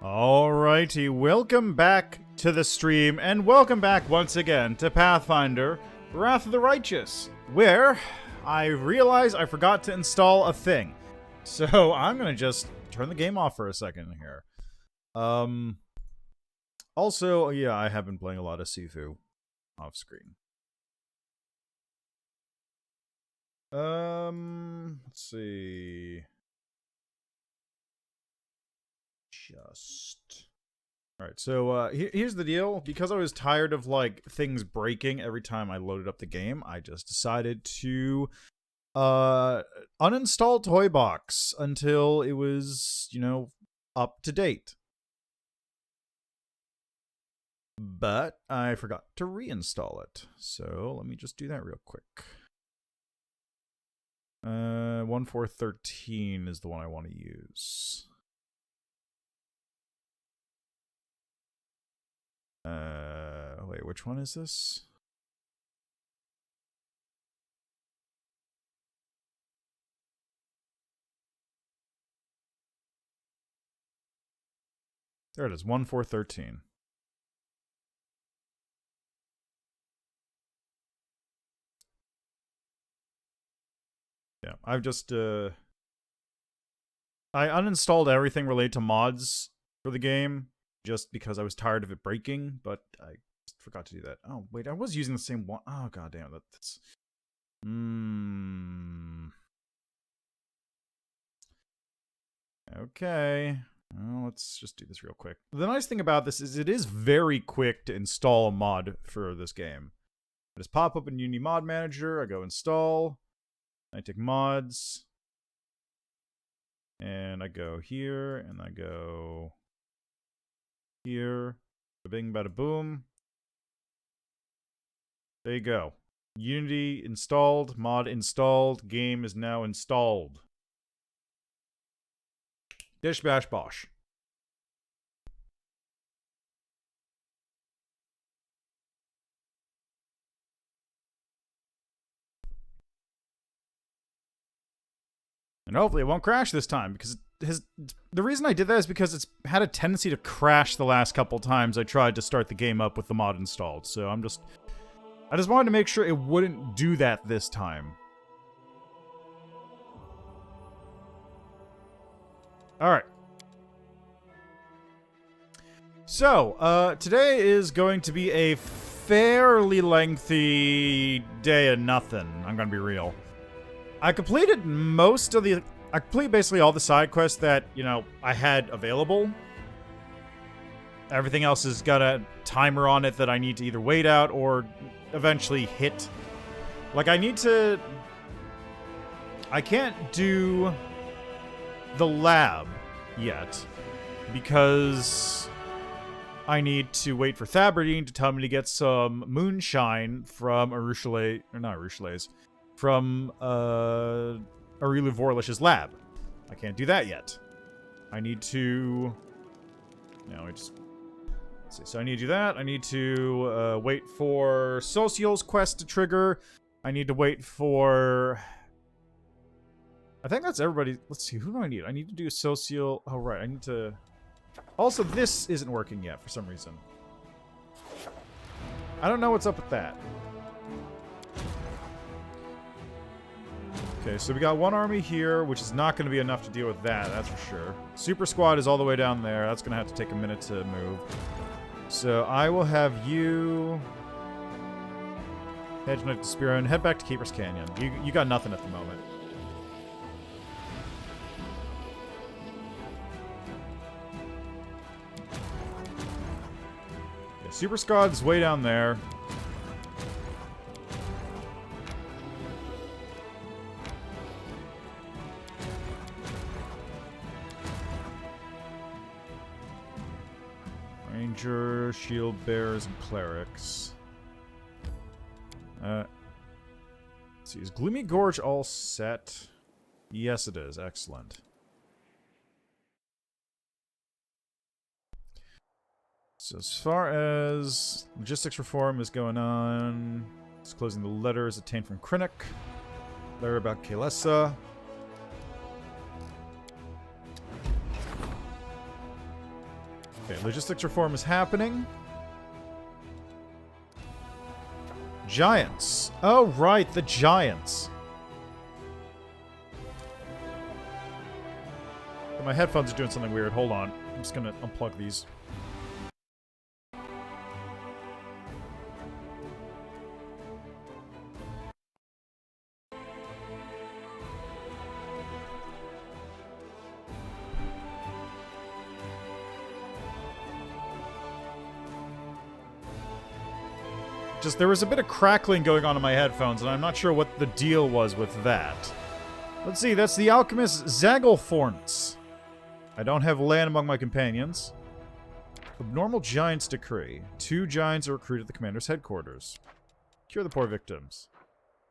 Alrighty, welcome back to the stream, and welcome back once again to Pathfinder, Wrath of the Righteous, where I realize I forgot to install a thing. So I'm gonna just turn the game off for a second here. Also, yeah, I have been playing a lot of Sifu off screen. Let's see. Alright, so here's the deal. Because I was tired of like things breaking every time I loaded up the game, I just decided to uninstall Toybox until it was, up to date. But I forgot to reinstall it. So let me just do that real quick. 1.4.13 is the one I want to use. Wait, which one is this? There it is, 1.4.13. Yeah, I've just, I uninstalled everything related to mods for the game, just because I was tired of it breaking, but I forgot to do that. Oh, wait, I was using the same one. Oh, goddamn, that's... Okay. Well, let's just do this real quick. The nice thing about this is it is very quick to install a mod for this game. I just pop up in Unity Mod Manager, I go install, I take mods, and I go here, and I go here, bing bada boom. There you go. Unity installed, mod installed, game is now installed. Dish bash bosh. And hopefully it won't crash this time, because the reason I did that is because it's had a tendency to crash the last couple times I tried to start the game up with the mod installed. So I just wanted to make sure it wouldn't do that this time. Alright. So, today is going to be a fairly lengthy day of nothing. I'm gonna be real. I completed basically all the side quests that, I had available. Everything else has got a timer on it that I need to either wait out or eventually hit. Like, I can't do the lab yet because I need to wait for Thaberdine to tell me to get some moonshine from from Arilu Vorlish's lab. I can't do that yet. I need to... let's see. So I need to do that. I need to wait for Social's quest to trigger. I need to wait for... I think that's everybody. Let's see. Who do I need? I need to do Social... Oh, right. I need to... Also, this isn't working yet for some reason. I don't know what's up with that. Okay, so we got one army here, which is not going to be enough to deal with that, that's for sure. Super Squad is all the way down there. That's going to have to take a minute to move. So I will have you head to Spear and head back to Keeper's Canyon. You got nothing at the moment. Yeah, Super Squad's way down there. Ranger, shield bearers, and clerics. Let's see, is Gloomy Gorge all set? Yes, it is. Excellent. So as far as logistics reform is going on, it's closing the letters obtained from Krennic. Lair about Kalesa. Okay, logistics reform is happening. Giants. Oh, right, the giants. My headphones are doing something weird. Hold on. I'm just gonna unplug these. Just, there was a bit of crackling going on in my headphones, and I'm not sure what the deal was with that. Let's see, that's the alchemist Zagelforntz. I don't have land among my companions. Abnormal Giants Decree. 2 giants are recruited at the commander's headquarters. Cure the poor victims.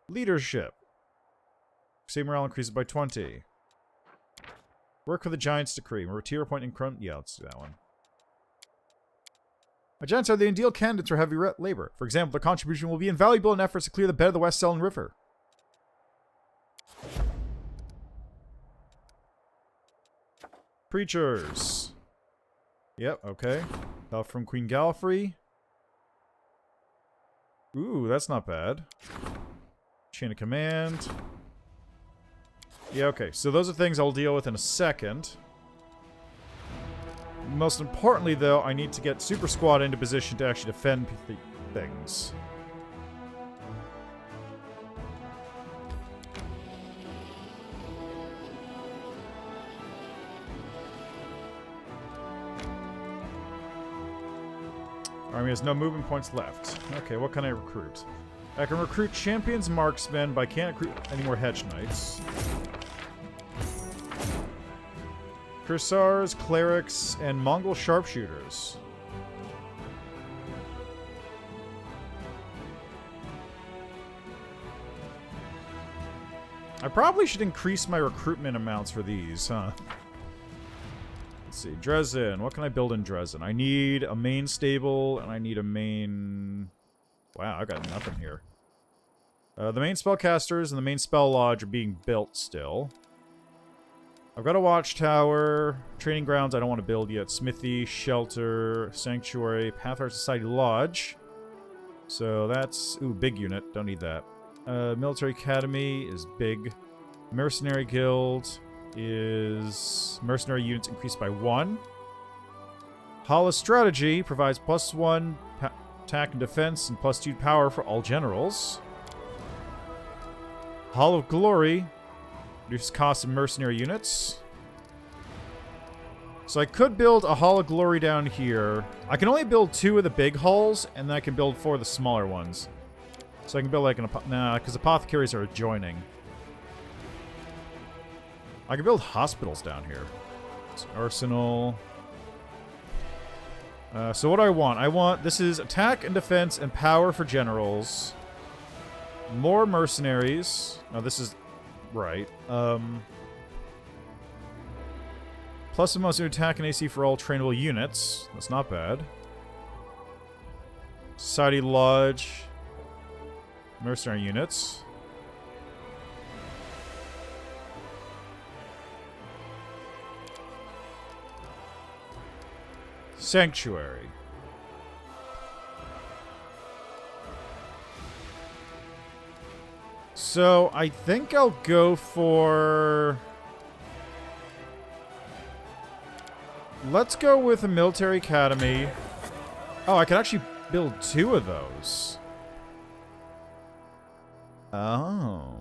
Leadership. Say morale increases by 20. Work for the Giants Decree. Tier point increment. Yeah, let's do that one. My giants are the ideal candidates for heavy labor. For example, their contribution will be invaluable in efforts to clear the bed of the West Selin River. Preachers. Yep, okay. Help from Queen Gallifrey. Ooh, that's not bad. Chain of command. Yeah, okay. So those are things I'll deal with in a second. Most importantly, though, I need to get Super Squad into position to actually defend things. Army has no movement points left. Okay, what can I recruit? I can recruit Champions Marksmen, but I can't recruit any more Hedge Knights. Cursars, Clerics, and Mongol Sharpshooters. I probably should increase my recruitment amounts for these, huh? Let's see. Dresden. What can I build in Dresden? I need a main stable, and I need a main... Wow, I got nothing here. The main spellcasters and the main spell lodge are being built still. I've got a watchtower, training grounds I don't want to build yet, smithy, shelter, sanctuary, Pathfinder Society Lodge. So that's, ooh, big unit, don't need that. Military Academy is big. Mercenary Guild is mercenary units increased by 1. Hall of Strategy provides +1 attack and defense and +2 power for all generals. Hall of Glory reduces cost of mercenary units. So I could build a Hall of Glory down here. I can only build 2 of the big halls, and then I can build 4 of the smaller ones. So I can build like an... Nah, because apothecaries are adjoining. I can build hospitals down here. It's arsenal. So what do I want? I want... This is attack and defense and power for generals. More mercenaries. No, this is... Right. Plus a most attack and AC for all trainable units. That's not bad. Society Lodge. Mercenary units. Sanctuary. So, I think I'll go for... Let's go with a military academy. Oh, I can actually build 2 of those. Oh.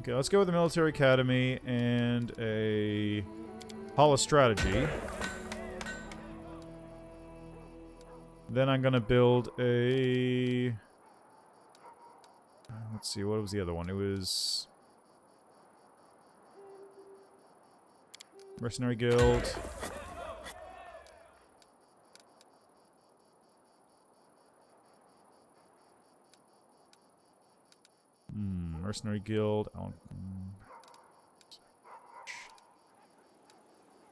Okay, let's go with a military academy and a Hall of Strategy. Then I'm gonna build a... Let's see, what was the other one? It was... Mercenary Guild. Mercenary Guild.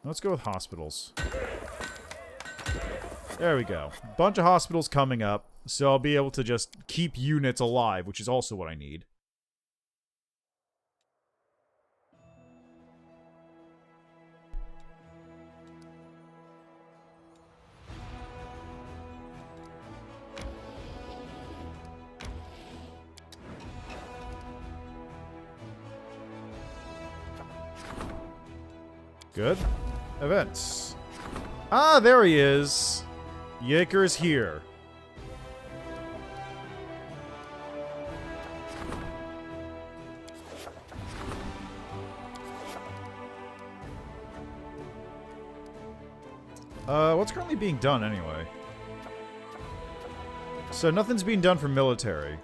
Let's go with hospitals. There we go. Bunch of hospitals coming up, so I'll be able to just keep units alive, which is also what I need. Good. Events. Ah, there he is. Jaeger's here. What's currently being done anyway? So nothing's being done for military.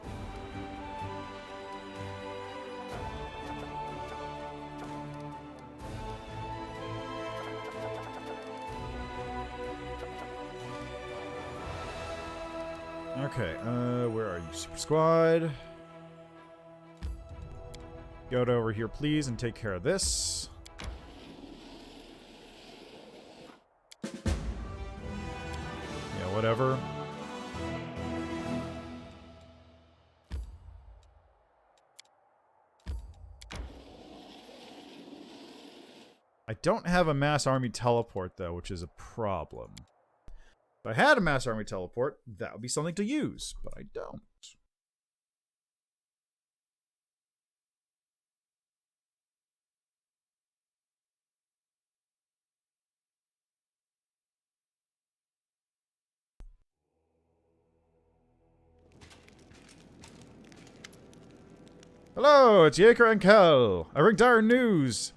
Okay, where are you, Super Squad? Go over here, please, and take care of this. Yeah, whatever. I don't have a mass army teleport, though, which is a problem. If I had a mass army teleport, that would be something to use, but I don't. Hello, it's Jaeger and Kel. I bring dire news.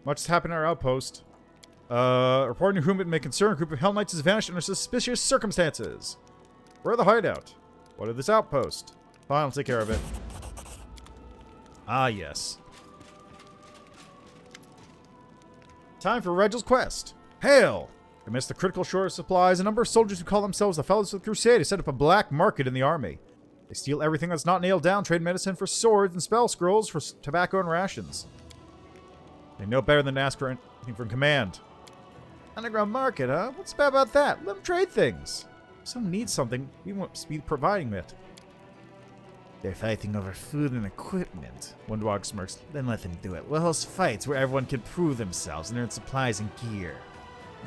Much has happened in our outpost. Reporting to whom it may concern, a group of Hellknights has vanished under suspicious circumstances. Where are the hideout? What of this outpost? Fine, I'll take care of it. Ah, yes. Time for Regel's quest. Hail! Amidst the critical shortage of supplies, a number of soldiers who call themselves the Fellows of the Crusade have set up a black market in the army. They steal everything that's not nailed down, trade medicine for swords, and spell scrolls for tobacco and rations. They know better than to ask for anything from command. Underground market, huh? What's bad about that? Let them trade things. If someone needs something, we won't be providing it. They're fighting over food and equipment. Wenduag smirks. Then let them do it. We'll host fights where everyone can prove themselves and earn supplies and gear.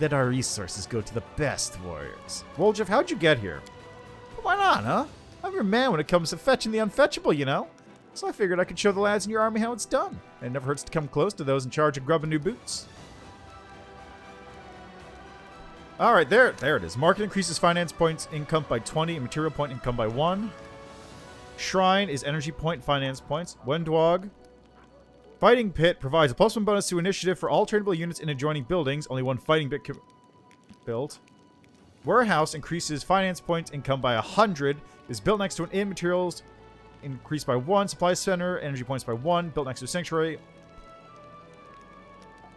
Let our resources go to the best warriors. Woljiff, how'd you get here? Why not, huh? I'm your man when it comes to fetching the unfetchable, you know? So I figured I could show the lads in your army how it's done. And it never hurts to come close to those in charge of grubbing new boots. Alright, there it is. Market increases finance points income by 20 and material point income by 1. Shrine is energy point, finance points. Wenduag. Fighting Pit provides a +1 bonus to initiative for all tradable units in adjoining buildings. Only one fighting pit built. Warehouse increases finance points income by 100. Is built next to an inn. Materials increased by 1. Supply center, energy points by 1. Built next to a sanctuary.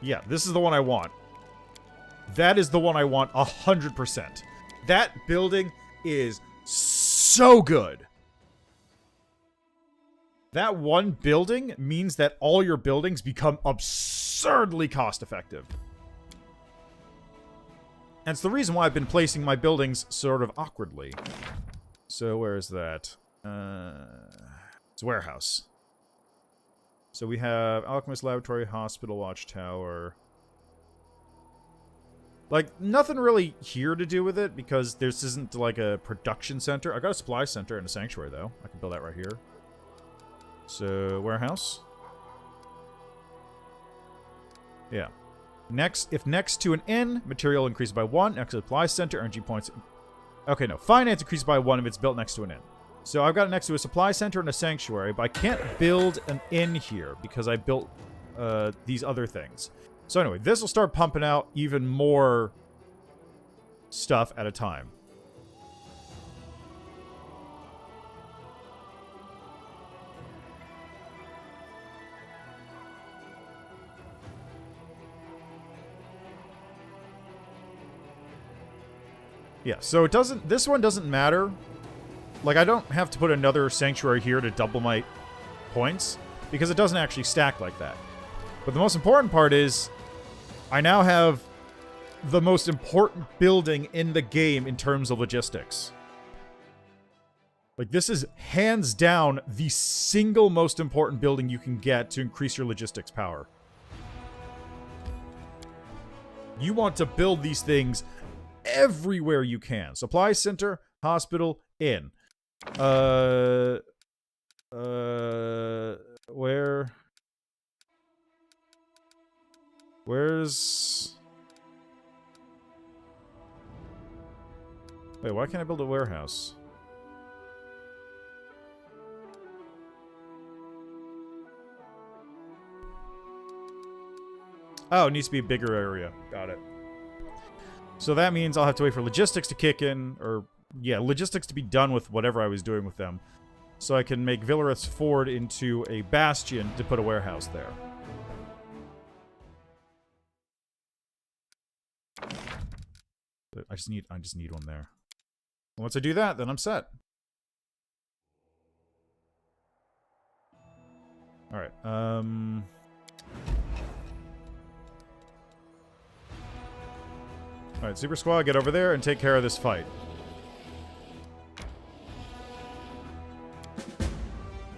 Yeah, this is the one I want. That is the one I want 100%. That building is so good. That one building means that all your buildings become absurdly cost-effective. And it's the reason why I've been placing my buildings sort of awkwardly. So where is that? It's warehouse. So we have Alchemist Laboratory, Hospital, Watchtower. Like, nothing really here to do with it, because this isn't, like, a production center. I got a supply center and a sanctuary, though. I can build that right here. So, warehouse. Yeah. If next to an inn, material increased by 1. Next to a supply center, energy points. Okay, no. Finance increased by 1 if it's built next to an inn. So I've got it next to a supply center and a sanctuary, but I can't build an inn here because I built these other things. So anyway, this will start pumping out even more stuff at a time. Yeah, so it doesn't, this one doesn't matter. Like, I don't have to put another sanctuary here to double my points, because it doesn't actually stack like that. But the most important part is, I now have the most important building in the game in terms of logistics. Like, this is hands down the single most important building you can get to increase your logistics power. You want to build these things everywhere you can. Supply center, hospital, inn. Where? Where's... Wait, why can't I build a warehouse? Oh, it needs to be a bigger area. Got it. So that means I'll have to wait for logistics to kick in, or, yeah, logistics to be done with whatever I was doing with them. So I can make Villareth's Ford into a bastion to put a warehouse there. I just need one there. Once I do that, then I'm set. Alright, Alright, Super Squad, get over there and take care of this fight.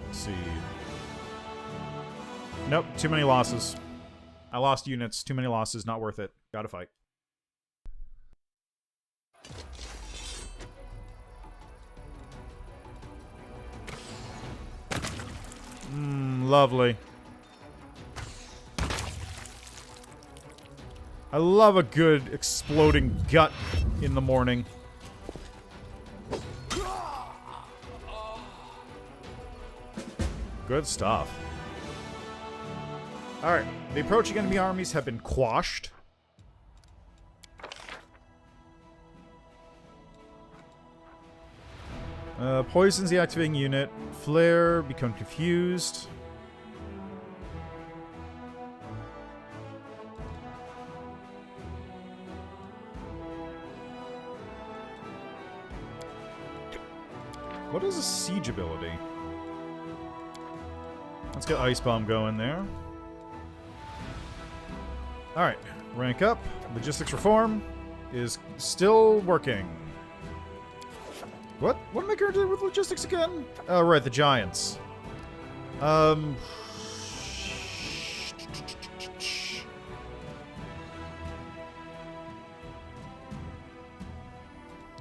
Let's see. Nope, too many losses. I lost units, too many losses, not worth it. Gotta fight. Lovely. I love a good exploding gut in the morning. Good stuff. Alright, the approaching enemy armies have been quashed. Poisons the activating unit. Flare, become confused. What is a siege ability? Let's get Ice Bomb going there. Alright, rank up. Logistics Reform is still working. What am I going to do with logistics again? Oh, right, the Giants.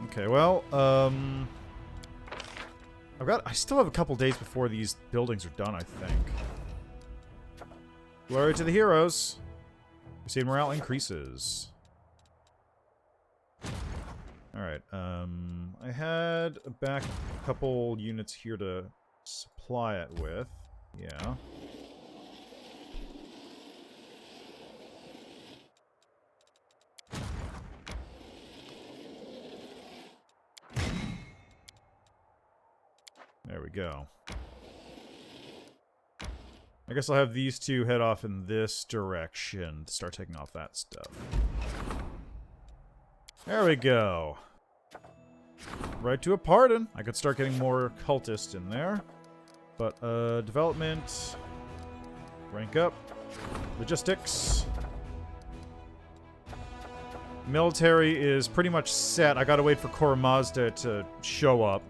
Okay, well, I still have a couple days before these buildings are done, I think. Glory to the heroes. Crusade morale increases. Alright, I had a couple units here to supply it with. Yeah. There we go. I guess I'll have these two head off in this direction to start taking off that stuff. There we go. Right to a pardon. I could start getting more cultists in there. But, development. Rank up. Logistics. Military is pretty much set. I gotta wait for Kora Mazda to show up.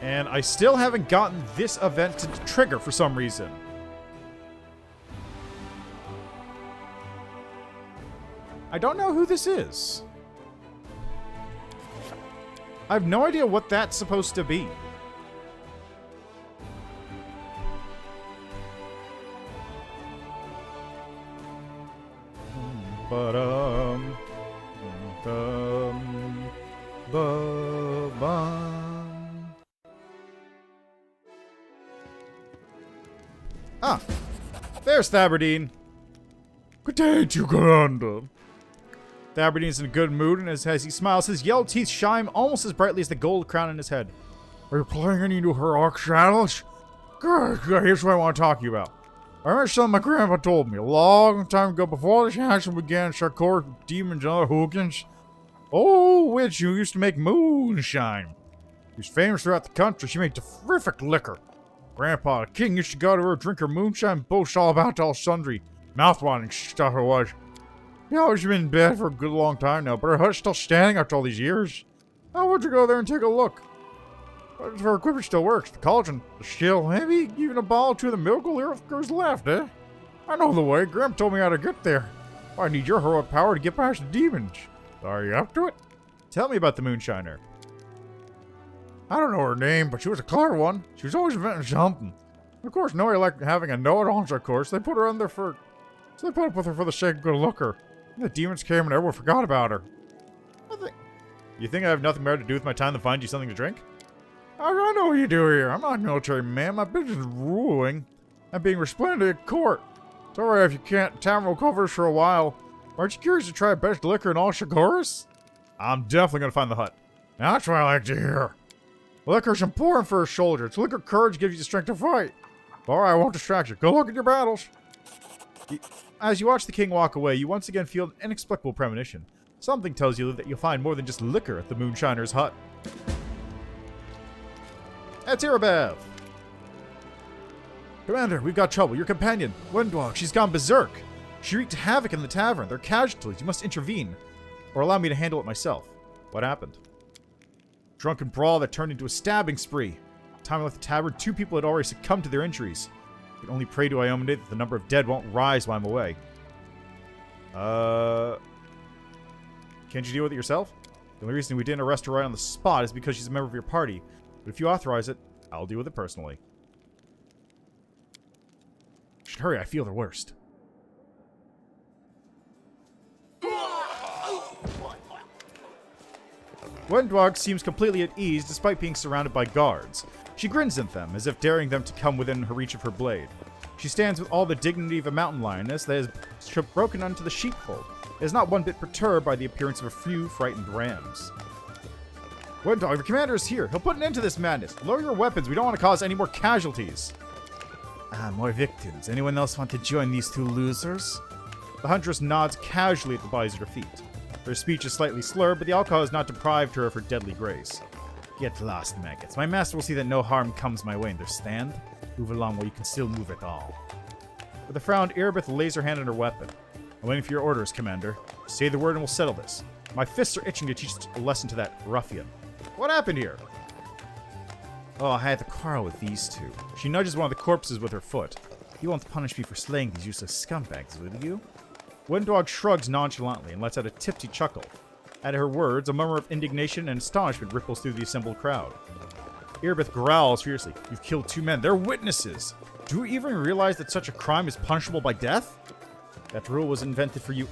And I still haven't gotten this event to trigger for some reason. I don't know who this is. I have no idea what that's supposed to be. Ah, there's Thaberdeen. Good day to you, Commander. Thaberdean's in a good mood, and as he smiles, his yellow teeth shine almost as brightly as the gold crown on his head. Are you playing any new heroic channels? Good, here's what I want to talk to you about. I remember something my grandpa told me a long time ago before the action began to Shakor, demons and other hooligans. Oh, witch who used to make moonshine. She was famous throughout the country. She made terrific liquor. Grandpa, the king, used to go to her, drink her moonshine, and boast all about all sundry mouth-watering stuff it was. You know, she's been in bed for a good long time now, but her hut's still standing after all these years. I want you to go there and take a look. Her equipment still works. The cauldron, the shield, maybe even a bottle or two of the miracle goes left, eh? I know the way. Graham told me how to get there. I need your heroic power to get past the demons. Are you up to it? Tell me about the moonshiner. I don't know her name, but she was a clever one. She was always inventing something. Of course, nobody liked having a know-it-all, of course. They put her on there so they put up with her for the sake of good looker. And the demons came and everyone forgot about her. You think I have nothing better to do with my time than find you something to drink? I know what you do here. I'm not a military man. My business is ruling and being resplendent at court. It's alright if you can't. Tavern will cover us for a while. Aren't you curious to try best liquor in all Shagoras? I'm definitely going to find the hut. That's what I like to hear. Liquor's important for a soldier. It's liquor courage gives you the strength to fight. Alright, I won't distract you. Go look at your battles. As you watch the king walk away, you once again feel an inexplicable premonition. Something tells you that you'll find more than just liquor at the Moonshiner's hut. That's Irabeth. Commander, we've got trouble. Your companion, Wenduag, she's gone berserk. She wreaked havoc in the tavern. They're casualties. You must intervene. Or allow me to handle it myself. What happened? Drunken brawl that turned into a stabbing spree. Time I left the tavern, 2 people had already succumbed to their injuries. I can only pray to Iomonde that the number of dead won't rise while I'm away. Can't you deal with it yourself? The only reason we didn't arrest her right on the spot is because she's a member of your party. But if you authorize it, I'll deal with it personally. Should hurry, I feel the worst. Wenduag seems completely at ease despite being surrounded by guards. She grins at them, as if daring them to come within her reach of her blade. She stands with all the dignity of a mountain lioness that has broken onto the sheepfold. It is not one bit perturbed by the appearance of a few frightened rams. Wenduag, the commander is here. He'll put an end to this madness. Lower your weapons. We don't want to cause any more casualties. More victims. Anyone else want to join these 2 losers? The huntress nods casually at the bodies at her feet. Her speech is slightly slurred, but the alcohol has not deprived her of her deadly grace. Get lost, maggots. My master will see that no harm comes my way, understand? Move along while you can still move at all. With a frown, Irabeth lays her hand on her weapon. I'm waiting for your orders, Commander. Say the word and we'll settle this. My fists are itching to teach a lesson to that ruffian. What happened here? Oh, I had to quarrel with these 2. She nudges one of the corpses with her foot. You won't punish me for slaying these useless scumbags, will you? Wenduag shrugs nonchalantly and lets out a tipsy chuckle. At her words, a murmur of indignation and astonishment ripples through the assembled crowd. Irabeth growls fiercely. You've killed 2 men. They're witnesses. Do you even realize that such a crime is punishable by death? That rule was invented for you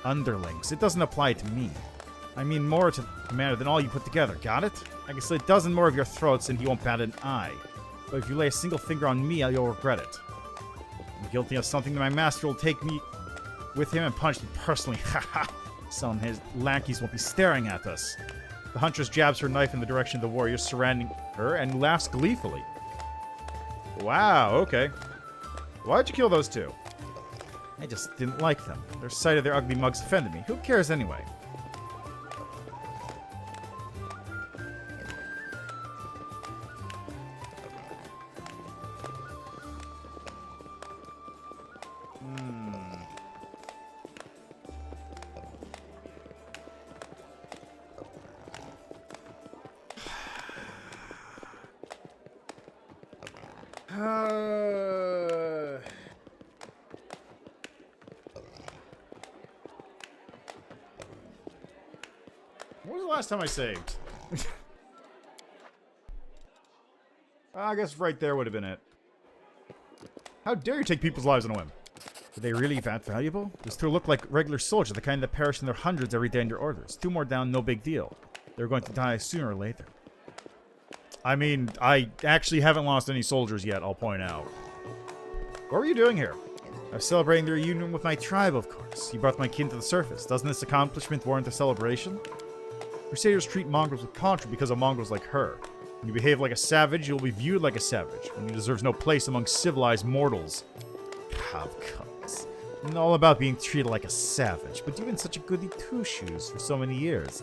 underlings. It doesn't apply to me. I mean more to the commander than all you put together. Got it? I can slit a dozen more of your throats and he won't bat an eye. But if you lay a single finger on me, you'll regret it. I'm guilty of something that my master will take me with him and punish me personally. Haha. Some of his lackeys won't be staring at us. The huntress jabs her knife in the direction of the warriors surrounding her and laughs gleefully. Wow, okay. Why'd you kill those 2? I just didn't like them. Their sight of their ugly mugs offended me. Who cares anyway? When was the last time I saved? I guess right there would have been it. How dare you take people's lives on a whim? Are they really that valuable? Those 2 look like regular soldiers, the kind that perish in their hundreds every day in your orders. 2 more down, no big deal. They're going to die sooner or later. I mean, I actually haven't lost any soldiers yet, I'll point out. What were you doing here? I was celebrating the reunion with my tribe, of course. You brought my kin to the surface. Doesn't this accomplishment warrant a celebration? Crusaders treat mongrels with caution because of mongrels like her. When you behave like a savage, you'll be viewed like a savage, when you deserves no place among civilized mortals. Of course. I'm all about being treated like a savage, but you've been such a goody two-shoes for so many years.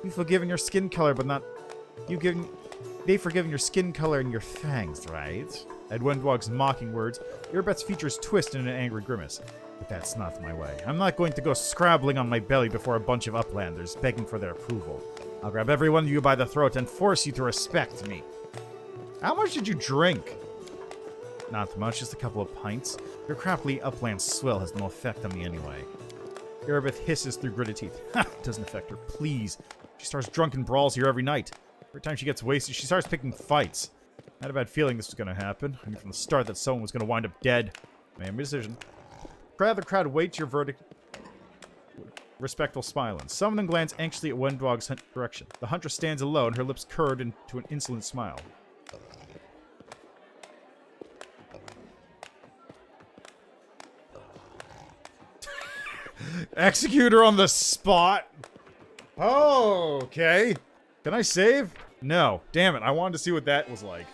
You've forgiven your skin color, but not... They've forgiven your skin color and your fangs, right? At Wenduag's mocking words, Irabeth's features twist in an angry grimace. But that's not my way. I'm not going to go scrabbling on my belly before a bunch of uplanders, begging for their approval. I'll grab every one of you by the throat and force you to respect me. How much did you drink? Not much, just a couple of pints. Your crappy upland swill has no effect on me anyway. Irabeth hisses through gritted teeth. Ha! Doesn't affect her, please. She starts drunken brawls here every night. Every time she gets wasted, she starts picking fights. I had a bad feeling this was going to happen. I knew from the start that someone was going to wind up dead. I made my decision. The crowd waits your verdict. Respectful smiling. Some of them glance anxiously at Wenduag's direction. The huntress stands alone, her lips curved into an insolent smile. Execute her on the spot? Oh, okay. Can I save? No. Damn it. I wanted to see what that was like.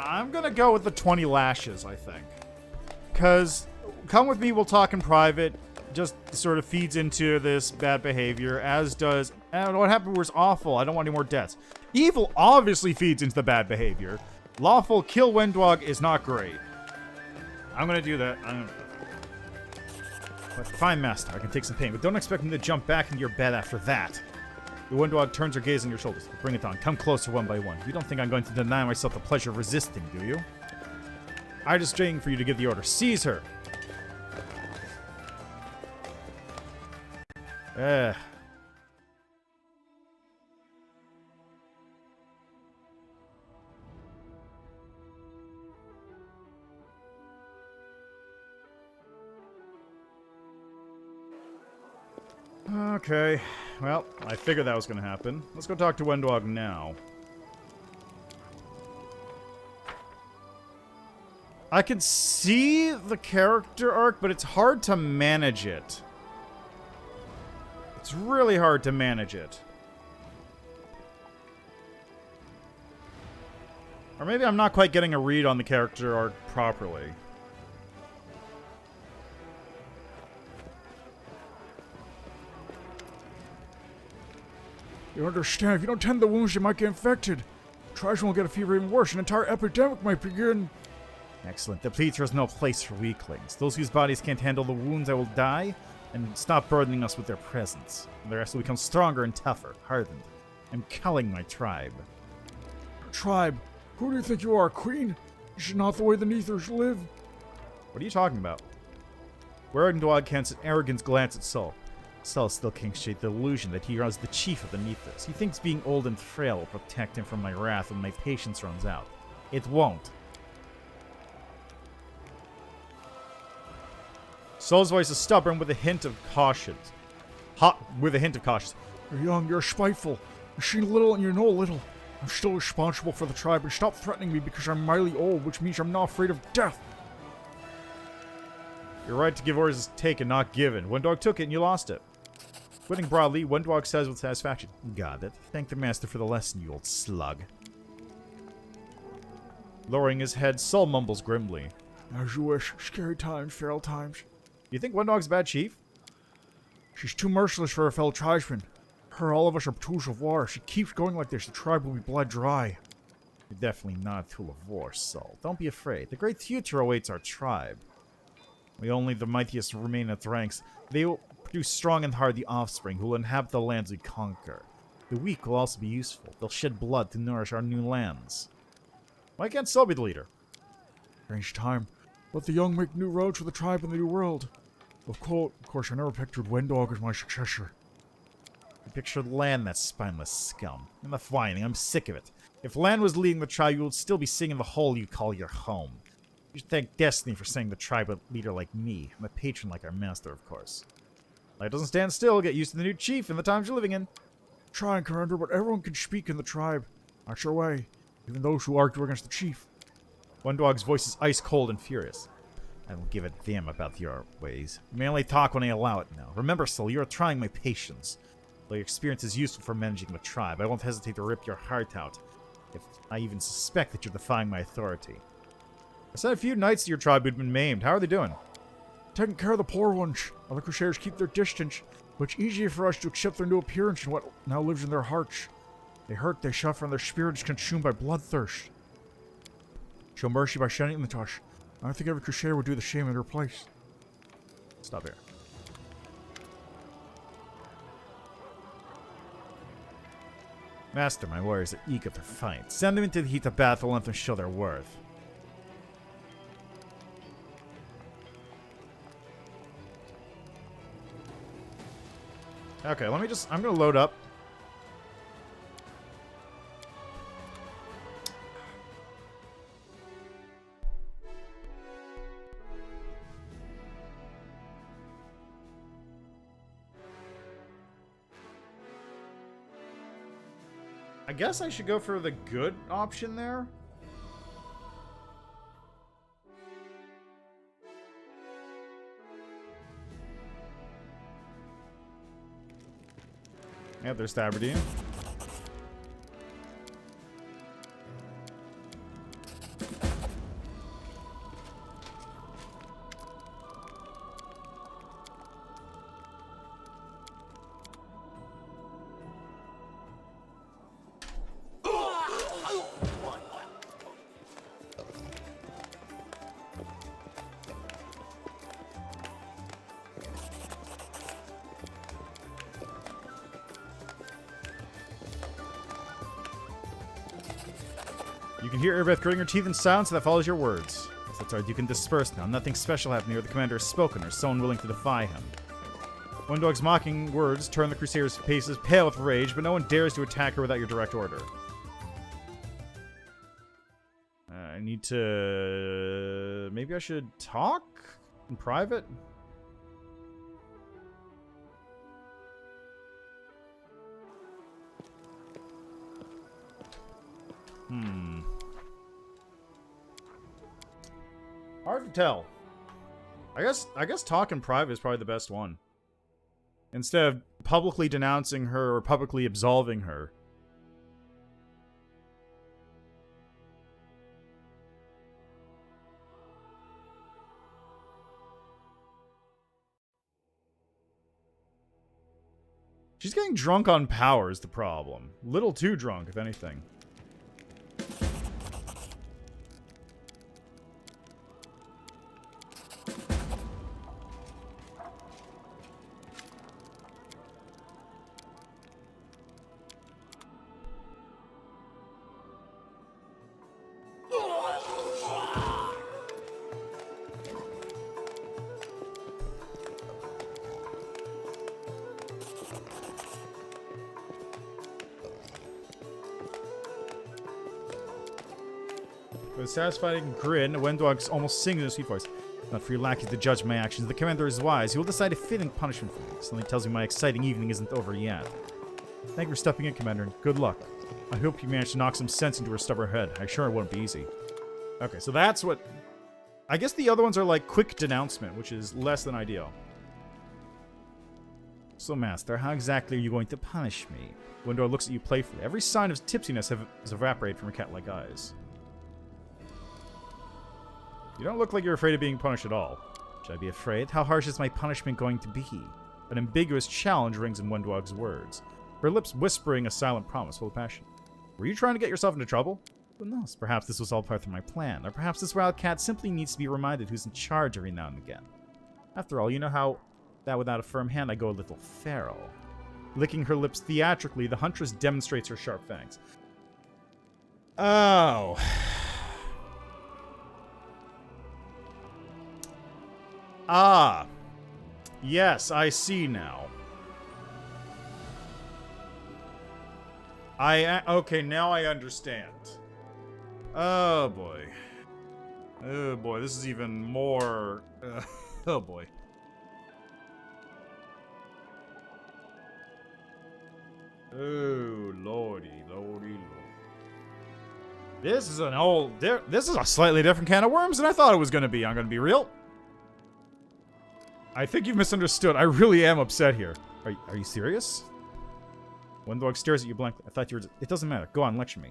I'm gonna go with the 20 lashes, I think. Because, come with me, we'll talk in private. Just sort of feeds into this bad behavior, as does... And what happened was awful. I don't want any more deaths. Evil obviously feeds into the bad behavior. Lawful, kill Wenduag is not great. I'm gonna do that. But fine, master. I can take some pain, but don't expect me to jump back into your bed after that. The Wenduag turns her gaze on your shoulders. Bring it on. Come closer one by one. You don't think I'm going to deny myself the pleasure of resisting, do you? I'm just waiting for you to give the order. Seize her! Okay. Well, I figured that was going to happen. Let's go talk to Wenduag now. I can see the character arc, but it's hard to manage it. It's really hard to manage it. Or maybe I'm not quite getting a read on the character arc properly. You understand, if you don't tend the wounds, you might get infected. Tribesmen will get a fever even worse. An entire epidemic might begin. Excellent. The Pleater has no place for weaklings. Those whose bodies can't handle the wounds I will die, and stop burdening us with their presence. The rest will become stronger and tougher, hardened. I'm culling my tribe. Tribe? Who do you think you are, Queen? This is not the way the Neathers live. What are you talking about? Wenduag casts an arrogant glance at Sol. Sol still can't shake the illusion that he is the chief of the Neathers. He thinks being old and frail will protect him from my wrath when my patience runs out. It won't. Sol's voice is stubborn with a hint of caution. You're young, you're spiteful. You've seen little and you know little. I'm still responsible for the tribe, and stop threatening me because I'm mildly old, which means I'm not afraid of death. Your right to give orders is taken, not given. Wenduag took it and you lost it. Quitting broadly, Wenduag says with satisfaction, "Got it. Thank the master for the lesson, you old slug." Lowering his head, Sol mumbles grimly. As you wish. Scary times, feral times. You think Wenduag's a bad chief? She's too merciless for her fellow tribesmen. Her, all of us are tools of war. If she keeps going like this, the tribe will be bled dry. You're definitely not a tool of war, Sol. Don't be afraid. The great future awaits our tribe. We only the mightiest remain in its ranks. They will produce strong and hardy offspring who will inhabit the lands we conquer. The weak will also be useful. They'll shed blood to nourish our new lands. Why can't Sol be the leader? Strange time. Let the young make new roads for the tribe in the new world. Of course, I never pictured Wenduag as my successor. I pictured Lan, that spineless scum. Enough whining, I'm sick of it. If Lan was leading the tribe, you would still be sitting in the hole you call your home. You should thank Destiny for sending the tribe a leader like me. I'm a patron like our master, of course. Life doesn't stand still. Get used to the new chief and the times you're living in. Trying, Commander, but everyone can speak in the tribe. That's your way. Even those who argue against the chief. Wenduag's voice is ice cold and furious. I don't give a damn about your ways. You may only talk when I allow it now. Remember, Sol, you are trying my patience. Though your experience is useful for managing the tribe, I won't hesitate to rip your heart out if I even suspect that you're defying my authority. I sent a few knights to your tribe who'd been maimed. How are they doing? Taking care of the poor ones. Other Crusaders keep their distance, but it's easier for us to accept their new appearance and what now lives in their hearts. They hurt, they suffer, and their spirit is consumed by bloodthirst. Show mercy by shedding the touch. I think every Crusader would do the same in their place. Stop here. Master, my warriors are eager to fight. Send them into the heat of battle and let them show their worth. Okay, I'm gonna load up. I guess I should go for the good option there. Yeah, there's Aberdeen. You can hear Irabeth gritting her teeth in silence that follows your words. That's right, you can disperse now. Nothing special happened here. The commander has spoken, or someone willing to defy him. Wenduag's mocking words turn the Crusaders' faces pale with rage, but no one dares to attack her without your direct order. I need to... Maybe I should talk in private? Hard to tell. I guess talk in private is probably the best one. Instead of publicly denouncing her or publicly absolving her. She's getting drunk on power is the problem. Little too drunk, if anything. With a satisfying grin, Wenduag's almost singing in his sweet voice. Not for your lackeys to judge my actions. The commander is wise. He will decide a fitting punishment for me. Something tells me my exciting evening isn't over yet. Thank you for stepping in, Commander, and good luck. I hope you manage to knock some sense into her stubborn head. I'm sure it won't be easy. Okay, so that's what... I guess the other ones are like quick denouncement, which is less than ideal. So, Master, how exactly are you going to punish me? Wenduag looks at you playfully. Every sign of tipsiness has evaporated from her cat-like eyes. You don't look like you're afraid of being punished at all. Should I be afraid? How harsh is my punishment going to be? An ambiguous challenge rings in Wenduag's words, her lips whispering a silent promise full of passion. Were you trying to get yourself into trouble? Who knows? Perhaps this was all part of my plan, or perhaps this Owlcat simply needs to be reminded who's in charge every now and again. After all, you know how that without a firm hand I go a little feral. Licking her lips theatrically, the huntress demonstrates her sharp fangs. Oh... Ah. Yes, I see now. Okay, now I understand. Oh boy. Oh boy, this is even more... oh boy. Oh, lordy, lordy, lord. This is this is a slightly different can of worms than I thought it was going to be. I'm going to be real. I think you've misunderstood. I really am upset here. Are you serious? Wenduag stares at you blankly. I thought you were... It doesn't matter. Go on, lecture me.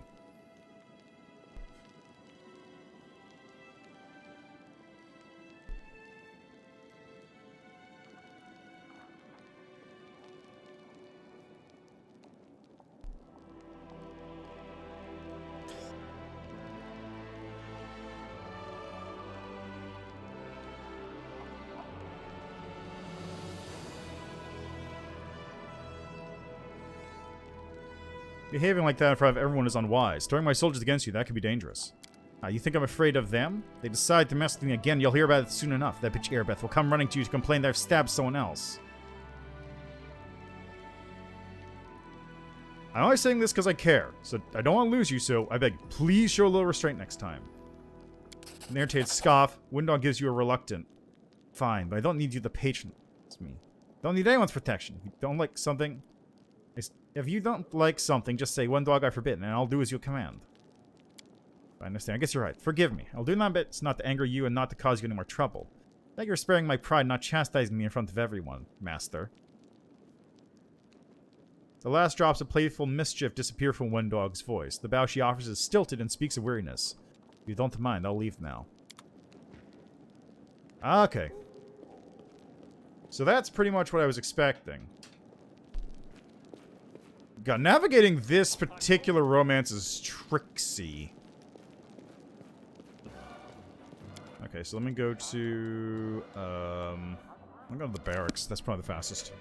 Behaving like that in front of everyone is unwise. Throwing my soldiers against you, that could be dangerous. You think I'm afraid of them? They decide to mess with me again, you'll hear about it soon enough. That bitch Irabeth will come running to you to complain that I've stabbed someone else. I'm only saying this because I care, so I don't want to lose you, so I beg, please show a little restraint next time. An irritated scoff, Wenduag gives you a reluctant. Fine, but I don't need you to patronize me. Don't need anyone's protection. If you don't like something... If you don't like something, just say, Wenduag I forbid, and I'll do as you command. I understand. I guess you're right. Forgive me. I'll do my best not to anger you and not to cause you any more trouble. Thank you for sparing my pride, not chastising me in front of everyone, Master. The last drops of playful mischief disappear from Wenduag's voice. The bow she offers is stilted and speaks of weariness. If you don't mind, I'll leave now. Okay. So that's pretty much what I was expecting. God, navigating this particular romance is tricksy. Okay, so let me go to... I'm going to the barracks. That's probably the fastest.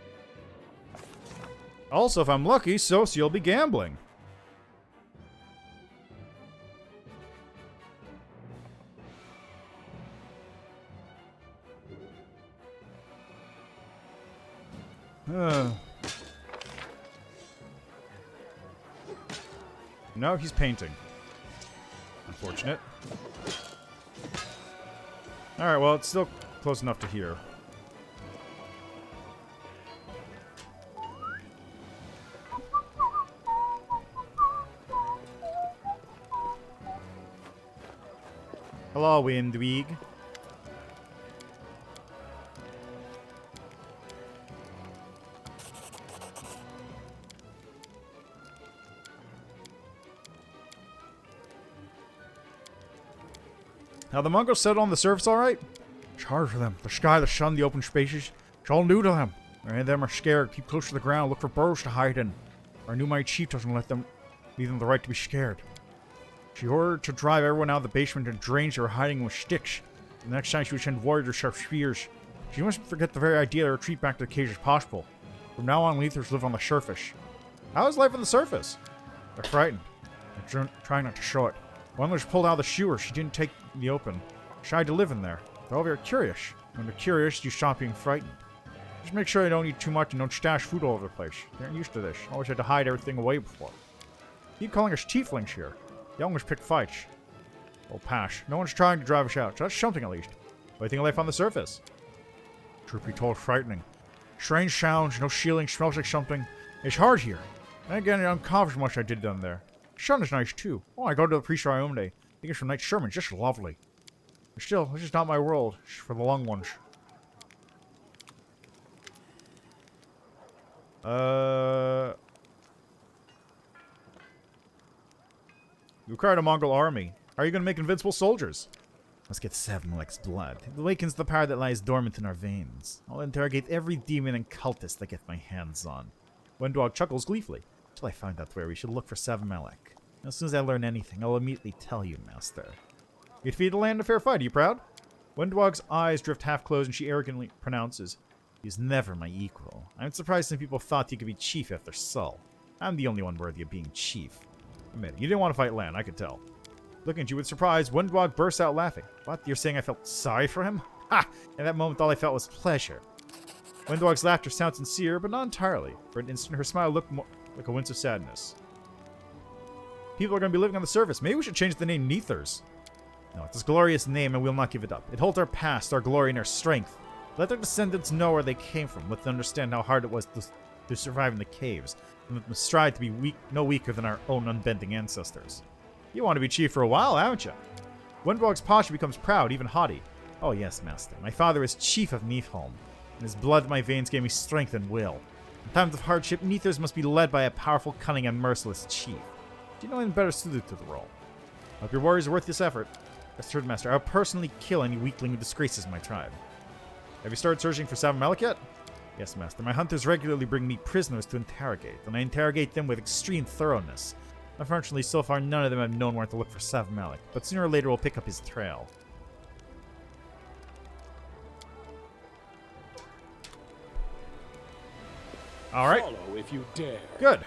Also, if I'm lucky, so you'll be gambling. No, he's painting. Unfortunate. Alright, well, it's still close enough to here. Hello, Wenduag. Now, the Mongols settled on the surface all right? It's hard for them. The sky, the sun, the open spaces. It's all new to them. Many of them are scared. Keep close to the ground. Look for burrows to hide in. Our new mighty chief doesn't leave them the right to be scared. She ordered to drive everyone out of the basement and drains they were hiding with sticks. The next time she would send warriors with sharp spears. She mustn't forget the very idea to retreat back to the cage as possible. From now on, Leathers live on the surface. How is life on the surface? They're frightened. They're trying not to show it. One was pulled out of the sewer. She didn't take the open. Shy to live in there. They're all very curious. When they're curious, you stop being frightened. Just make sure they don't eat too much and don't stash food all over the place. They aren't used to this. Always had to hide everything away before. Keep calling us tieflings here. Young ones pick fights. Oh, Pash. No one's trying to drive us out, so that's something at least. What do you think of life on the surface? Truth be told, frightening. Strange sounds, no ceiling, smells like something. It's hard here. And again, I'm confident much I did down there. The sun is nice, too. Oh, I go to the priest where I own day. He gives some night sermons, just lovely. But still, this is not my world. It's for the long ones. You required a Mongol army. How are you going to make invincible soldiers? Let's get Savmalek's blood. It awakens the power that lies dormant in our veins. I'll interrogate every demon and cultist I get my hands on. Wenduag chuckles gleefully. Till I find out where we should look for Savmalek. As soon as I learn anything, I'll immediately tell you, Master. You defeated the land in a fair fight. Are you proud? Wenduag's eyes drift half closed and she arrogantly pronounces, He's never my equal. I'm surprised some people thought he could be chief after Sol. I'm the only one worthy of being chief. Admit, you didn't want to fight Lan, I could tell. Looking at you with surprise, Wenduag bursts out laughing. What? You're saying I felt sorry for him? Ha! In that moment, all I felt was pleasure. Wenduag's laughter sounded sincere, but not entirely. For an instant, her smile looked more like a wince of sadness. People are going to be living on the surface. Maybe we should change the name Neathers. No, it's a glorious name, and we'll not give it up. It holds our past, our glory, and our strength. Let their descendants know where they came from. Let them understand how hard it was to survive in the caves, and let them strive to be no weaker than our own unbending ancestors. You want to be chief for a while, haven't you? Wenduag's posture becomes proud, even haughty. Oh yes, master. My father is chief of Neathholm, and his blood in my veins gave me strength and will. In times of hardship, Neathers must be led by a powerful, cunning, and merciless chief. Do you know anyone better suited to the role? I hope your warriors are worth this effort. Assured master, I'll personally kill any weakling who disgraces my tribe. Have you started searching for Savamelic yet? Yes, master. My hunters regularly bring me prisoners to interrogate, and I interrogate them with extreme thoroughness. Unfortunately, so far none of them have known where to look for Savamelic, but sooner or later we'll pick up his trail. Alright. Follow if you dare. Good.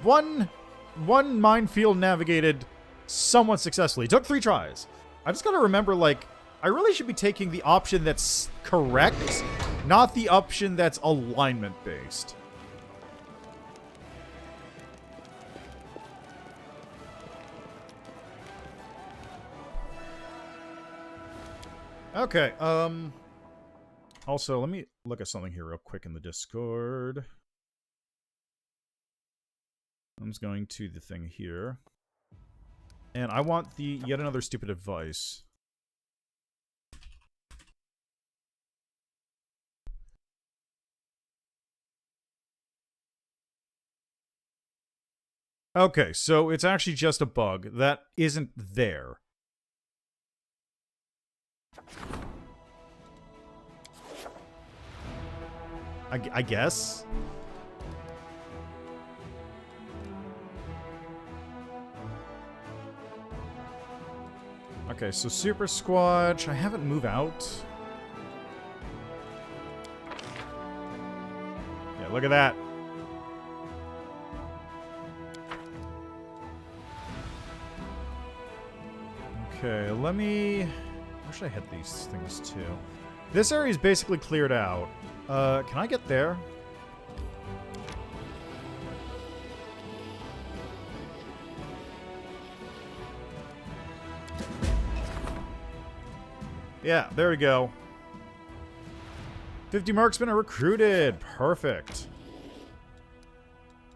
One minefield navigated somewhat successfully. It took 3 tries. I just gotta remember, like, I really should be taking the option that's correct, not the option that's alignment-based. Okay, also, let me look at something here real quick in the Discord. I'm just going to the thing here. And I want the yet another stupid advice. Okay, so it's actually just a bug that isn't there. I guess? Okay, so Super Squatch, I haven't moved out. Yeah, look at that. Okay, let me... Where should I head these things to? This area is basically cleared out. Can I get there? Yeah, there we go. 50 marksmen are recruited. Perfect.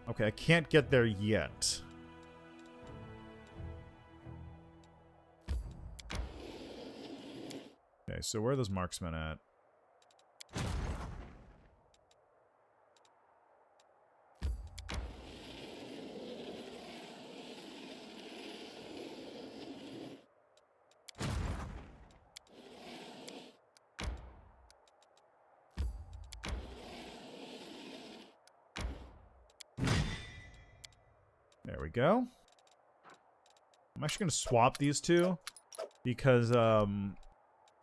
Okay, I can't get there yet. Okay, so where are those marksmen at? There we go. I'm actually going to swap these two because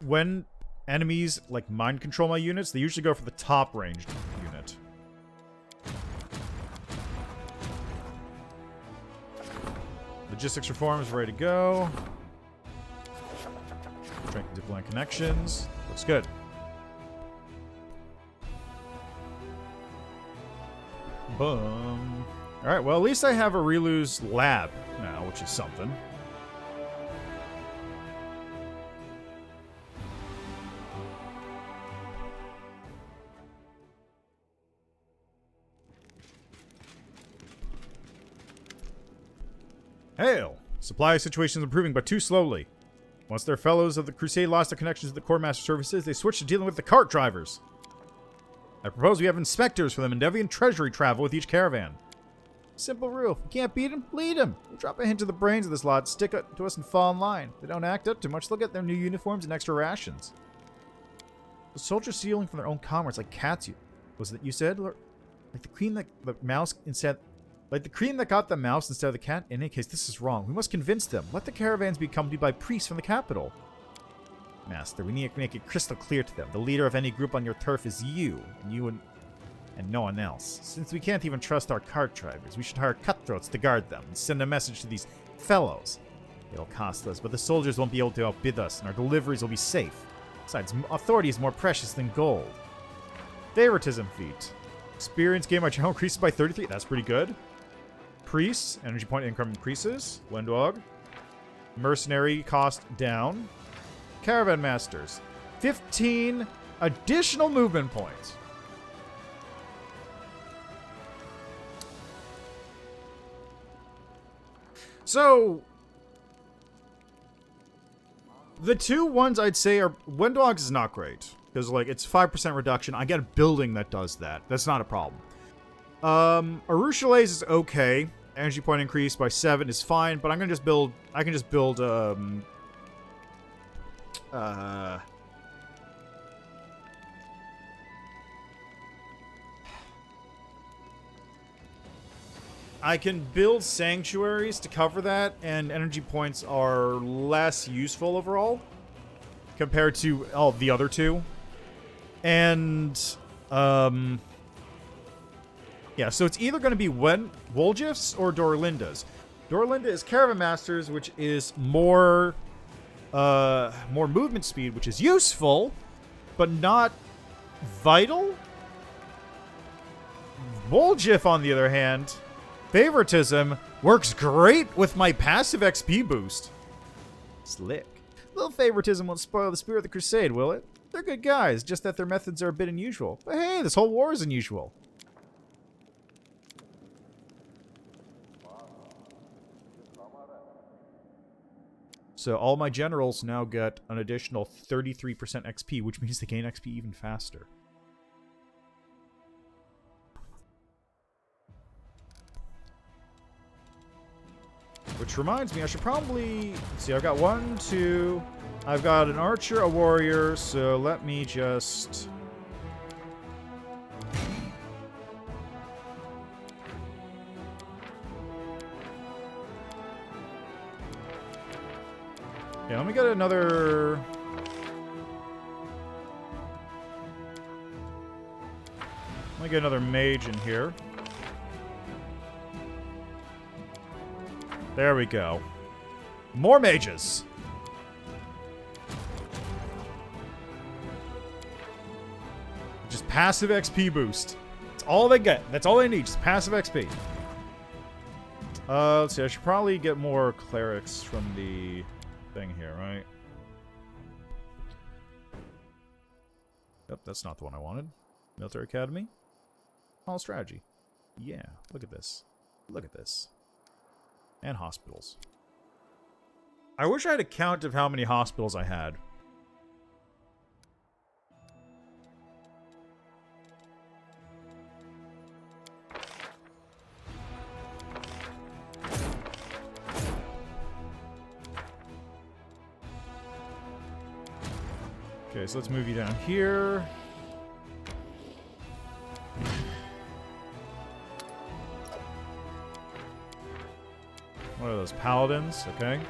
when enemies like mind control my units, they usually go for the top ranged unit. Logistics reform is ready to go. Strength and diplomatic connections. Looks good. Boom. Alright, well, at least I have a Rilu's lab now, which is something. Hail! Supply situation is improving, but too slowly. Once their fellows of the Crusade lost their connections to the Core Master Services, they switched to dealing with the cart drivers. I propose we have inspectors for them and Deviant Treasury travel with each caravan. Simple rule. If you can't beat them, lead them. We'll drop a hint to the brains of this lot, stick it to us, and fall in line. If they don't act up too much, they'll get their new uniforms and extra rations. The soldiers stealing from their own commerce like cats, was it you said? Like the cream that the mouse instead... Like the cream that got the mouse instead of the cat? In any case, this is wrong. We must convince them. Let the caravans be accompanied by priests from the capital. Master, we need to make it crystal clear to them. The leader of any group on your turf is you, and no one else. Since we can't even trust our cart drivers, we should hire cutthroats to guard them and send a message to these fellows. It'll cost us, but the soldiers won't be able to outbid us, and our deliveries will be safe. Besides, authority is more precious than gold. Favoritism feat. Experience gain by channel increases by 33. That's pretty good. Priests. Energy point income increases. Wenduag. Mercenary cost down. Caravan Masters. 15 additional movement points. So, the two ones I'd say are... Wenduag's is not great. Because, like, it's 5% reduction. I get a building that does that. That's not a problem. Arushale's is okay. Energy point increase by 7 is fine. But I'm going to just build... I can just build, I can build sanctuaries to cover that, and energy points are less useful overall compared to all the other two. And, yeah, so it's either going to be Woljiff's or Dorlinda's. Dorlinda is Caravan Masters, which is more movement speed, which is useful, but not vital. Woljiff, on the other hand, favoritism works great with my passive XP boost. Slick. Little favoritism won't spoil the spirit of the crusade, will it? They're good guys, just that their methods are a bit unusual. But hey, this whole war is unusual. So all my generals now get an additional 33% XP, which means they gain XP even faster. Which reminds me, I should probably... Let's see, I've got 1, 2... I've got an archer, a warrior, so let me just... Yeah, let me get another... Let me get another mage in here. There we go. More mages! Just passive XP boost. That's all they get. That's all they need. Just passive XP. Let's see. I should probably get more clerics from the thing here, right? Yep, that's not the one I wanted. Military Academy. All strategy. Yeah, look at this. Look at this. And hospitals. I wish I had a count of how many hospitals I had. Okay, so let's move you down here. What are those? Paladins? Okay.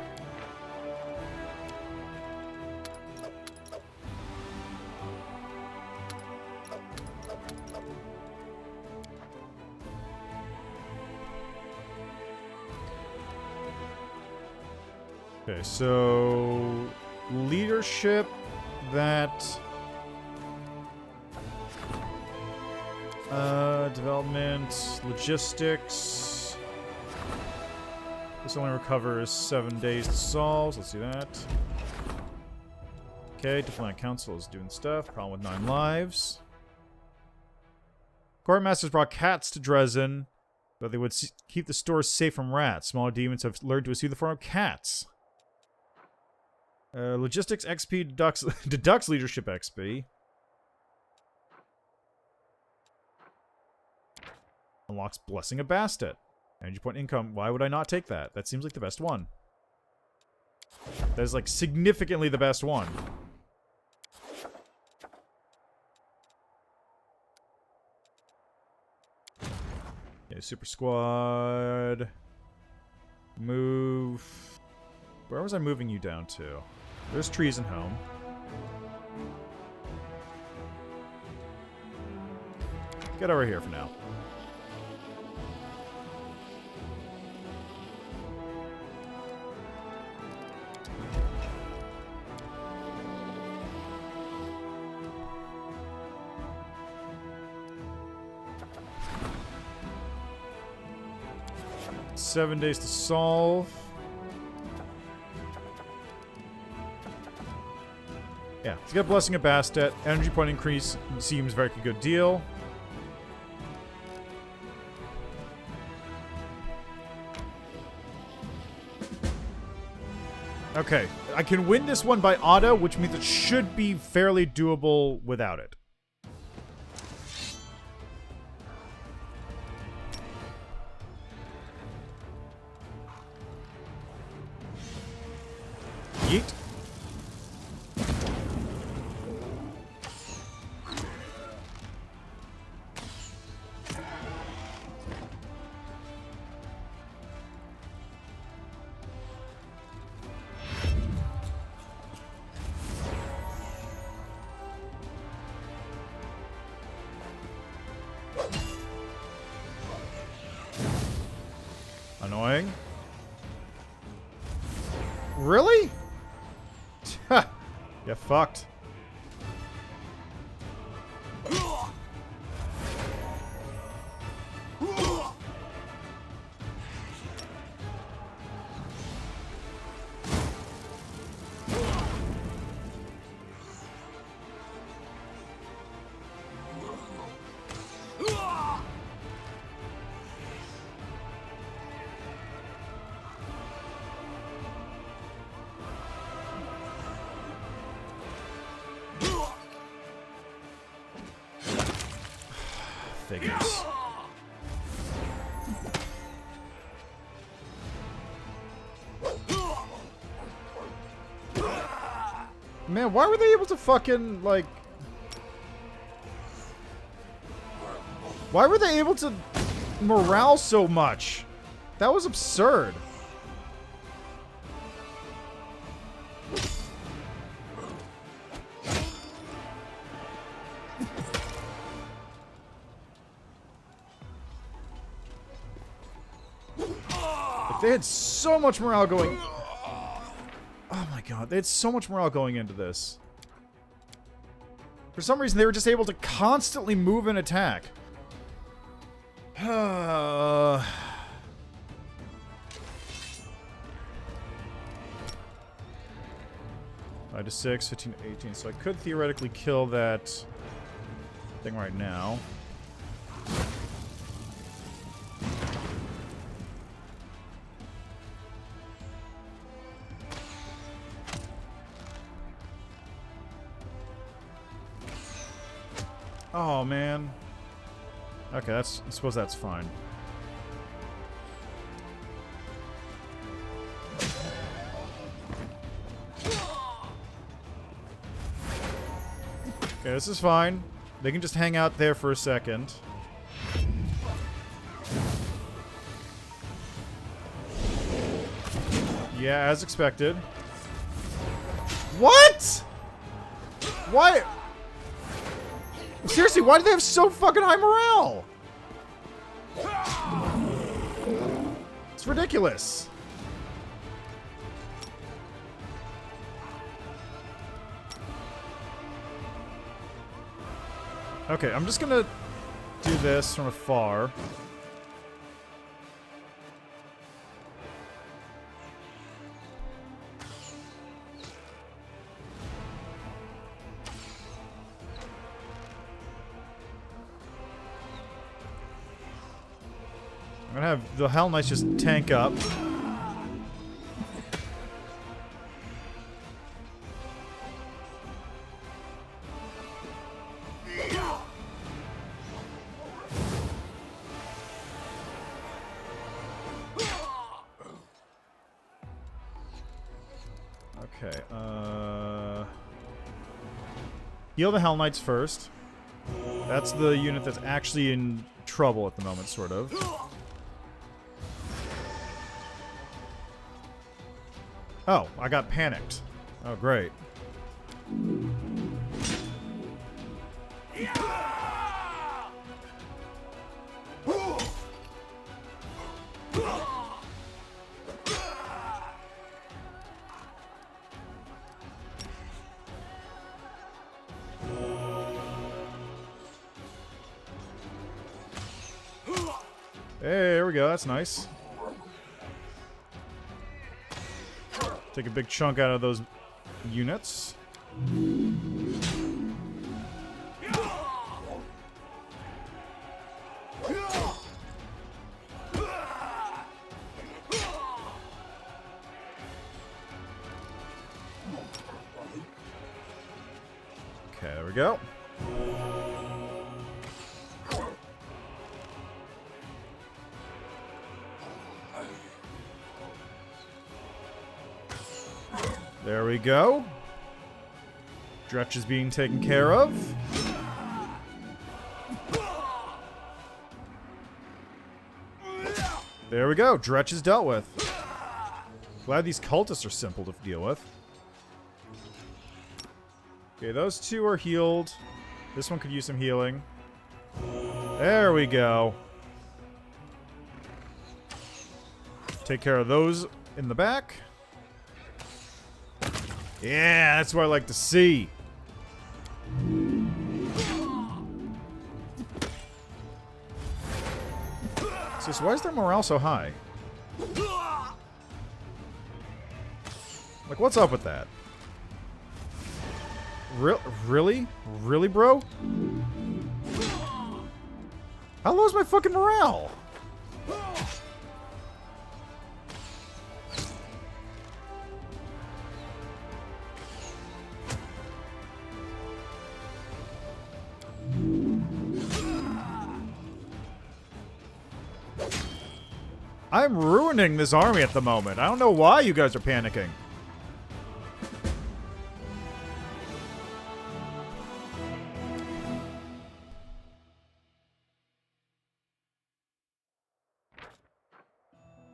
Okay, so... leadership, that... development, logistics... This only recovers 7 days to solve. Let's do that. Okay, Diplomatic Council is doing stuff. Problem with 9 lives. Courtmasters brought cats to Dresden, but they would keep the stores safe from rats. Smaller demons have learned to assume the form of cats. Logistics XP deducts leadership XP. Unlocks Blessing of Bastet. Energy point income. Why would I not take that? That seems like the best one. That is, like, significantly the best one. Okay, Super Squad. Move. Where was I moving you down to? There's trees and home. Get over here for now. 7 days to solve. Yeah, let's get Blessing of Bastet. Energy point increase seems very good deal. Okay, I can win this one by auto, which means it should be fairly doable without it. Yeet. Annoying. Really? Ha! You fucked. Figures. Man, why were they able to fucking, like... Why were they able to morale so much? That was absurd. They had so much morale going... Oh my god, they had so much morale going into this. For some reason, they were just able to constantly move and attack. 5 to 6, 15 to 18. So I could theoretically kill that thing right now. Oh, man. Okay, I suppose that's fine. Okay, this is fine. They can just hang out there for a second. Yeah, as expected. What? Why? Seriously, why do they have so fucking high morale? It's ridiculous. Okay, I'm just gonna do this from afar. I'm gonna have the Hellknights just tank up. Okay, heal the Hellknights first. That's the unit that's actually in trouble at the moment, sort of. Oh, I got panicked. Oh, great. Hey, there we go. That's nice. Take a big chunk out of those units. Okay, there we go. There we go. Dretch is being taken care of. There we go. Dretch is dealt with. Glad these cultists are simple to deal with. Okay, those two are healed. This one could use some healing. There we go. Take care of those in the back. Yeah, that's what I like to see. So why is their morale so high? Like, what's up with that? Really? Really, bro? How low's my fucking morale? I'm ruining this army at the moment. I don't know why you guys are panicking.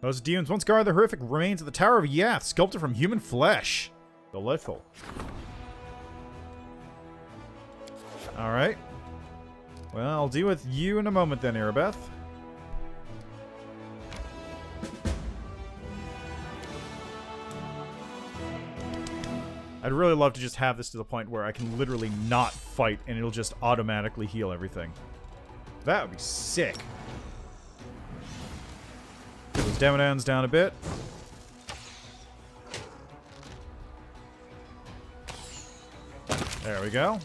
Those demons once guarded the horrific remains of the Tower of Yath, sculpted from human flesh. Delightful. Alright. Well, I'll deal with you in a moment then, Irabeth. I'd really love to just have this to the point where I can literally not fight and it'll just automatically heal everything. That would be sick. Get those Damadans down a bit. There we go.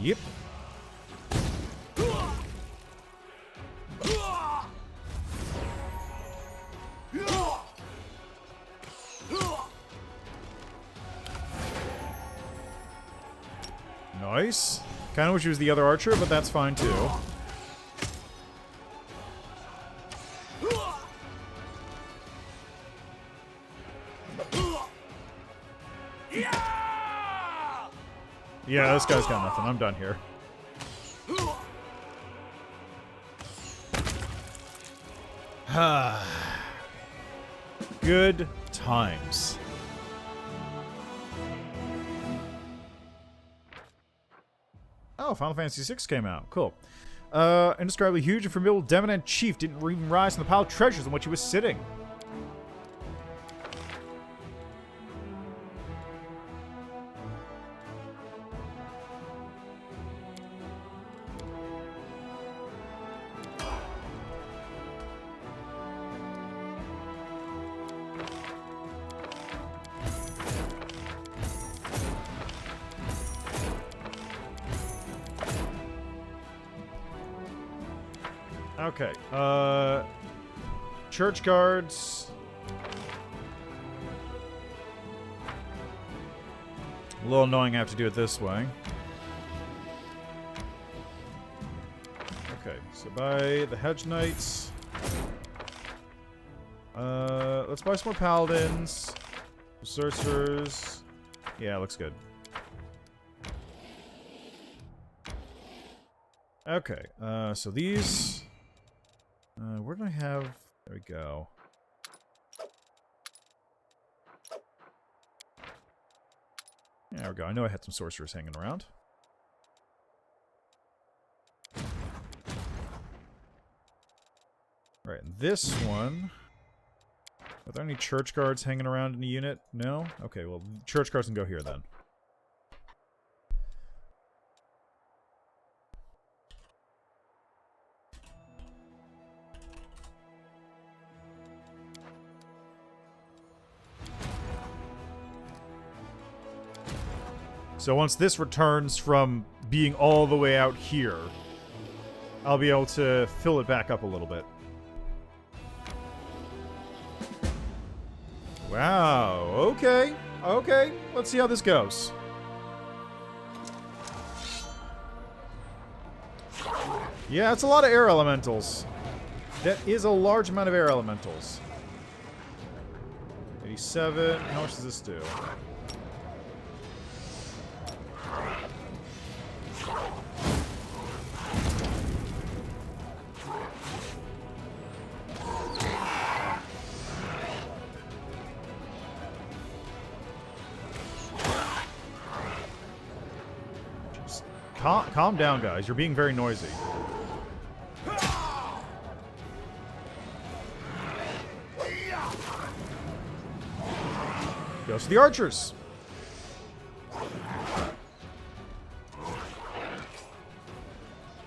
Yep. Nice. Kind of wish it was the other archer, but that's fine too. Yeah, this guy's got nothing. I'm done here. Good times. Oh, Final Fantasy VI came out. Cool. Indescribably huge and formidable Demonant Chief didn't even rise from the pile of treasures on which he was sitting. Okay, church guards. A little annoying I have to do it this way. Okay, so buy the Hellknights. Let's buy some more paladins. Sorcerers. Yeah, looks good. Okay, so these... where do I have... There we go. There we go. I know I had some sorcerers hanging around. Right, this one. Are there any church guards hanging around in the unit? No? Okay, well, church guards can go here then. So once this returns from being all the way out here, I'll be able to fill it back up a little bit. Wow, okay. Okay, let's see how this goes. Yeah, it's a lot of air elementals. That is a large amount of air elementals. 87, how much does this do? Calm down, guys. You're being very noisy. Goes to the archers. Of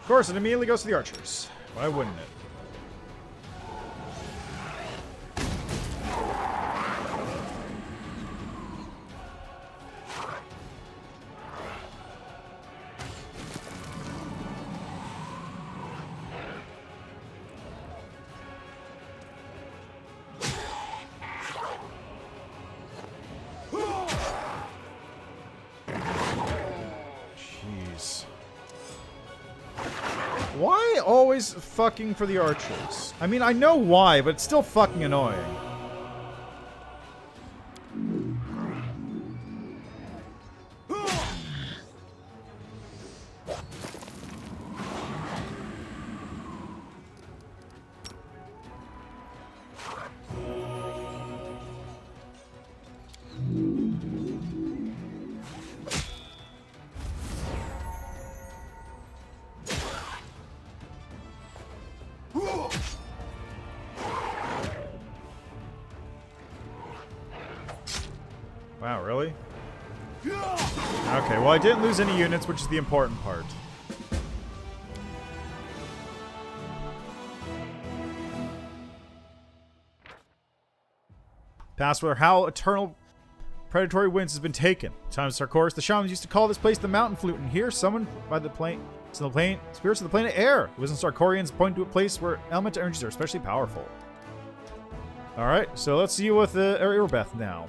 course, it immediately goes to the archers. Why wouldn't it? Why always fucking for the archers? I mean, I know why, but it's still fucking annoying. Wow, really? Okay, well, I didn't lose any units, which is the important part. Past where Howl Eternal Predatory Winds has been taken. Times Sarkoris, the shamans used to call this place the Mountain Flute, and here, summoned by the plane, spirits of the planet Air. It was in Sarkorians point to a place where elemental energies are especially powerful. Alright, so let's see you with Irabeth now.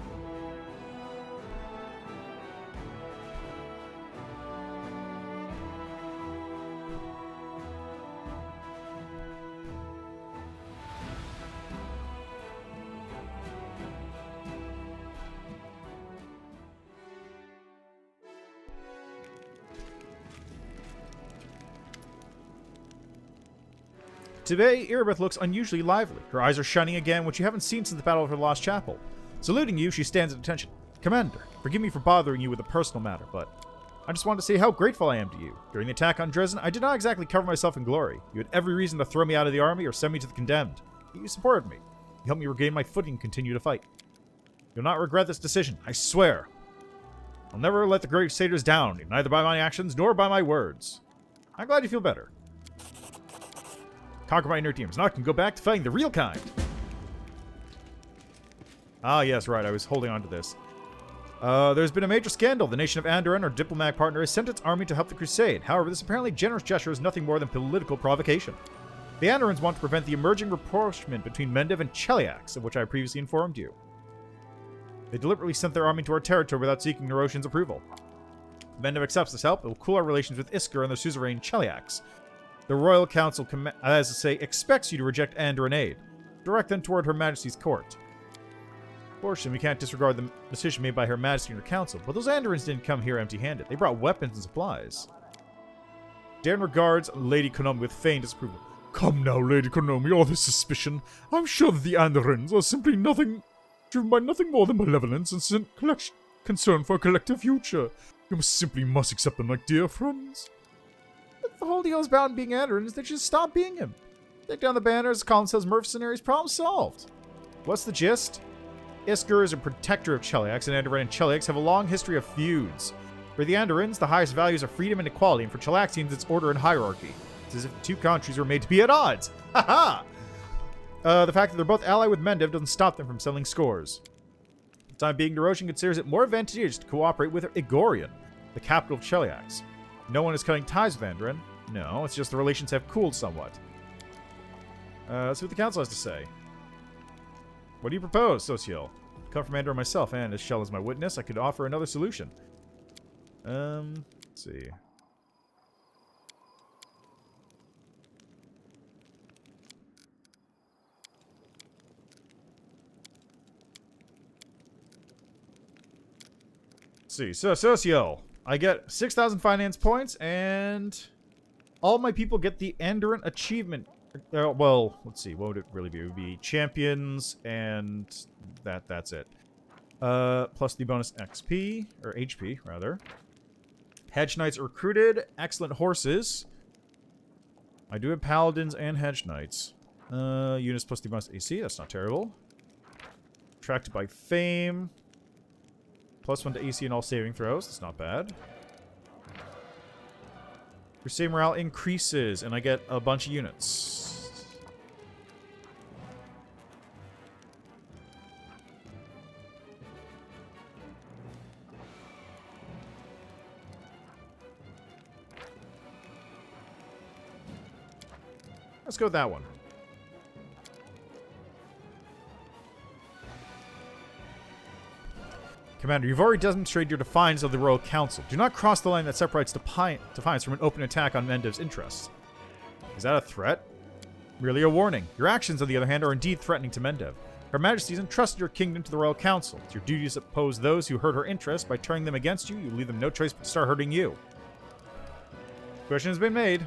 Today, Irabeth looks unusually lively. Her eyes are shining again, which you haven't seen since the Battle of her Lost Chapel. Saluting you, she stands at attention. Commander, forgive me for bothering you with a personal matter, but I just wanted to say how grateful I am to you. During the attack on Dresden, I did not exactly cover myself in glory. You had every reason to throw me out of the army or send me to the condemned. Yet you supported me. You helped me regain my footing and continue to fight. You'll not regret this decision, I swear. I'll never let the Crusaders down, neither by my actions nor by my words. I'm glad you feel better. Conquer my inner demons. Now I can go back to fighting the real kind. Ah, yes, right. I was holding on to this. There's been a major scandal. The nation of Andoran, our diplomatic partner, has sent its army to help the crusade. However, this apparently generous gesture is nothing more than political provocation. The Andorans want to prevent the emerging rapprochement between Mendev and Cheliax, of which I previously informed you. They deliberately sent their army to our territory without seeking Neroshan's approval. If Mendev accepts this help, it will cool our relations with Iskar and the suzerain Cheliax. The Royal Council, as I say, expects you to reject Andoran aid. Direct them toward Her Majesty's court. Fortunately, we can't disregard the decision made by Her Majesty and her council, but those Andorans didn't come here empty-handed. They brought weapons and supplies. Dan regards Lady Konomi with feigned disapproval. Come now, Lady Konomi, all this suspicion. I'm sure that the Andorans are simply driven by nothing more than malevolence and concern for a collective future. You simply must accept them like dear friends. The whole deal is about being Andorans. They should stop being him. Take down the banners. Colin says mercenaries. Problem solved. What's the gist? Isker is a protector of Cheliax, and Andoran and Cheliax have a long history of feuds. For the Andorans, the highest values are freedom and equality, and for Chelaxians, it's order and hierarchy. It's as if the two countries were made to be at odds. Ha ha! The fact that they're both allied with Mendev doesn't stop them from settling scores. For the time being, Derosian considers it more advantageous to cooperate with Igorian, the capital of Cheliax. No one is cutting ties with Andoran. No, it's just the relations have cooled somewhat. Let's see what the council has to say. What do you propose, Sociel? I come from Andoran myself, and as Shell is my witness, I could offer another solution. Let's see. So, Socio, I get 6,000 finance points, and all my people get the Andoran achievement. Well, let's see. What would it really be? It would be champions, and that's it. Plus the bonus XP, or HP, rather. Hedge Knights recruited. Excellent horses. I do have Paladins and Hedge Knights. Units plus the bonus AC. That's not terrible. Attracted by Fame. +1 to AC and all saving throws. That's not bad. Crusade morale increases, and I get a bunch of units. Let's go with that one. Commander, you've already demonstrated your defiance of the Royal Council. Do not cross the line that separates defiance from an open attack on Mendev's interests. Is that a threat? Merely a warning. Your actions, on the other hand, are indeed threatening to Mendev. Her Majesty has entrusted your kingdom to the Royal Council. It's your duty to oppose those who hurt her interests. By turning them against you, you leave them no choice but to start hurting you. Question has been made.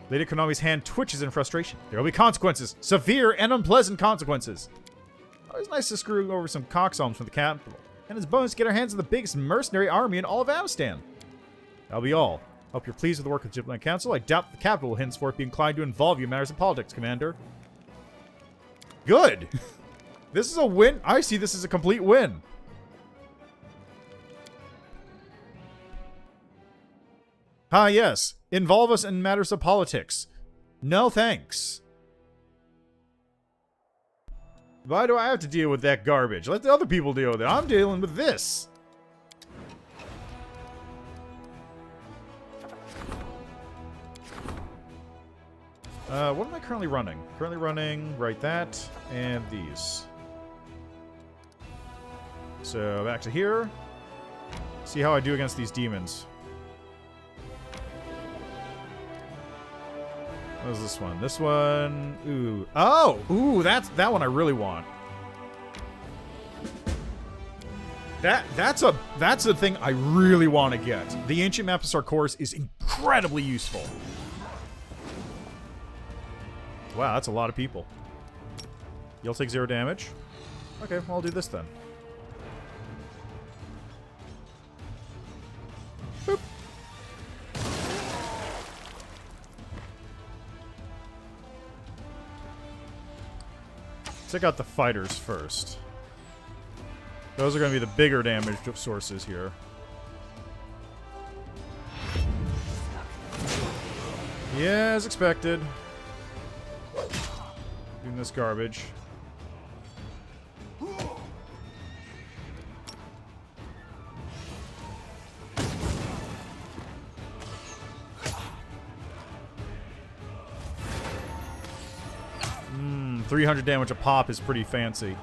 Lady Konami's hand twitches in frustration. There will be consequences. Severe and unpleasant consequences. Always nice to screw over some coxcombs from the capital. And as a bonus, get our hands on the biggest mercenary army in all of Avstan. That'll be all. Hope you're pleased with the work of the Giblet Council. I doubt the capital will henceforth be inclined to involve you in matters of politics, Commander. Good! This is a win. I see this as a complete win. Ah, yes. Involve us in matters of politics. No thanks. Why do I have to deal with that garbage? Let the other people deal with it. I'm dealing with this. What am I currently running? Currently running, right, that, and these. So, back to here. See how I do against these demons. What is this one? This one... Ooh. Oh! Ooh, that one I really want. That's a thing I really want to get. The Ancient Map of Sarkoris is incredibly useful. Wow, that's a lot of people. You'll take 0 damage. Okay, well, I'll do this then. Boop. Check out the fighters first. Those are going to be the bigger damage sources here. Yeah, as expected. Doing this garbage. 300 damage a pop is pretty fancy.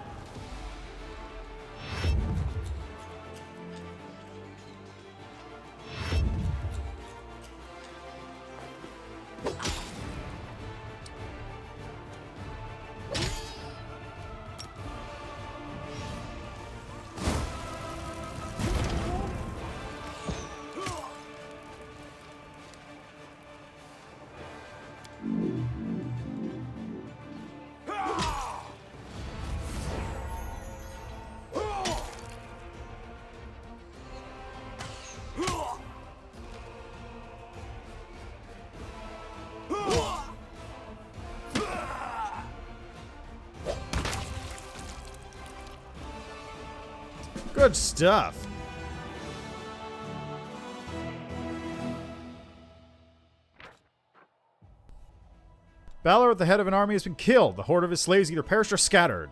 Good stuff. Valor at the head of an army has been killed. The horde of his slaves either perished or scattered.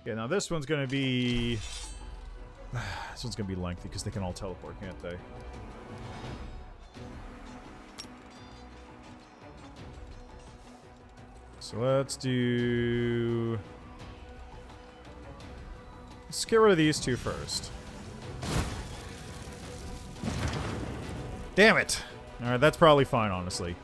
Okay, now this one's gonna be... This one's gonna be lengthy because they can all teleport, can't they? So let's do... Let's get rid of these two first. Damn it! Alright, that's probably fine, honestly.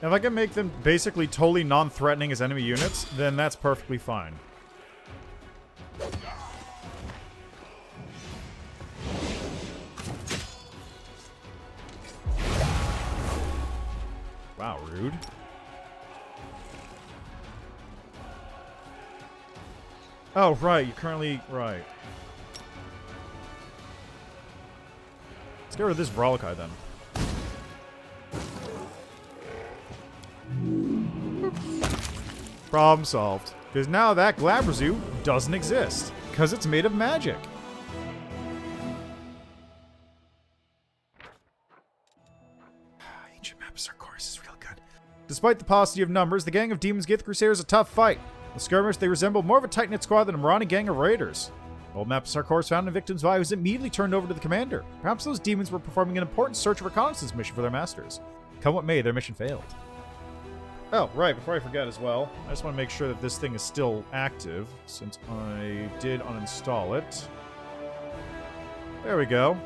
If I can make them basically totally non-threatening as enemy units, then that's perfectly fine. Wow, rude. Oh, right, you currently... Right. Let's get rid of this Vrolikai, then. Problem solved. Because now that Glabrazu doesn't exist. Because it's made of magic. Ancient Maps, of course, is real good. Despite the paucity of numbers, the gang of demons give the Crusaders a tough fight. In skirmish, they resemble more of a tight-knit squad than a marauding gang of raiders. Old Map of Sarkor found a victim's body was immediately turned over to the commander. Perhaps those demons were performing an important search and reconnaissance mission for their masters. Come what may, their mission failed. Oh, right, before I forget as well, I just want to make sure that this thing is still active, since I did uninstall it. There we go.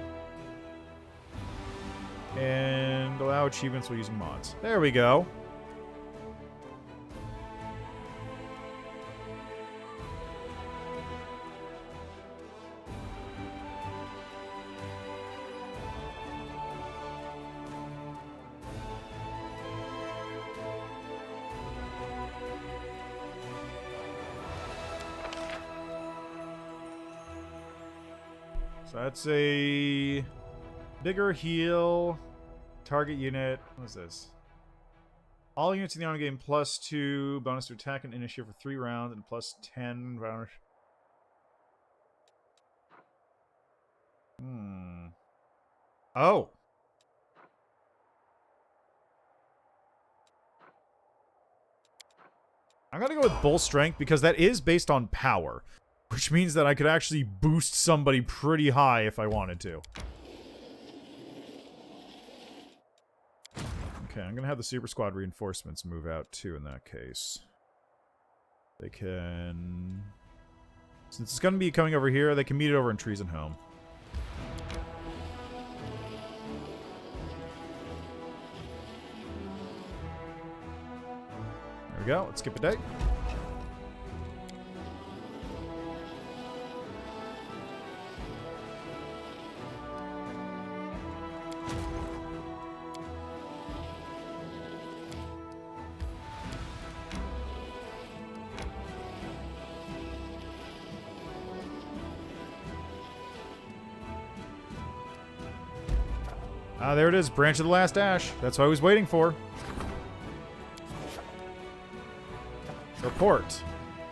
And allow achievements while using mods. There we go. So that's a bigger heal, target unit. What is this? All units in the army gain +2 bonus to attack and initiative for 3 rounds and +10 bonus. Oh. I'm gonna go with bull strength because that is based on power. Which means that I could actually boost somebody pretty high if I wanted to. Okay, I'm going to have the Super Squad reinforcements move out too in that case. They can... Since it's going to be coming over here, they can meet it over in Trees and Home. There we go. Let's skip a day. Ah, there it is. Branch of the Last Ash. That's what I was waiting for. Report.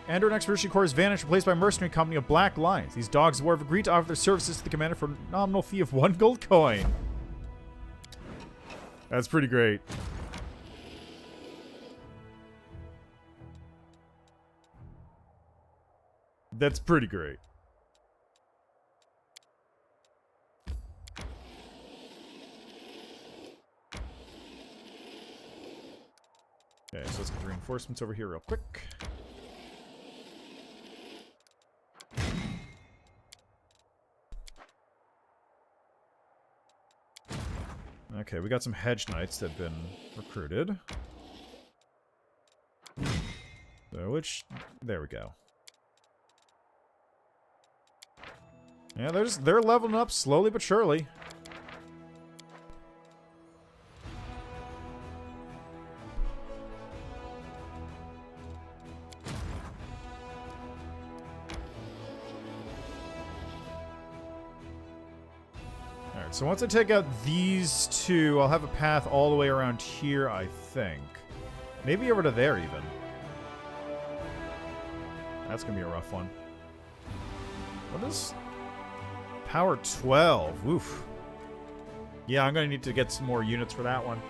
Andor Expedition Corps' vanished, replaced by a mercenary company of Black Lions. These dogs of war have agreed to offer their services to the commander for a nominal fee of 1 gold coin. That's pretty great. That's pretty great. Okay, so let's get the reinforcements over here real quick. Okay, we got some hedge knights that have been recruited. So there we go. Yeah, they're leveling up slowly but surely. Alright, so once I take out these two, I'll have a path all the way around here, I think. Maybe over to there, even. That's going to be a rough one. What is... Power 12. Oof. Yeah, I'm going to need to get some more units for that one.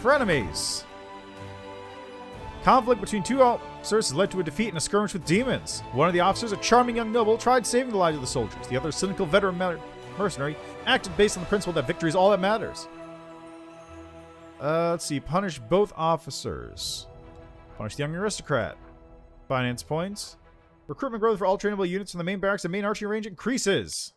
Frenemies. Conflict between two officers has led to a defeat in a skirmish with demons. One of the officers, a charming young noble, tried saving the lives of the soldiers. The other, a cynical veteran mercenary, acted based on the principle that victory is all that matters. Let's see. Punish both officers. Punish the young aristocrat. Finance points. Recruitment growth for all trainable units from the main barracks and main archery range increases.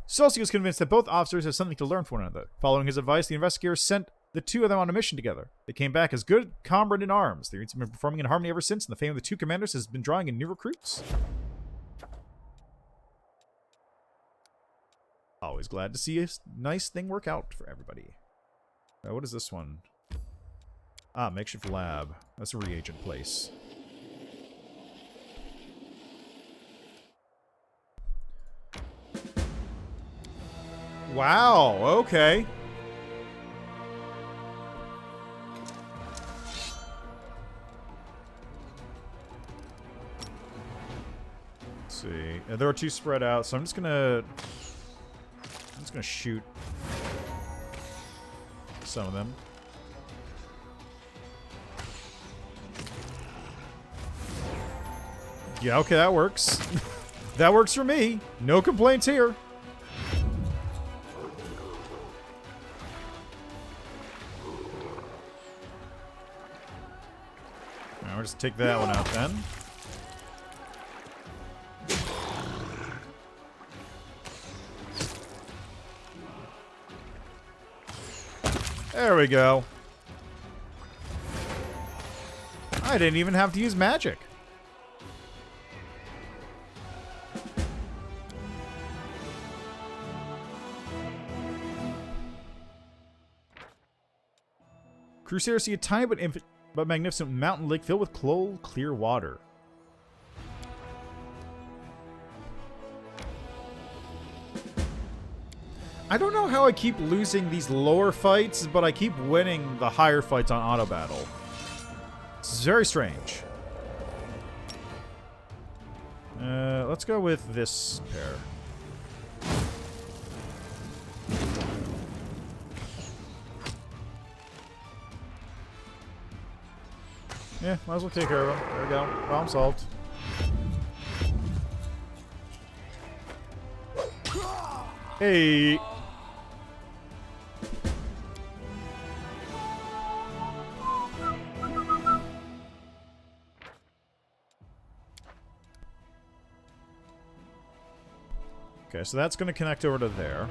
Celsi was convinced that both officers have something to learn from one another. Following his advice, the investigators sent the two of them on a mission together. They came back as good comrade in arms. Their units have been performing in harmony ever since, and the fame of the two commanders has been drawing in new recruits. Always glad to see a nice thing work out for everybody. What is this one? Ah, makeshift lab. That's a reagent place. Wow, okay. Let's see. There are two spread out, so I'm just gonna shoot some of them. Yeah, okay, that works. That works for me. No complaints here. Now we'll just take that one out then. There we go. I didn't even have to use magic. Crusaders see a tiny but magnificent mountain lake filled with clear water. I don't know how I keep losing these lower fights, but I keep winning the higher fights on auto battle. It's very strange. Let's go with this pair. Yeah, might as well take care of them. There we go. Problem solved. Hey! Okay, so that's going to connect over to there.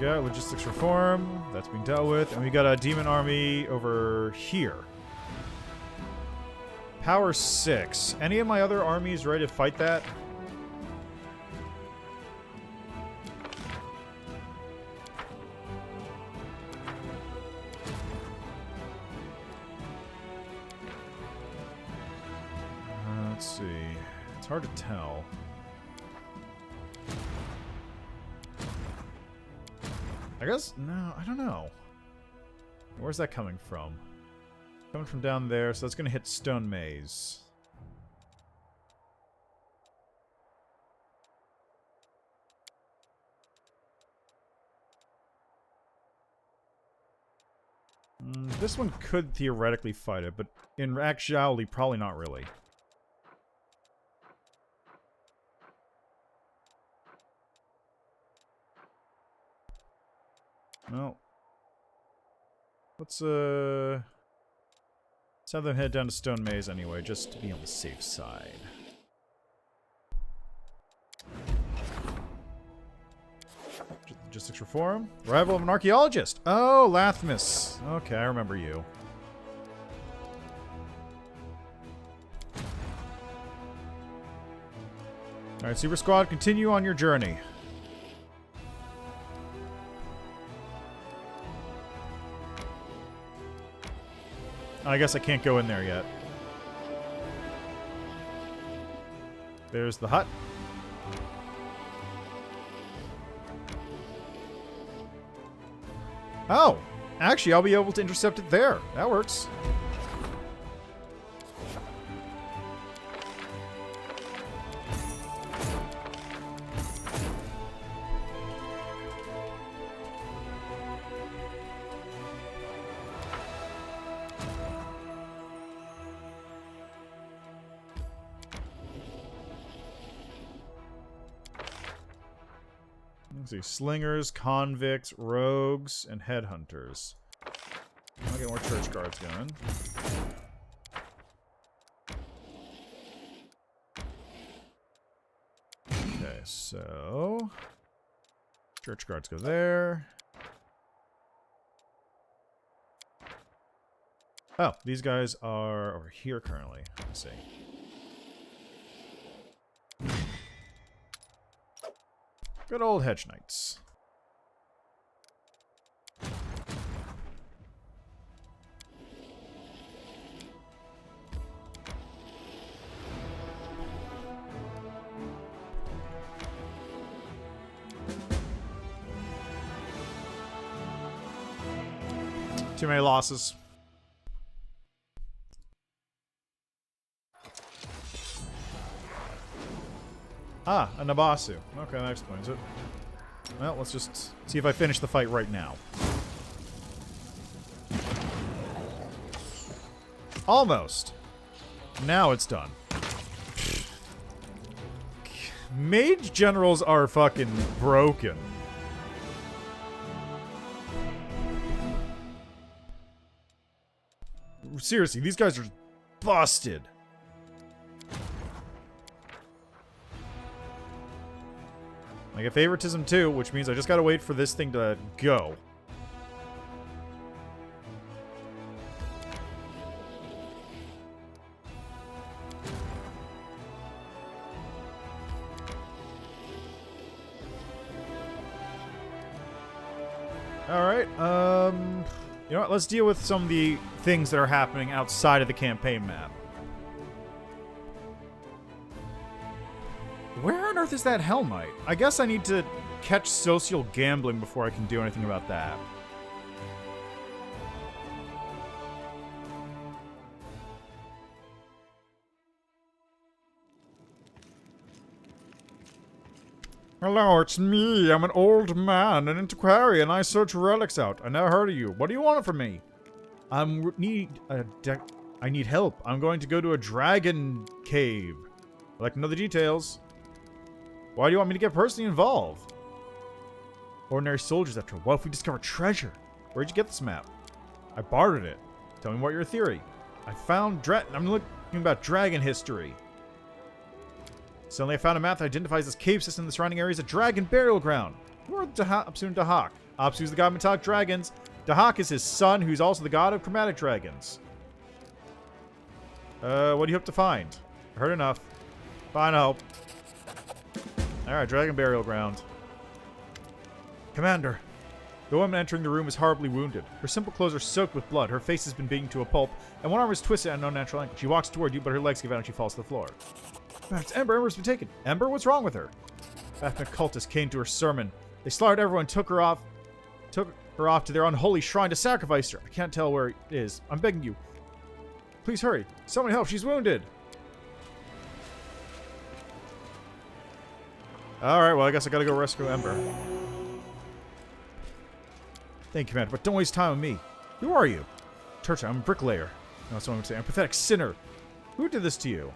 Got logistics reform. That's being dealt with. And we got a demon army over here. Power 6. Any of my other armies ready to fight that? Let's see. It's hard to tell. I guess, no, I don't know. Where's that coming from? Coming from down there, so that's going to hit Stone Maze. This one could theoretically fight it, but in actuality, probably not really. Well, let's have them head down to Stone Maze anyway, just to be on the safe side. Logistics reform. Arrival of an archaeologist. Oh, Lathmus. Okay, I remember you. Alright, Super Squad, continue on your journey. I guess I can't go in there yet. There's the hut. Oh! Actually, I'll be able to intercept it there. That works. Let's see. Slingers, convicts, rogues, and headhunters. I'll get more church guards going. Okay, so... church guards go there. Oh, these guys are over here currently. Let's see. Good old hedge knights. Too many losses. Ah, a Nabasu. Okay, that explains it. Well, let's just see if I finish the fight right now. Almost. Now it's done. Mage generals are fucking broken. Seriously, these guys are busted. I get favoritism too, which means I just gotta wait for this thing to go. Alright, you know what, let's deal with some of the things that are happening outside of the campaign map. Where on earth is that Hellknight? I guess I need to catch social gambling before I can do anything about that. Hello, it's me. I'm an old man, an antiquarian. I search relics out. I never heard of you. What do you want from me? I need help. I'm going to go to a dragon cave. I'd like to know the details. Why do you want me to get personally involved? Ordinary soldiers after all. What if we discover treasure? Where'd you get this map? I bartered it. Tell me what your theory. I found I'm looking about dragon history. Suddenly I found a map that identifies this cave system in the surrounding area as a dragon burial ground. Who are Apsu and Dahak? Apsu's the god of metallic dragons. Dahak is his son, who's also the god of chromatic dragons. What do you hope to find? I heard enough. Fine, I hope. Alright, dragon burial ground. Commander. The woman entering the room is horribly wounded. Her simple clothes are soaked with blood. Her face has been beaten to a pulp, and one arm is twisted at an unnatural angle. She walks toward you, but her legs give out and she falls to the floor. It's Ember. Ember's been taken. Ember, what's wrong with her? Baphomet cultists came to her sermon. They slaughtered everyone, took her off to their unholy shrine to sacrifice her. I can't tell where it is. I'm begging you. Please hurry. Someone help. She's wounded. Alright, well, I guess I gotta go rescue Ember. Thank you, Commander, but don't waste time on me. Who are you? Turtle, I'm a bricklayer. No, that's what I'm going to say. I'm a pathetic sinner. Who did this to you?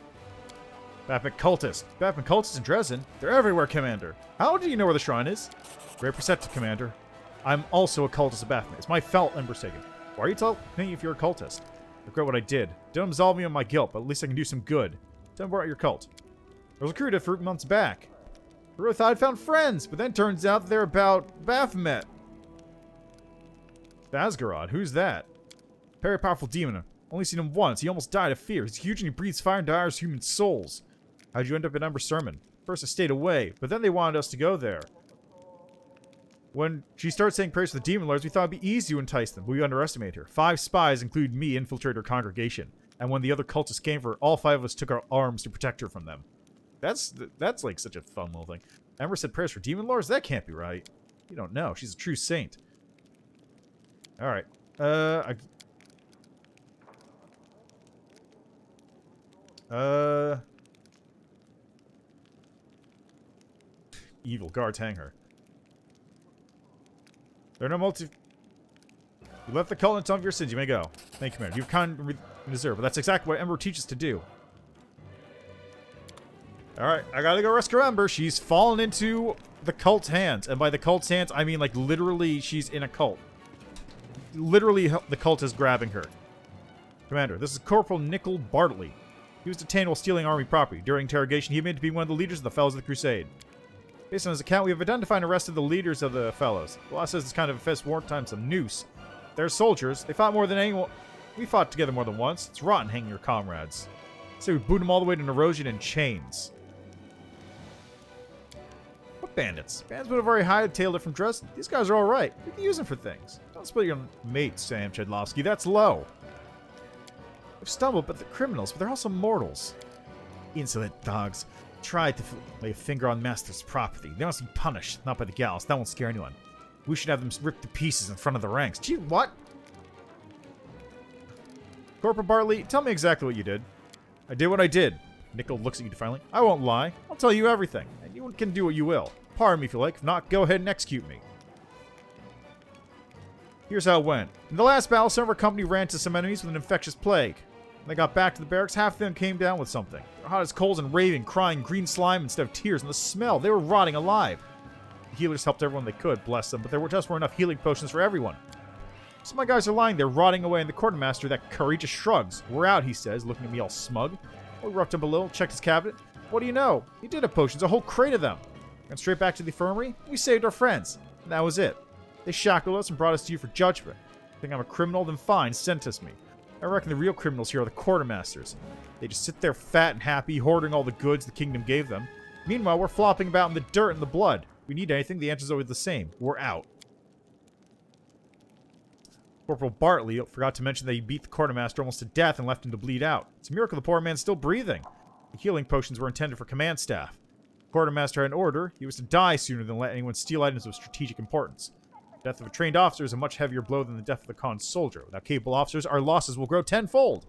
Baphomet cultists. Baphomet cultists in Dresden? They're everywhere, Commander. How do you know where the shrine is? Very perceptive, Commander. I'm also a cultist of Baphomet. It's my fault Ember's taken. Why are you telling me if you're a cultist? I regret what I did. Don't absolve me of my guilt, but at least I can do some good. Tell me about your cult. I was recruited 3 months back. I really thought I'd found friends, but then turns out they're about Baphomet. Basgarod, who's that? Very powerful demon. I've only seen him once. He almost died of fear. He's huge and he breathes fire and devours human souls. How'd you end up in Ember's sermon? First I stayed away, but then they wanted us to go there. When she started saying prayers for the demon lords, we thought it'd be easy to entice them, but we underestimated her. 5 spies, including me, infiltrated her congregation. And when the other cultists came for her, all 5 of us took our arms to protect her from them. That's like such a fun little thing. Ember said prayers for demon lords? That can't be right. You don't know. She's a true saint. Alright. Evil guards hang her. There are no multi... You left the cult in some of your sins. You may go. Thank you, Commander. You've kind of deserved, but that's exactly what Ember teaches to do. Alright, I gotta go rescue Ember. She's fallen into the cult's hands. And by the cult's hands, I mean, like, literally, she's in a cult. Literally, the cult is grabbing her. Commander, this is Corporal Nickel Bartley. He was detained while stealing army property. During interrogation, he admitted to be one of the leaders of the Fellows of the Crusade. Based on his account, we have identified and arrested the leaders of the Fellows. The law says it's kind of a fist wartime, some noose. They're soldiers. They fought more than anyone. We fought together more than once. It's rotten hanging your comrades. So we boot them all the way to Erosion in chains. What bandits? Bandits with a very high-tailed different dress. These guys are alright. We can use them for things. Don't split your mate, Sam Chedlovsky. That's low. They've stumbled, but they're criminals, but they're also mortals. Insolent dogs. Tried to lay a finger on Master's property. They must be punished, not by the gallows. That won't scare anyone. We should have them ripped to pieces in front of the ranks. Gee, what? Corporal Bartley, tell me exactly what you did. I did what I did. Nickel looks at you defiantly. I won't lie. I'll tell you everything. And you can do what you will. Pardon me if you like. If not, go ahead and execute me. Here's how it went. In the last battle, some of our company ran into some enemies with an infectious plague. When they got back to the barracks, half of them came down with something. They were hot as coals and raving, crying green slime instead of tears, and the smell. They were rotting alive. The healers helped everyone they could, bless them, but there just weren't enough healing potions for everyone. So my guys are lying there, rotting away, and the quartermaster, that courageous shrugs. We're out, he says, looking at me all smug. We roughed him a little, checked his cabinet. What do you know? He did have potions, a whole crate of them. Went straight back to the infirmary. We saved our friends. And that was it. They shackled us and brought us to you for judgment. Think I'm a criminal? Then fine, sentence me. I reckon the real criminals here are the quartermasters. They just sit there fat and happy, hoarding all the goods the kingdom gave them. Meanwhile, we're flopping about in the dirt and the blood. If we need anything, the answer's always the same. We're out. Corporal Bartley forgot to mention that he beat the quartermaster almost to death and left him to bleed out. It's a miracle the poor man's still breathing. The healing potions were intended for command staff. The quartermaster had an order. He was to die sooner than let anyone steal items of strategic importance. The death of a trained officer is a much heavier blow than the death of a con soldier. Without capable officers, our losses will grow tenfold.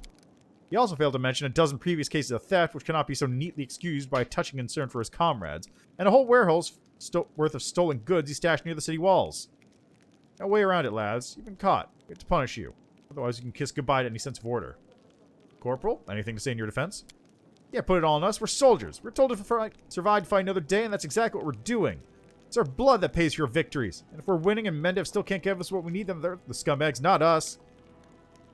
He also failed to mention a dozen previous cases of theft, which cannot be so neatly excused by a touching concern for his comrades, and a whole warehouse worth of stolen goods he stashed near the city walls. No way around it, lads. You've been caught. We have to punish you. Otherwise, you can kiss goodbye to any sense of order. Corporal, anything to say in your defense? Yeah, put it all on us. We're soldiers. We're told to survive to fight another day, and that's exactly what we're doing. It's our blood that pays for your victories. And if we're winning and Mendev still can't give us what we need, then they're the scumbags, not us.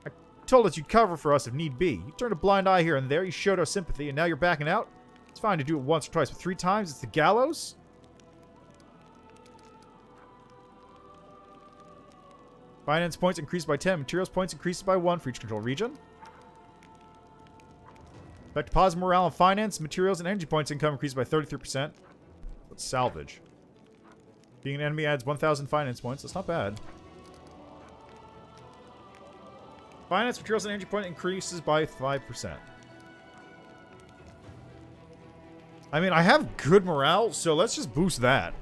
I told us you'd cover for us if need be. You turned a blind eye here and there. You showed our sympathy, and now you're backing out? It's fine to do it once or twice, but 3 times? It's the gallows? Finance points increased by 10. Materials points increased by 1 for each control region. Effect positive morale and finance, materials, and energy points income increased by 33%. Let's salvage. Being an enemy adds 1,000 finance points. That's not bad. Finance, materials, and energy point increases by 5%. I mean, I have good morale, so let's just boost that.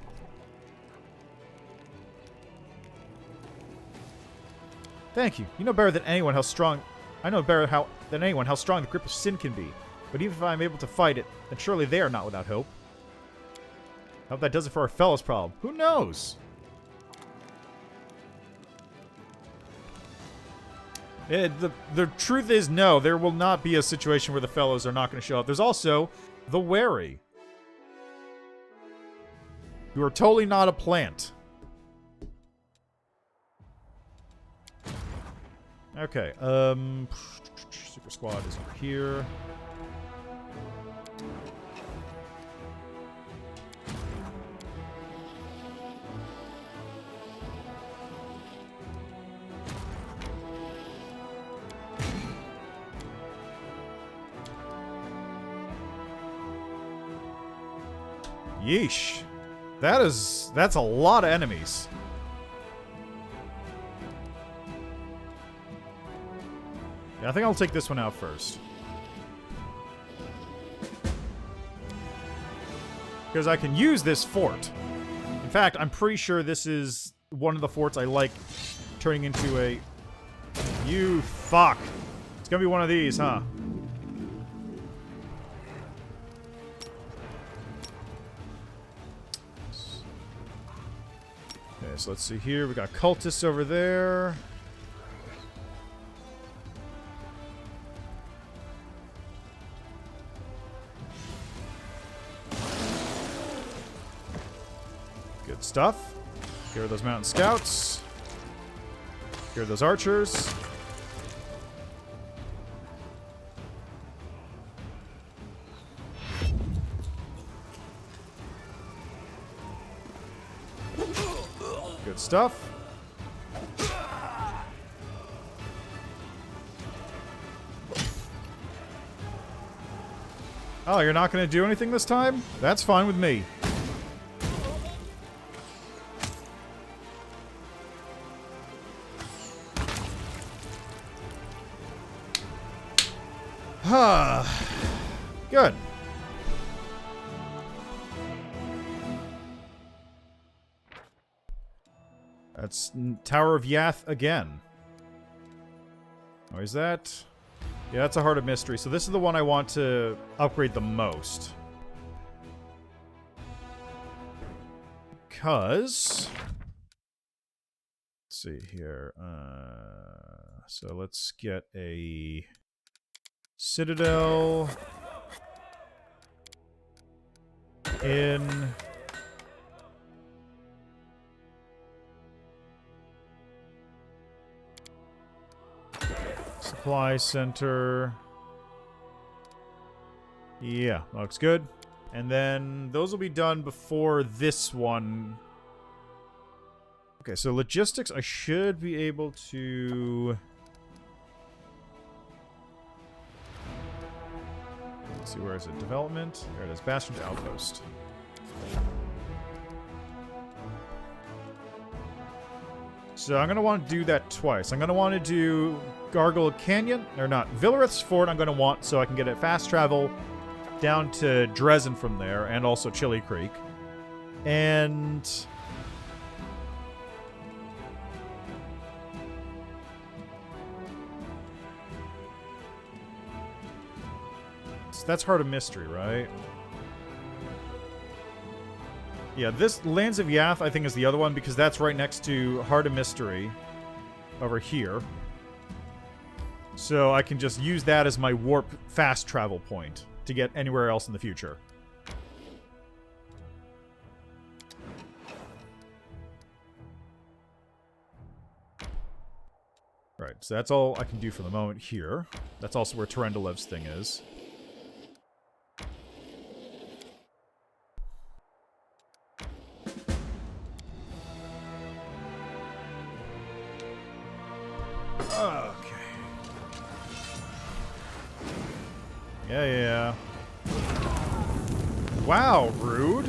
Thank you. You know better than anyone how strong... I know better than anyone how strong the grip of sin can be. But even if I'm able to fight it, then surely they are not without hope. I hope that does it for our fellows problem. Who knows? The truth is, no, there will not be a situation where the fellows are not going to show up. There's also the wary. You are totally not a plant. Okay, Super Squad is over here. Yeesh. That's a lot of enemies. Yeah, I think I'll take this one out first. Because I can use this fort. In fact, I'm pretty sure this is one of the forts I like turning into a... You fuck. It's gonna be one of these, huh? Okay, so let's see here. We got cultists over there. Good stuff. Get rid of those mountain scouts. Get rid of those archers. Good stuff. Oh, you're not going to do anything this time? That's fine with me. Good. That's Tower of Yath again. Oh, is that? Yeah, that's a Heart of Mystery. So this is the one I want to upgrade the most. Because... Let's see here. So let's get a... Citadel... in... Supply center. Yeah, looks good. And then those will be done before this one. Okay, so logistics, I should be able to... Let's see, where is it? Development. There it is. Bastion's Outpost. So I'm going to want to do that twice. I'm going to want to do Gargle Canyon, or not, Villarith's Fort I'm going to want so I can get a fast travel down to Dresden from there, and also Chili Creek. And... So that's Heart of Mystery, right? Yeah, this Lands of Yath, I think, is the other one, because that's right next to Heart of Mystery over here. So I can just use that as my warp fast travel point to get anywhere else in the future. Right, so that's all I can do for the moment here. That's also where Terendelev's thing is. Yeah. Wow, rude.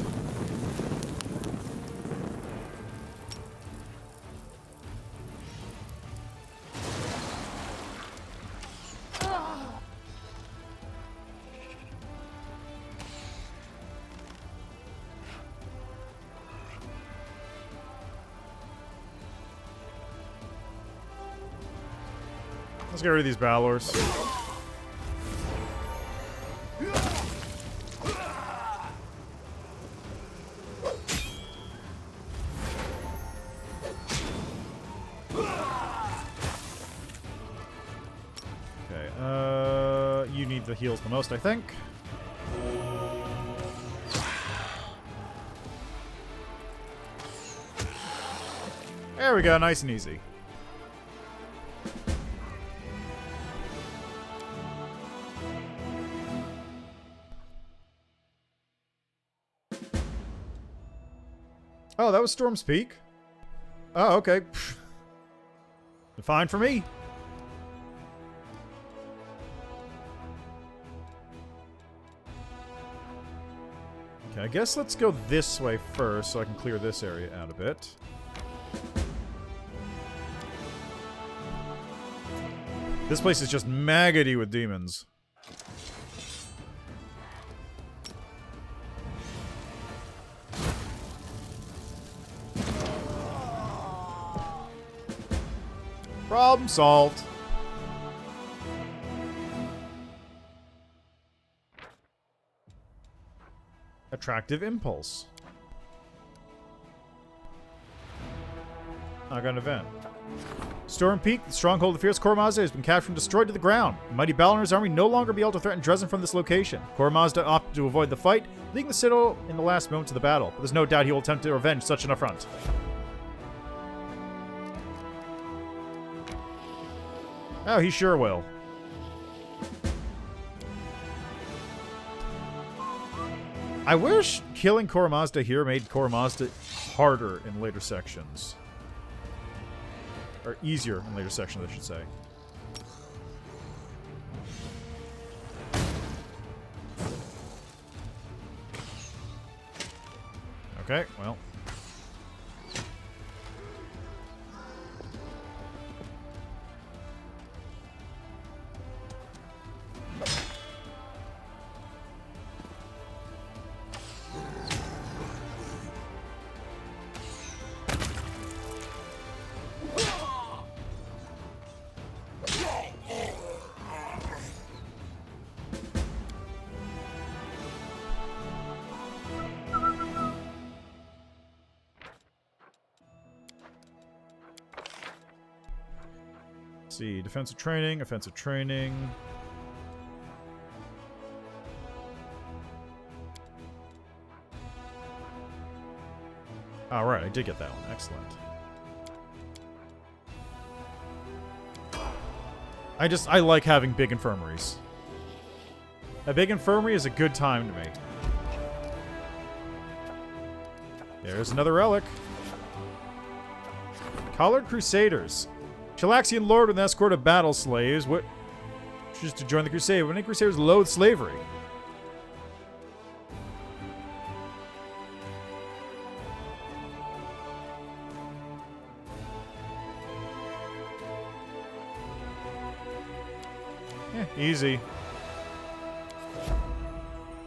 Let's get rid of these Balors. The heals the most, I think. There we go, nice and easy. Oh, that was Storm's Peak? Oh, okay. Fine for me. Okay, I guess let's go this way first so I can clear this area out a bit. This place is just maggoty with demons. Problem solved. Attractive impulse. I got an event. Storm Peak, the stronghold of fierce Kor Mazda, has been captured and destroyed to the ground. The mighty Balinar's army no longer be able to threaten Dresden from this location. Kor Mazda opted to avoid the fight, leaving the citadel in the last moments of the battle. But there's no doubt he will attempt to revenge such an affront. Oh, he sure will. I wish killing Kor Mazda here made Kor Mazda harder in later sections. Or easier in later sections, I should say. Okay, well. See, defensive training, offensive training. All right, I did get that one. Excellent. I like having big infirmaries. A big infirmary is a good time to me. There's another relic. Collared Crusaders. Chilaxian lord with an escort of battle slaves. What? Just to join the crusade. Many crusaders loathe slavery. Easy.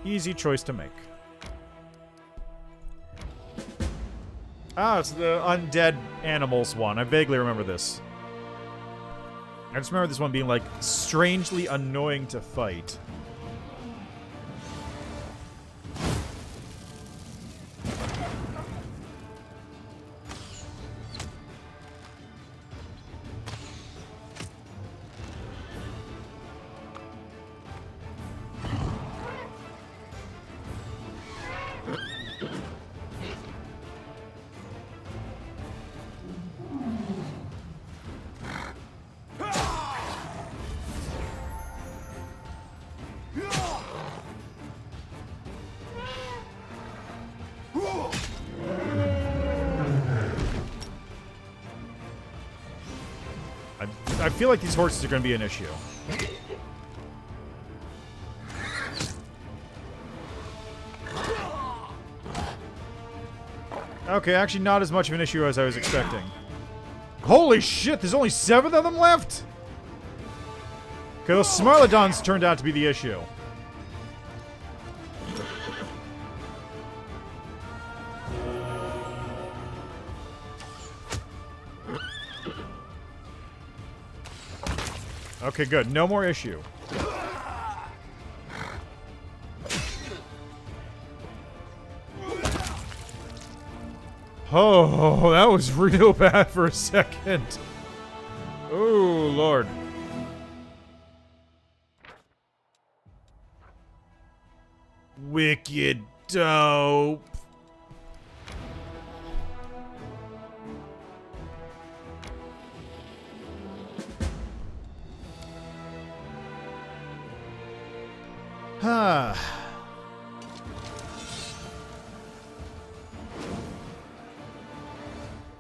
Easy choice to make. Ah, it's the undead animals one. I vaguely remember this. I just remember this one being, like, strangely annoying to fight. I feel like these horses are going to be an issue. Okay, actually not as much of an issue as I was expecting. Holy shit, there's only 7 of them left? Okay, those Smarlodons turned out to be the issue. Okay, good. No more issue. Oh, that was real bad for a second. Oh, Lord. Wicked dope.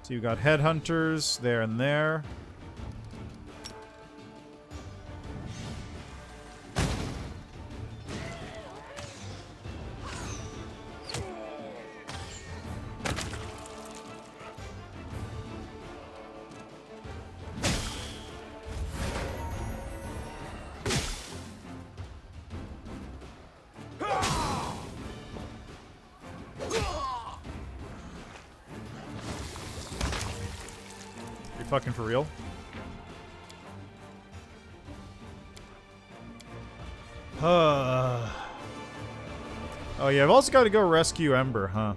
So you got headhunters there and there. fucking for real? Oh yeah, I've also got to go rescue Ember, huh?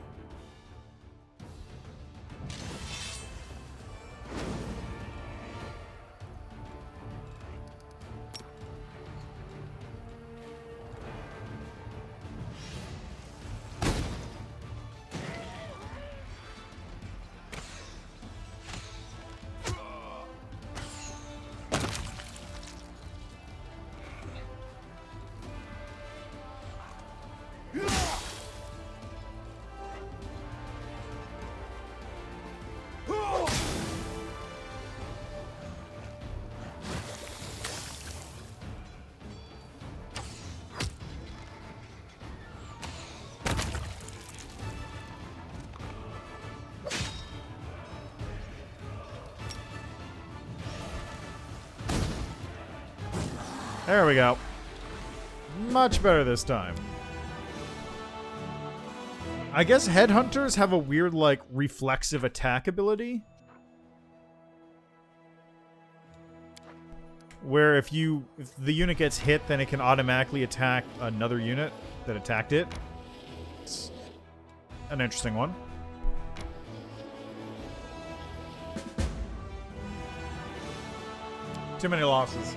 There we go. Much better this time. I guess headhunters have a weird, like, reflexive attack ability. Where if the unit gets hit, then it can automatically attack another unit that attacked it. It's an interesting one. Too many losses.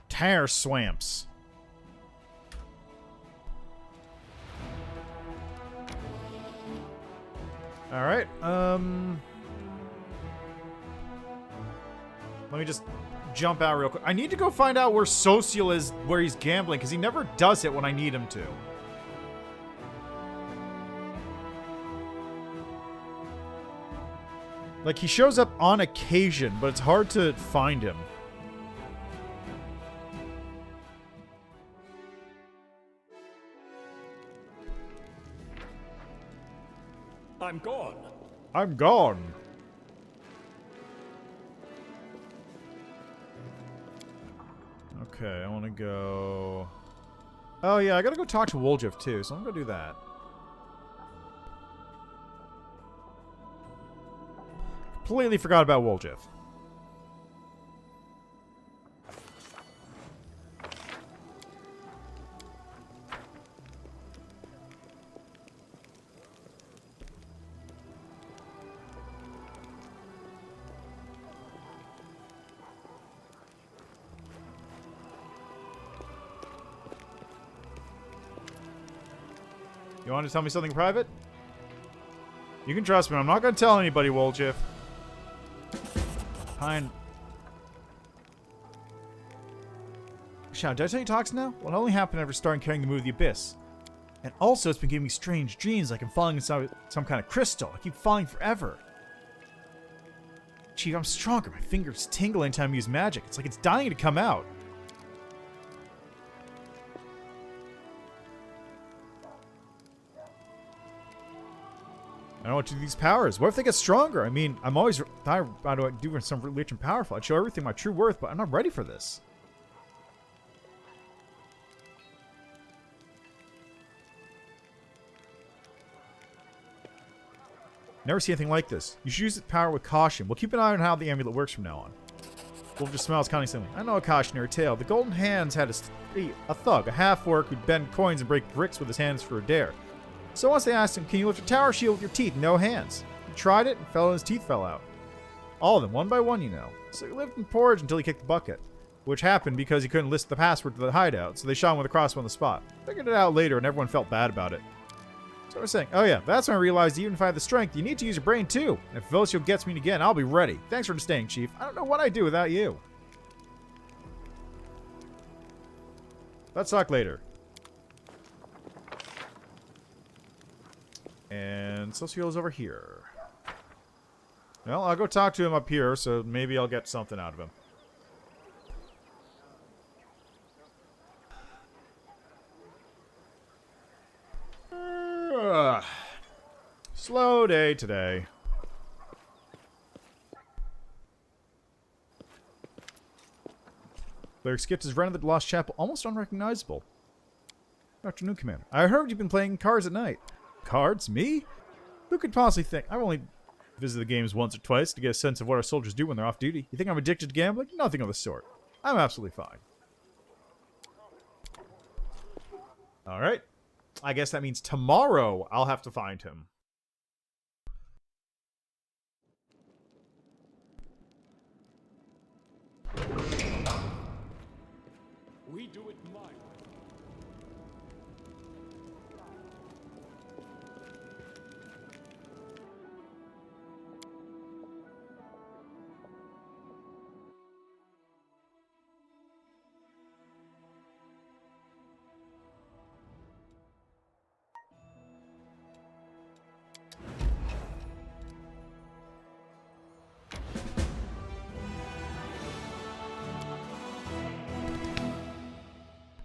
Tire swamps. All right. Let me just jump out real quick. I need to go find out where Social is, where he's gambling, because he never does it when I need him to. Like, he shows up on occasion, but it's hard to find him. I'm gone. I'm gone. Okay, I want to go... Oh, yeah, I gotta go talk to Woljiff, too, so I'm gonna go do that. Completely forgot about Woljiff. You want to tell me something private? You can trust me. I'm not going to tell anybody, Woljiff. Fine. Shao, did I tell you talks now? Well, it only happened after starting carrying the move of the Abyss. And also, it's been giving me strange dreams, like I'm falling inside some kind of crystal. I keep falling forever. Chief, I'm stronger. My fingers tingle anytime I use magic. It's like it's dying to come out. I don't know what to do with these powers. What if they get stronger? I mean, I'm always how do I do when some rich and powerful? I'd show everything my true worth, but I'm not ready for this. Never see anything like this. You should use the power with caution. We'll keep an eye on how the amulet works from now on. Wolf just smiles condescendingly. I know a cautionary tale. The Golden Hands had a thug, a half-orc who'd bend coins and break bricks with his hands for a dare. So once they asked him, can you lift a tower shield with your teeth? No hands. He tried it and fell and his teeth fell out. All of them, one by one, you know. So he lived in porridge until he kicked the bucket. Which happened because he couldn't list the password to the hideout, so they shot him with a crossbow on the spot. Figured it out later and everyone felt bad about it. So I was saying, oh yeah, that's when I realized even if I have the strength, you need to use your brain too. And if Velcio gets me again, I'll be ready. Thanks for staying, Chief. I don't know what I'd do without you. Let's talk later. And Socio's over here. Well, I'll go talk to him up here, so maybe I'll get something out of him. Slow day today. Lair skipped his run at the Lost Chapel, almost unrecognizable. Afternoon, Commander. I heard you've been playing cards at night. Cards? Me? Who could possibly think? I've only visited the games once or twice to get a sense of what our soldiers do when they're off duty. You think I'm addicted to gambling? Nothing of the sort. I'm absolutely fine. Alright. I guess that means tomorrow I'll have to find him. We do it my way.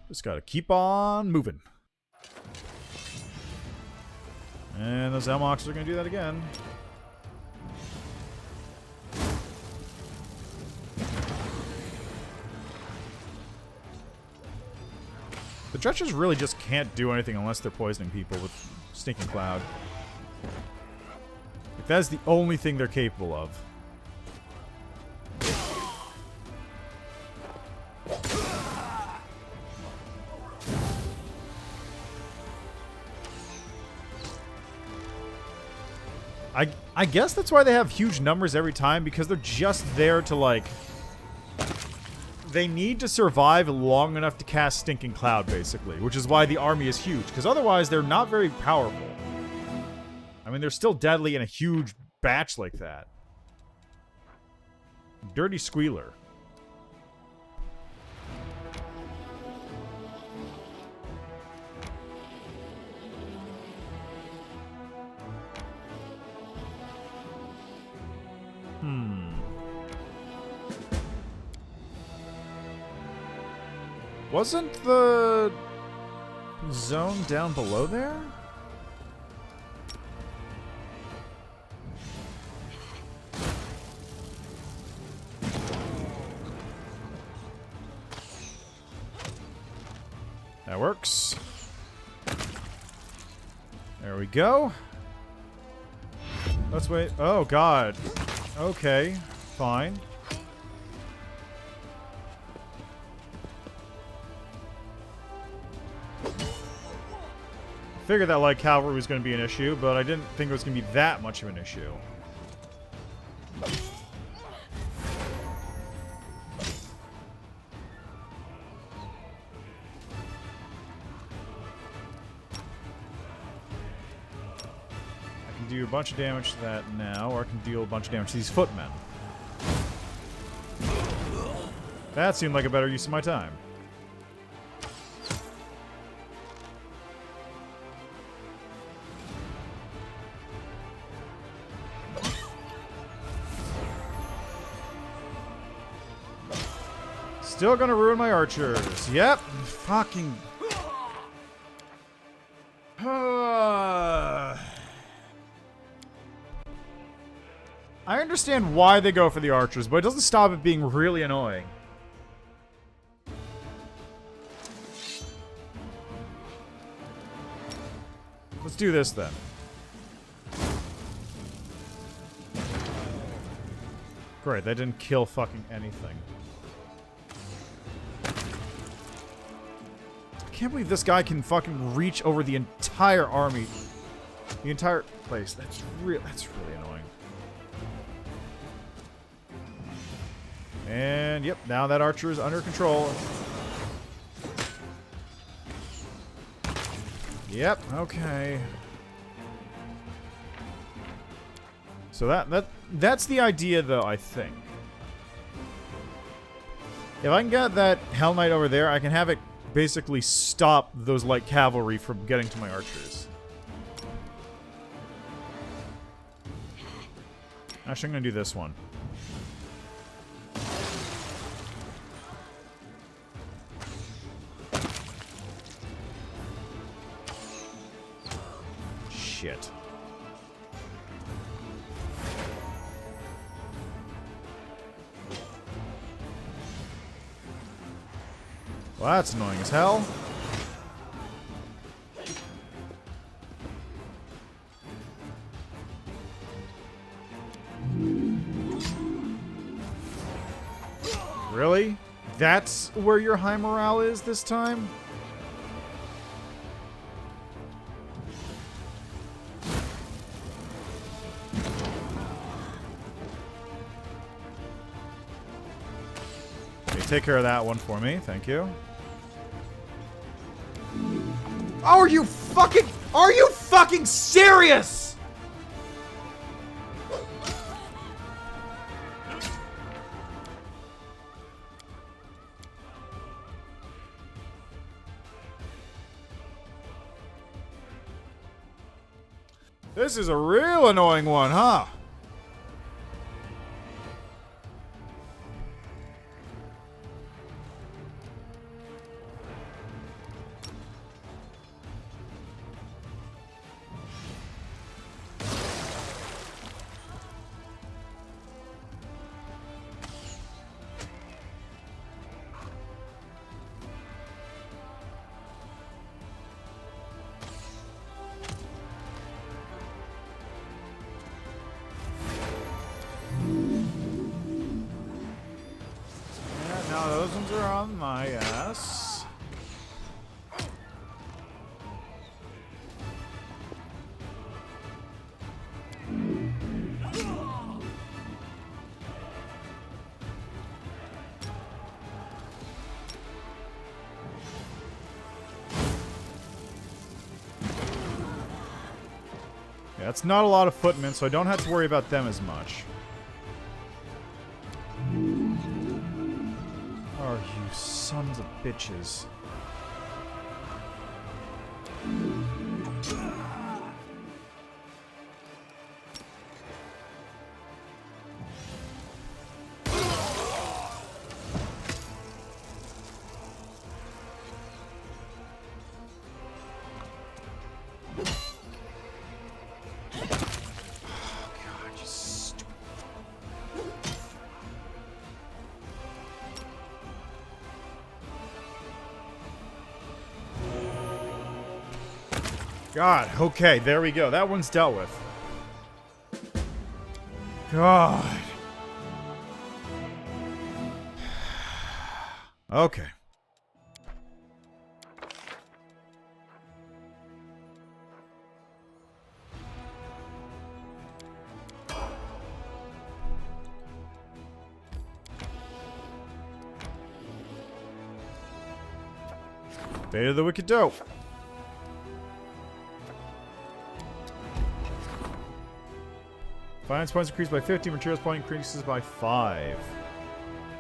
Just gotta keep on moving. And those Elmox are gonna do that again. The Dretchers really just can't do anything unless they're poisoning people with Stinking Cloud. Like, that is the only thing they're capable of. I guess that's why they have huge numbers every time, because they're just there to, like... They need to survive long enough to cast Stinking Cloud, basically. Which is why the army is huge, because otherwise they're not very powerful. I mean, they're still deadly in a huge batch like that. Dirty Squealer. Wasn't the zone down below there? That works. There we go. Let's wait. Oh, God. Okay. Fine. Figured that light cavalry was going to be an issue, but I didn't think it was going to be that much of an issue. I can do a bunch of damage to that now, or I can deal a bunch of damage to these footmen. That seemed like a better use of my time. Still gonna ruin my archers. Yep. Fucking. I understand why they go for the archers, but it doesn't stop it being really annoying. Let's do this then. Great, that didn't kill fucking anything. I can't believe this guy can fucking reach over the entire army. The entire place. That's really annoying. And yep, now that archer is under control. Yep, okay. So that's the idea though, I think. If I can get that Hell Knight over there, I can have it basically stop those light cavalry from getting to my archers. Actually, I'm going to do this one. Shit. Well, that's annoying as hell. Really? That's where your high morale is this time? Okay, take care of that one for me. Thank you. Oh, are you fucking serious? This is a real annoying one, huh? No, those ones are on my ass. Yeah, it's not a lot of footmen, so I don't have to worry about them as much. Oh, you sons of bitches. God, okay, there we go. That one's dealt with. God. Okay. Bait of the Wicked Dope. Finance points increased by 50, materials point increases by 5.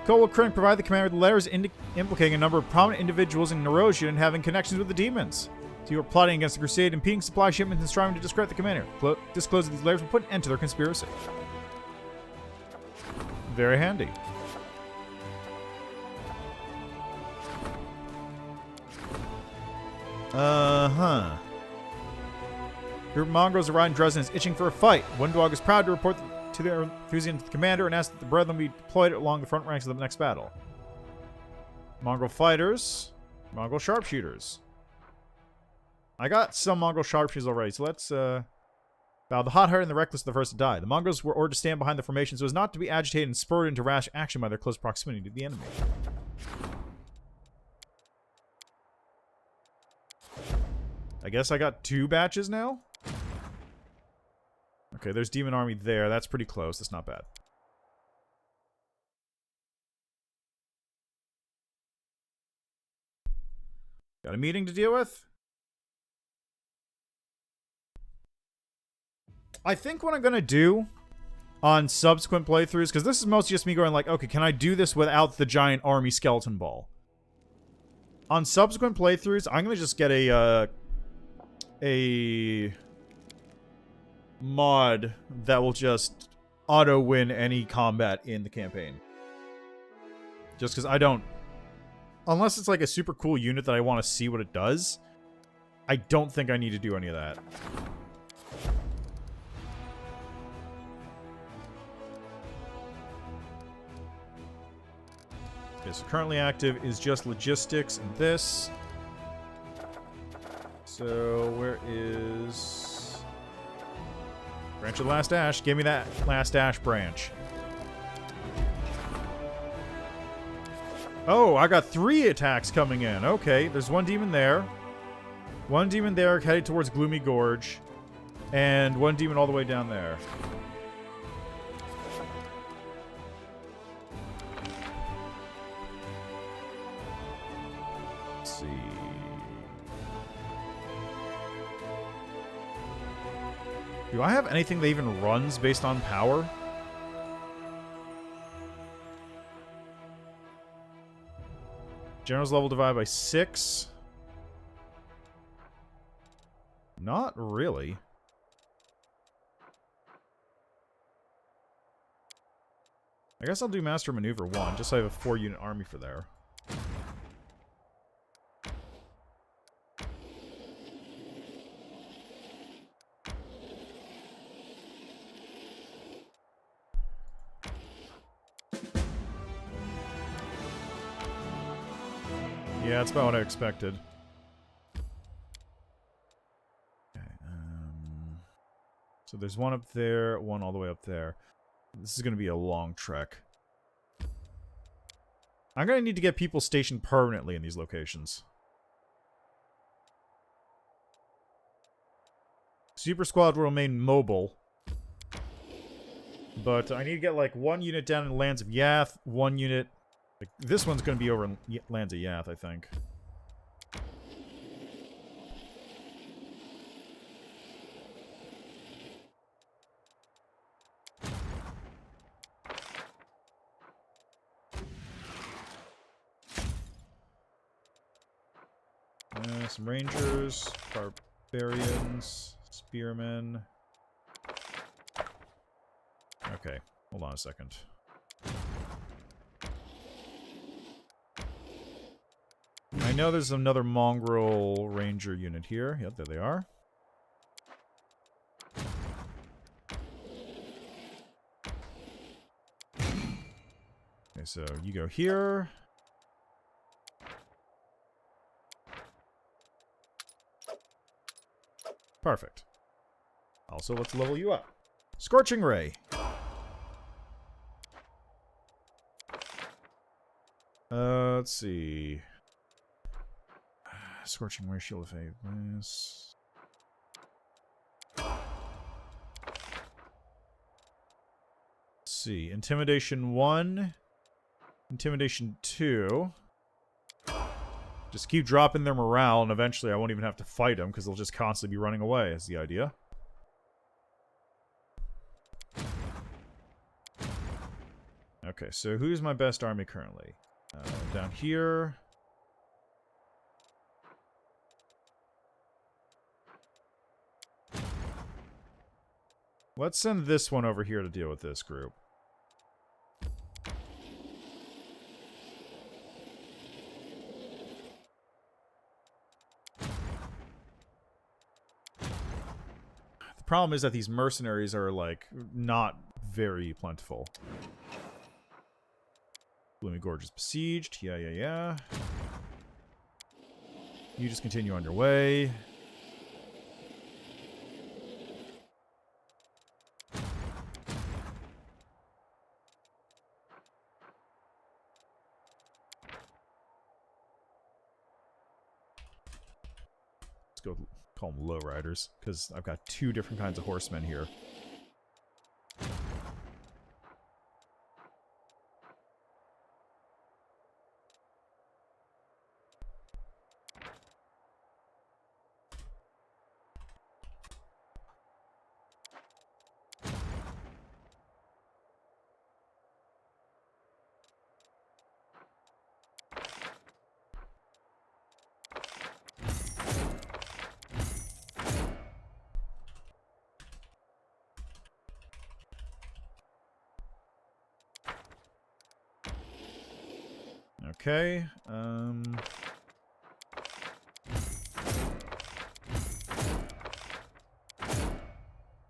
Cole Krink provide the commander with letters implicating a number of prominent individuals in Nerosia and having connections with the demons. So you are plotting against the Crusade, impeding supply shipments, and striving to discredit the commander. Disclosing these letters will put an end to their conspiracy. Very handy. Uh-huh. Group of Mongrels arrived in Dresden is itching for a fight. Wenduag is proud to report to their enthusiasm to the commander and ask that the brethren be deployed along the front ranks of the next battle. Mongrel fighters. Mongrel sharpshooters. I got some Mongrel sharpshooters already, so let's, bow the hot-hearted and the reckless are the first to die. The Mongrels were ordered to stand behind the formation so as not to be agitated and spurred into rash action by their close proximity to the enemy. I guess I got 2 batches now? Okay, there's Demon Army there. That's pretty close. That's not bad. Got a meeting to deal with? I think what I'm going to do on subsequent playthroughs, because this is mostly just me going like, okay, can I do this without the giant army skeleton ball? On subsequent playthroughs, I'm going to just get a mod that will just auto win any combat in the campaign. Just because I don't... Unless it's like a super cool unit that I want to see what it does, I don't think I need to do any of that. Okay, so currently active is just logistics and this. So where is... Branch of the Last Ash? Give me that Last Ash branch. Oh, I got 3 attacks coming in. Okay, there's one demon there. One demon there headed towards Gloomy Gorge. And one demon all the way down there. Let's see. Do I have anything that even runs based on power? General's level divided by 6. Not really. I guess I'll do Master Maneuver 1, just so I have a 4-unit army for there. Yeah, that's about what I expected. Okay, so there's one up there, one all the way up there. This is going to be a long trek. I'm going to need to get people stationed permanently in these locations. Super Squad will remain mobile. But I need to get like 1 unit down in the Lands of Yath, 1 unit... Like, this one's going to be over in Lands of Yath, I think. Some Rangers, Barbarians, Spearmen. Okay, hold on a second. I know there's another Mongrel Ranger unit here. Yep, there they are. Okay, so you go here. Perfect. Also, let's level you up. Scorching Ray. Let's see. Scorching Ray, Shield of Faith. Let's see. Intimidation 1. Intimidation 2. Just keep dropping their morale, and eventually I won't even have to fight them, because they'll just constantly be running away, is the idea. Okay, so who's my best army currently? Down here. Let's send this one over here to deal with this group. The problem is that these mercenaries are, like, not very plentiful. Gloomy Gorge is besieged. Yeah. You just continue on your way. Let's go call them lowriders, because I've got 2 different kinds of horsemen here. Okay.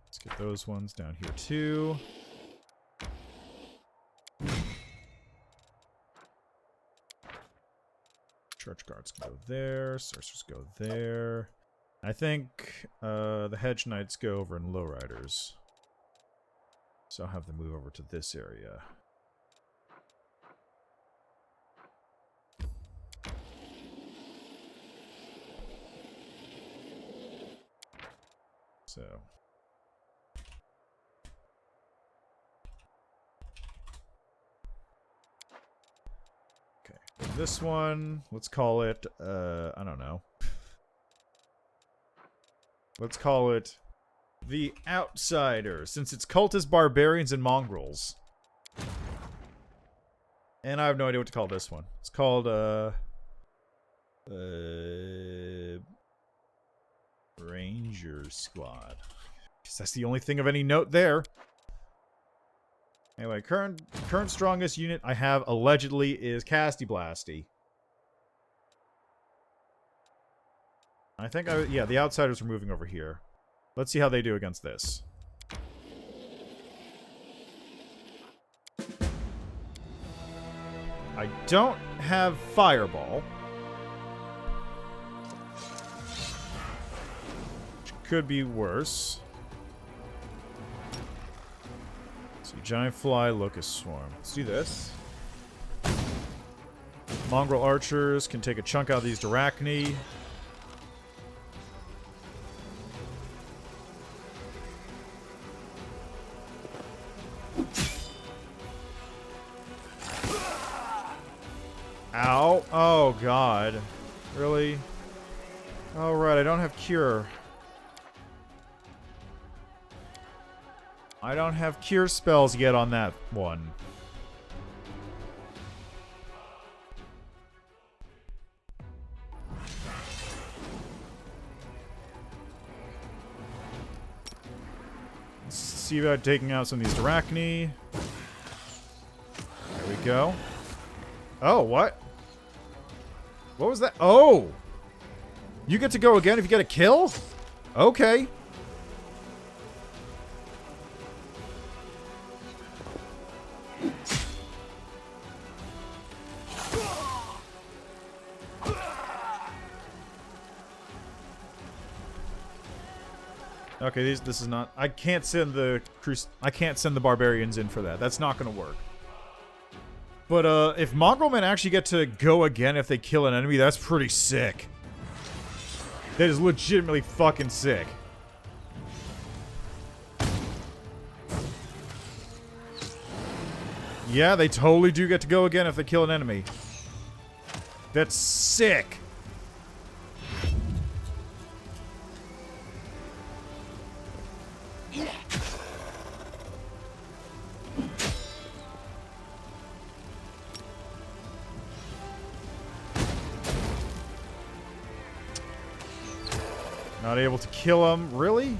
Let's get those ones down here too. Church guards go there. Sorcerers go there. I think the Hedge Knights go over in Lowriders. So I'll have them move over to this area. So. Okay. This one, let's call it, I don't know. Let's call it the Outsider, since it's cultist barbarians and mongrels. And I have no idea what to call this one. It's called, Ranger Squad. Because that's the only thing of any note there. Anyway, current strongest unit I have allegedly is Casty Blasty. I think yeah, the Outsiders are moving over here. Let's see how they do against this. I don't have Fireball. Which could be worse. So Giant Fly, Locust Swarm. Let's do this. Mongrel Archers can take a chunk out of these Dyrachni. Ow. Oh, God. Really? Oh, right. I don't have Cure. I don't have Cure spells yet on that one. Let's see about taking out some of these Dyrachni. There we go. Oh, what? What was that? Oh! You get to go again if you get a kill? Okay. Okay, this is not. I can't send the barbarians in for that. That's not going to work. But if Mongrelmen actually get to go again if they kill an enemy, that's pretty sick. That is legitimately fucking sick. Yeah, they totally do get to go again if they kill an enemy. That's sick. Not able to kill him, really?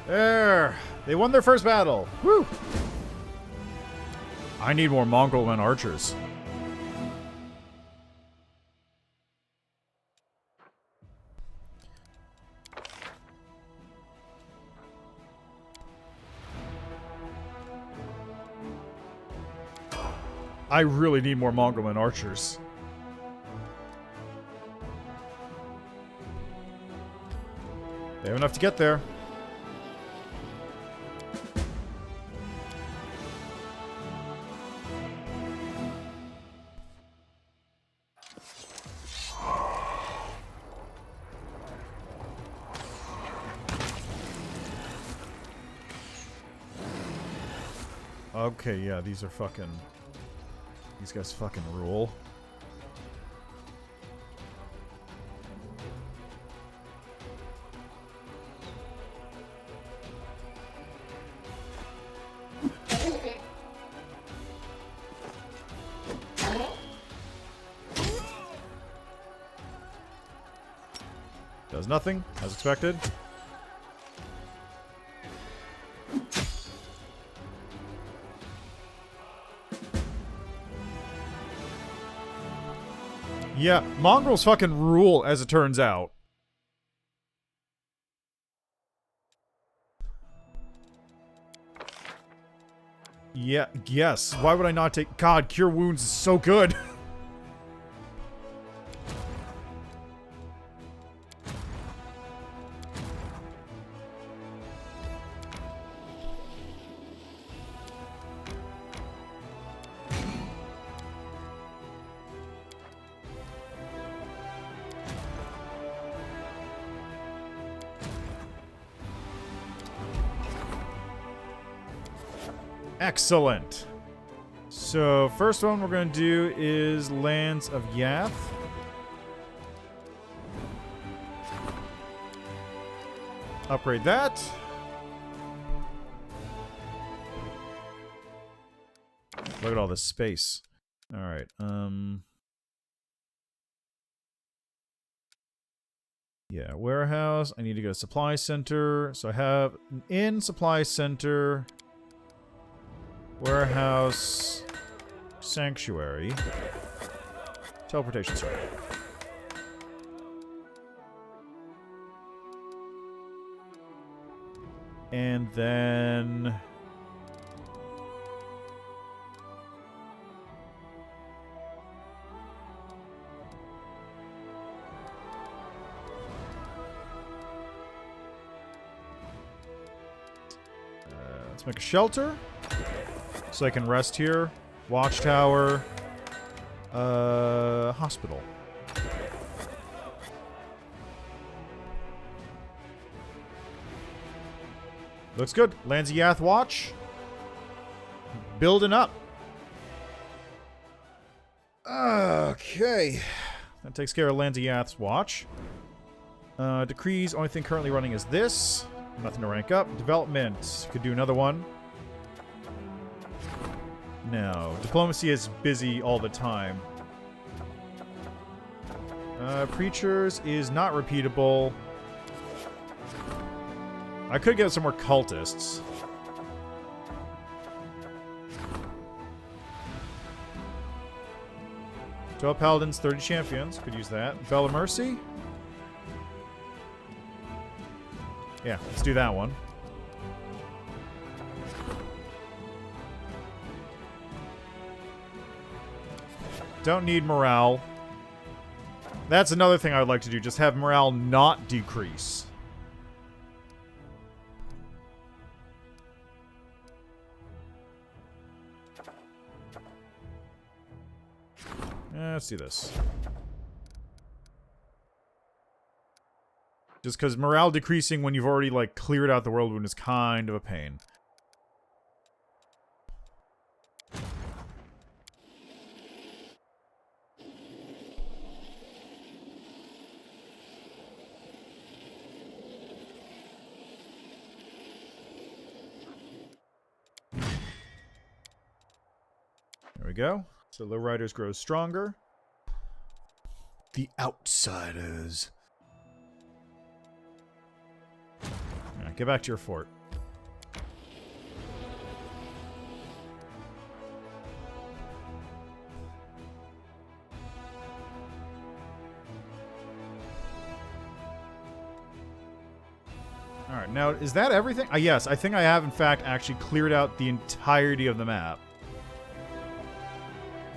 There! They won their first battle! Woo! I need more Mongrelmen archers. I really need more Mongrelmen archers. They have enough to get there. Okay, yeah, these are fucking... These guys fucking rule. Does nothing, as expected. Yeah, mongrels fucking rule, as it turns out. Yeah, yes. Why would I not take... God, Cure Wounds is so good. Excellent. So, first one we're going to do is Lands of Yath. Upgrade that. Look at all this space. Alright, yeah, warehouse. I need to go to supply center. So I have an inn, supply center, warehouse, sanctuary, teleportation circle. And then... let's make a shelter. So I can rest here. Watchtower. Hospital. Looks good. Lands of Yath Watch. Building up. Okay. That takes care of Lands of Yath's Watch. Decrees. Only thing currently running is this. Nothing to rank up. Development. Could do another one. No. Diplomacy is busy all the time. Preachers is not repeatable. I could get some more cultists. Twelve paladins, 30 champions. Could use that. Bell of Mercy. Yeah, let's do that one. Don't need morale. That's another thing I would like to do. Just have morale not decrease. Let's do this. Just because morale decreasing when you've already, like, cleared out the world wound is kind of a pain. There we go. So Lowriders grows stronger. The Outsiders. Alright, get back to your fort. Alright, now, is that everything? Yes, I think I have, in fact, actually cleared out the entirety of the map.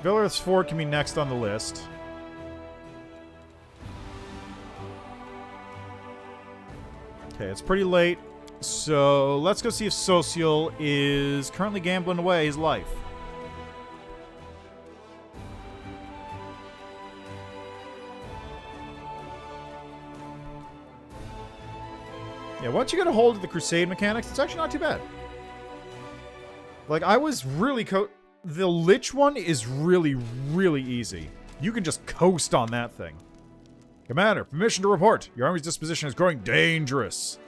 Villarith's Fort can be next on the list. Okay, it's pretty late, so let's go see if Social is currently gambling away his life. Yeah, once you get a hold of the Crusade mechanics, it's actually not too bad. Like, I was really the Lich one is really, really easy. You can just coast on that thing. Commander, permission to report. Your army's disposition is growing dangerous.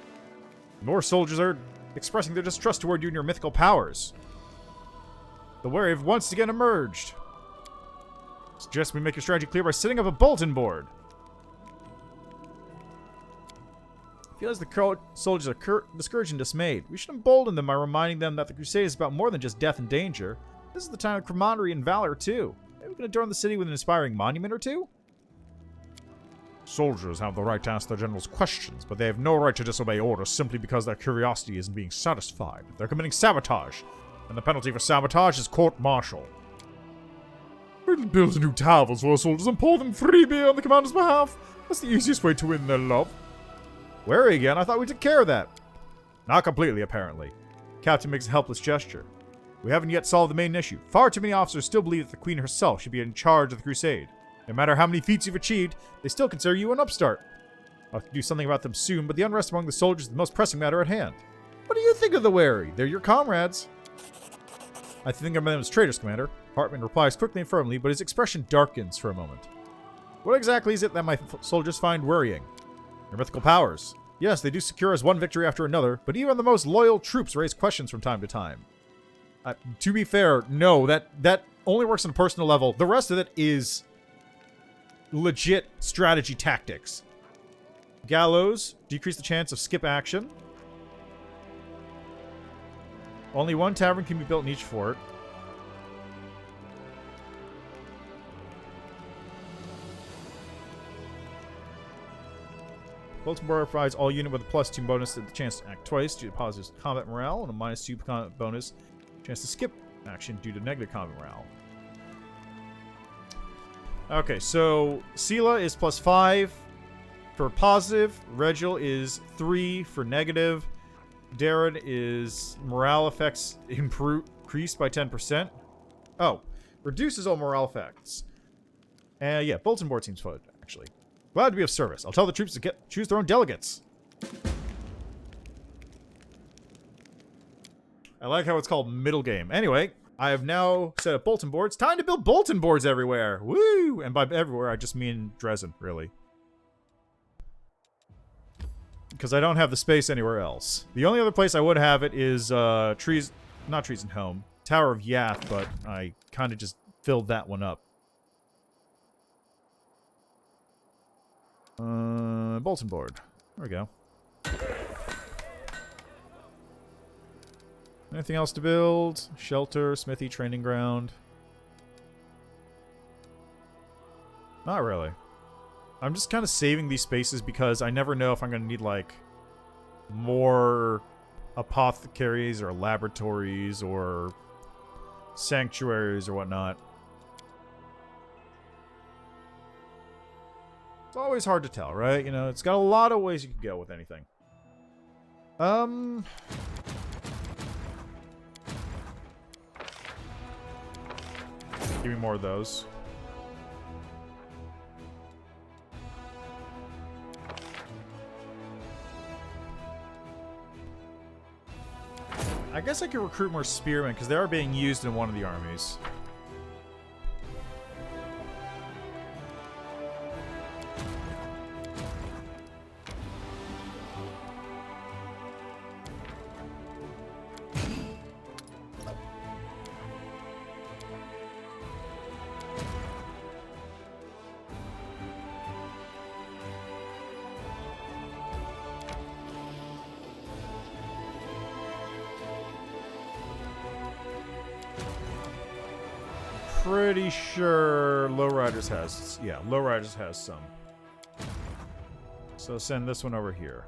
More soldiers are expressing their distrust toward you and your mythical powers. The warrior have once again emerged. Suggest we make your strategy clear by setting up a bulletin board. Feels the soldiers are discouraged and dismayed. We should embolden them by reminding them that the crusade is about more than just death and danger. This is the time of camaraderie and valor, too. Maybe we can adorn the city with an inspiring monument or two? Soldiers have the right to ask their generals questions, but they have no right to disobey orders simply because their curiosity isn't being satisfied. They're committing sabotage, and the penalty for sabotage is court-martial. We'll build new taverns for our soldiers and pour them free beer on the commander's behalf. That's the easiest way to win their love. Where are you again? I thought we took care of that. Not completely, apparently. Captain makes a helpless gesture. We haven't yet solved the main issue. Far too many officers still believe that the Queen herself should be in charge of the crusade. No matter how many feats you've achieved, they still consider you an upstart. I'll have to do something about them soon, but the unrest among the soldiers is the most pressing matter at hand. What do you think of the wary? They're your comrades. I think of them as traitors, Commander. Hartman replies quickly and firmly, but his expression darkens for a moment. What exactly is it that my soldiers find worrying? Their mythical powers. Yes, they do secure us one victory after another, but even the most loyal troops raise questions from time to time. To be fair, no, that only works on a personal level. The rest of it is legit strategy tactics. Gallows, decrease the chance of skip action. Only one tavern can be built in each fort. Bulletin board provides all unit with a +2 bonus to the chance to act twice due to positive combat morale, and a -2 combat bonus chance to skip action due to negative combat morale. Okay, so Sela is +5 for positive. Regil is 3 for negative. Darren is morale effects increased by 10%. Oh, reduces all morale effects. Yeah, bulletin board seems fun, actually. Glad to be of service. I'll tell the troops to choose their own delegates. I like how it's called middle game. Anyway, I have now set up bulletin boards. Time to build bulletin boards everywhere. Woo! And by everywhere, I just mean Dresden, really. Because I don't have the space anywhere else. The only other place I would have it is not Treason Home. Tower of Yath, but I kind of just filled that one up. Bulletin board. There we go. Anything else to build? Shelter, smithy, training ground. Not really. I'm just kind of saving these spaces because I never know if I'm going to need, like, more apothecaries or laboratories or sanctuaries or whatnot. It's always hard to tell, right? You know, it's got a lot of ways you can go with anything. Give me more of those. I guess I could recruit more spearmen because they are being used in one of the armies. Pretty sure Lowriders has... Yeah, Lowriders has some. So send this one over here.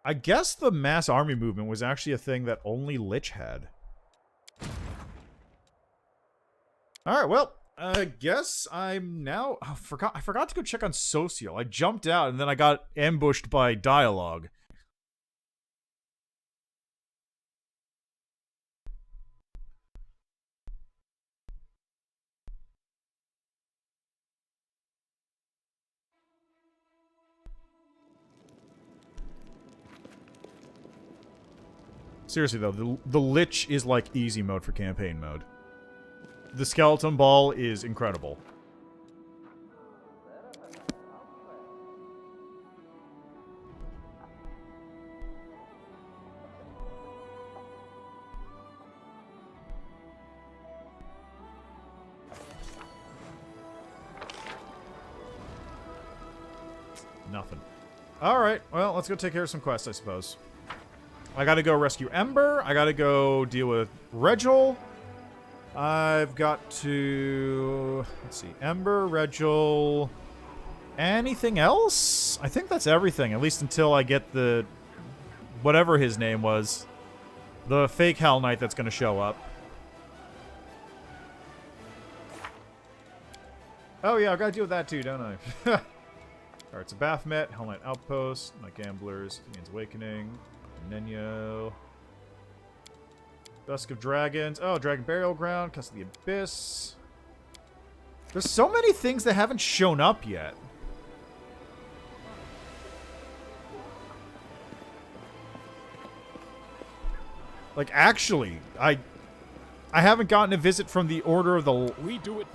I guess the mass army movement was actually a thing that only Lich had. Alright, well, I guess I'm now... Oh, I forgot to go check on Social. I jumped out and then I got ambushed by Dialogue. Seriously, though, the Lich is like easy mode for campaign mode. The Skeleton Ball is incredible. Nothing. Alright, well, let's go take care of some quests, I suppose. I gotta go rescue Ember. I gotta go deal with Regil. I've got to... Let's see. Ember, Regil... Anything else? I think that's everything, at least until I get the... whatever his name was. The fake Hell Knight that's gonna show up. Oh yeah, I've gotta deal with that too, don't I? Alright, so Baphomet, Hellknights Outpost, My Gamblers, Means Awakening, Nenyo. Dusk of Dragons. Oh, Dragon Burial Ground, Cast of the Abyss. There's so many things that haven't shown up yet. Like, actually, I haven't gotten a visit from the Order of the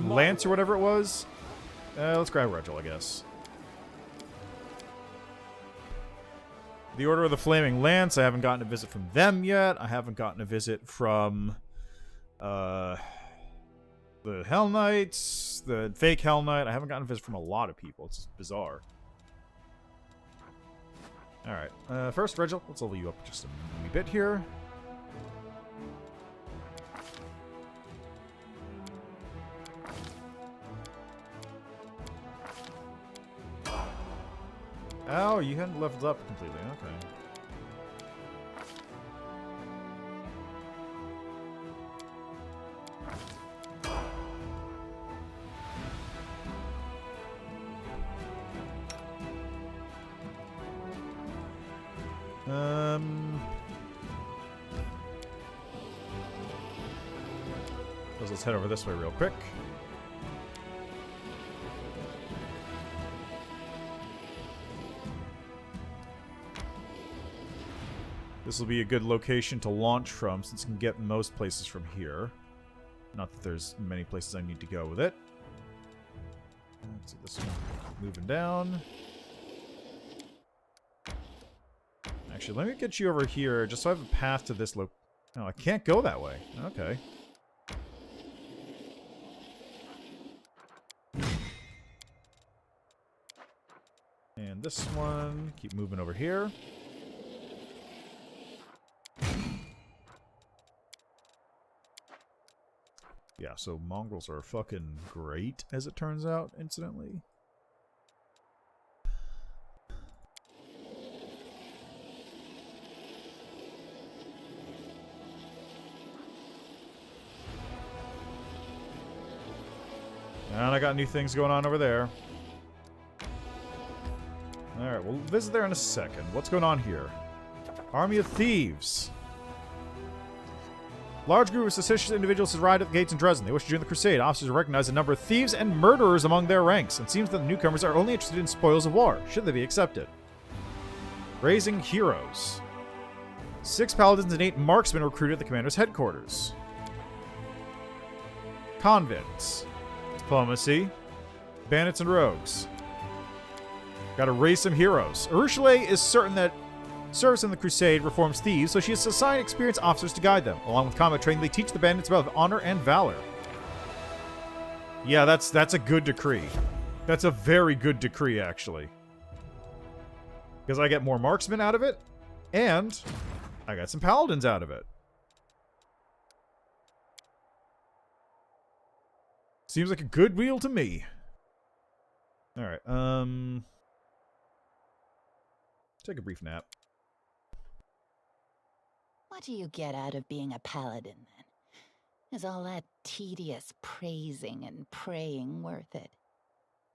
Lance or whatever it was. Let's grab Regil, I guess. The Order of the Flaming Lance, I haven't gotten a visit from them yet. I haven't gotten a visit from the Hell Knights, the fake Hell Knight. I haven't gotten a visit from a lot of people. It's bizarre. Alright, first, Regil, let's level you up just a wee bit here. Oh, you hadn't leveled up completely. Okay. Let's head over this way real quick. This will be a good location to launch from, since you can get most places from here. Not that there's many places I need to go with it. Let's see this one. Moving down. Actually, let me get you over here, just so I have a path to this Oh, I can't go that way. Okay. And this one. Keep moving over here. Yeah, so mongrels are fucking great, as it turns out, incidentally. And I got new things going on over there. Alright, we'll visit there in a second. What's going on here? Army of Thieves. Large group of suspicious individuals has arrived at the gates in Dresden. They wish to join the crusade. Officers recognize a number of thieves and murderers among their ranks, and it seems that the newcomers are only interested in spoils of war, should they be accepted. Raising heroes. 6 paladins and 8 marksmen recruited at the commander's headquarters. Convicts. Diplomacy. Bandits and rogues. Gotta raise some heroes. Urushalay is certain that service in the crusade reforms thieves, so she has assigned experienced officers to guide them. Along with combat training, they teach the bandits about honor and valor. Yeah, that's a good decree. That's a very good decree, actually. Because I get more marksmen out of it, and I got some paladins out of it. Seems like a good wheel to me. Alright, take a brief nap. What do you get out of being a paladin, then? Is all that tedious praising and praying worth it?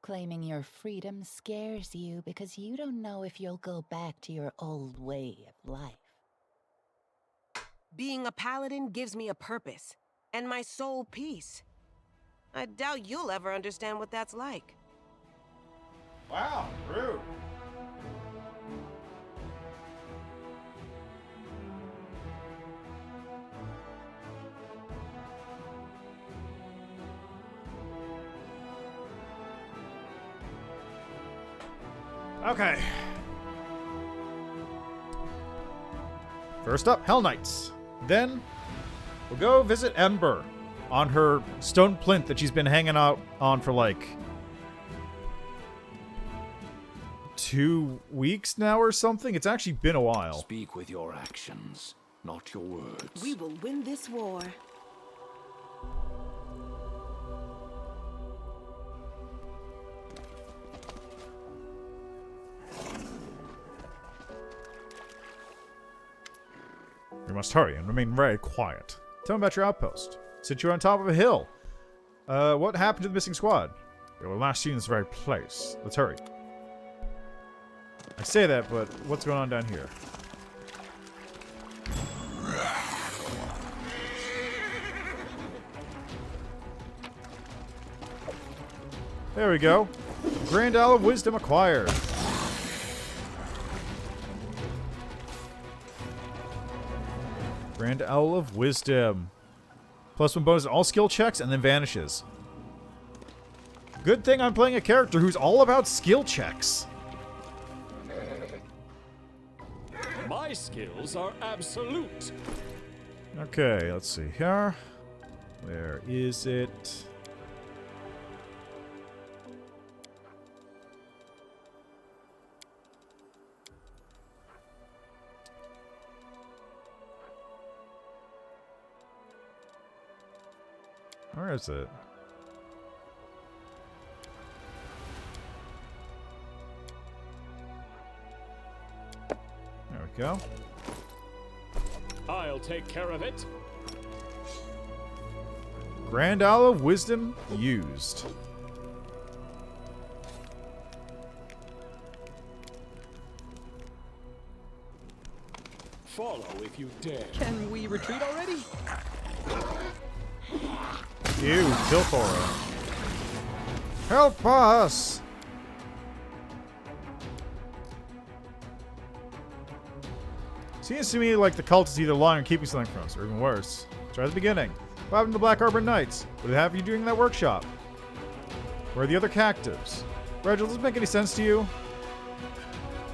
Claiming your freedom scares you because you don't know if you'll go back to your old way of life. Being a paladin gives me a purpose, and my soul peace. I doubt you'll ever understand what that's like. Wow, rude. Okay. First up, Hell Knights. Then, we'll go visit Ember on her stone plinth that she's been hanging out on for like 2 weeks now or something. It's actually been a while. Speak with your actions, not your words. We will win this war. We must hurry and remain very quiet. Tell me about your outpost. Sit you on top of a hill. What happened to the missing squad? They were last seen in this very place. Let's hurry. I say that, but what's going on down here? There we go. Grand Owl of Wisdom acquired. Grand Owl of Wisdom. +1 bonus to all skill checks and then vanishes. Good thing I'm playing a character who's all about skill checks. My skills are absolute. Okay, let's see here. Where is it? Where is it? There we go. I'll take care of it. Grand Owl of Wisdom used. Follow if you dare. Can we retreat already? Ew, Pilthora. Help us! Seems to me like the cult is either lying or keeping something from us, or even worse. Try the beginning. What happened to the Black Arbor Knights? What did they have you doing in that workshop? Where are the other captives? Reginald, does this make any sense to you?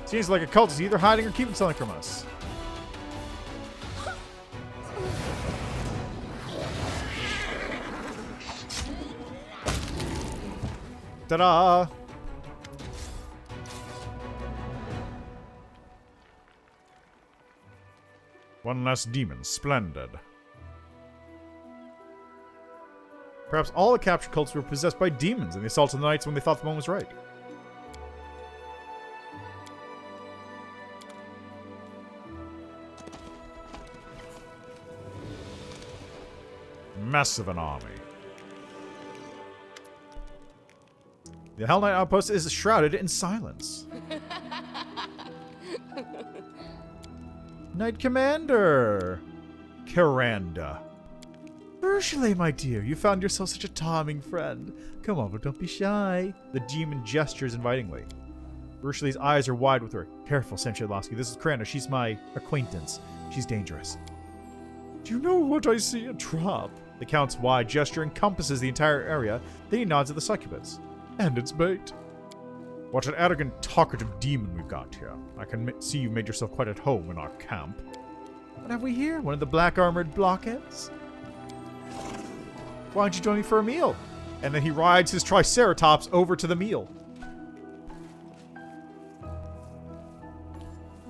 Seems like a cult is either hiding or keeping something from us. Ta-da! One less demon. Splendid. Perhaps all the captured cults were possessed by demons and they assaulted the knights when they thought the moment was right. Mess of an army. The Hellknights Outpost is shrouded in silence. Knight Commander! Karanda. Ursula, my dear, you found yourself such a charming friend. Come over, don't be shy. The demon gestures invitingly. Ursula's eyes are wide with her. Careful, Semchadlovsky. This is Karanda. She's my acquaintance. She's dangerous. Do you know what I see? A trap. The Count's wide gesture encompasses the entire area. Then he nods at the succubus. And it's bait. What an arrogant, talkative demon we've got here. I can see you've made yourself quite at home in our camp. What have we here? One of the black-armored blockheads? Why don't you join me for a meal? And then he rides his Triceratops over to the meal.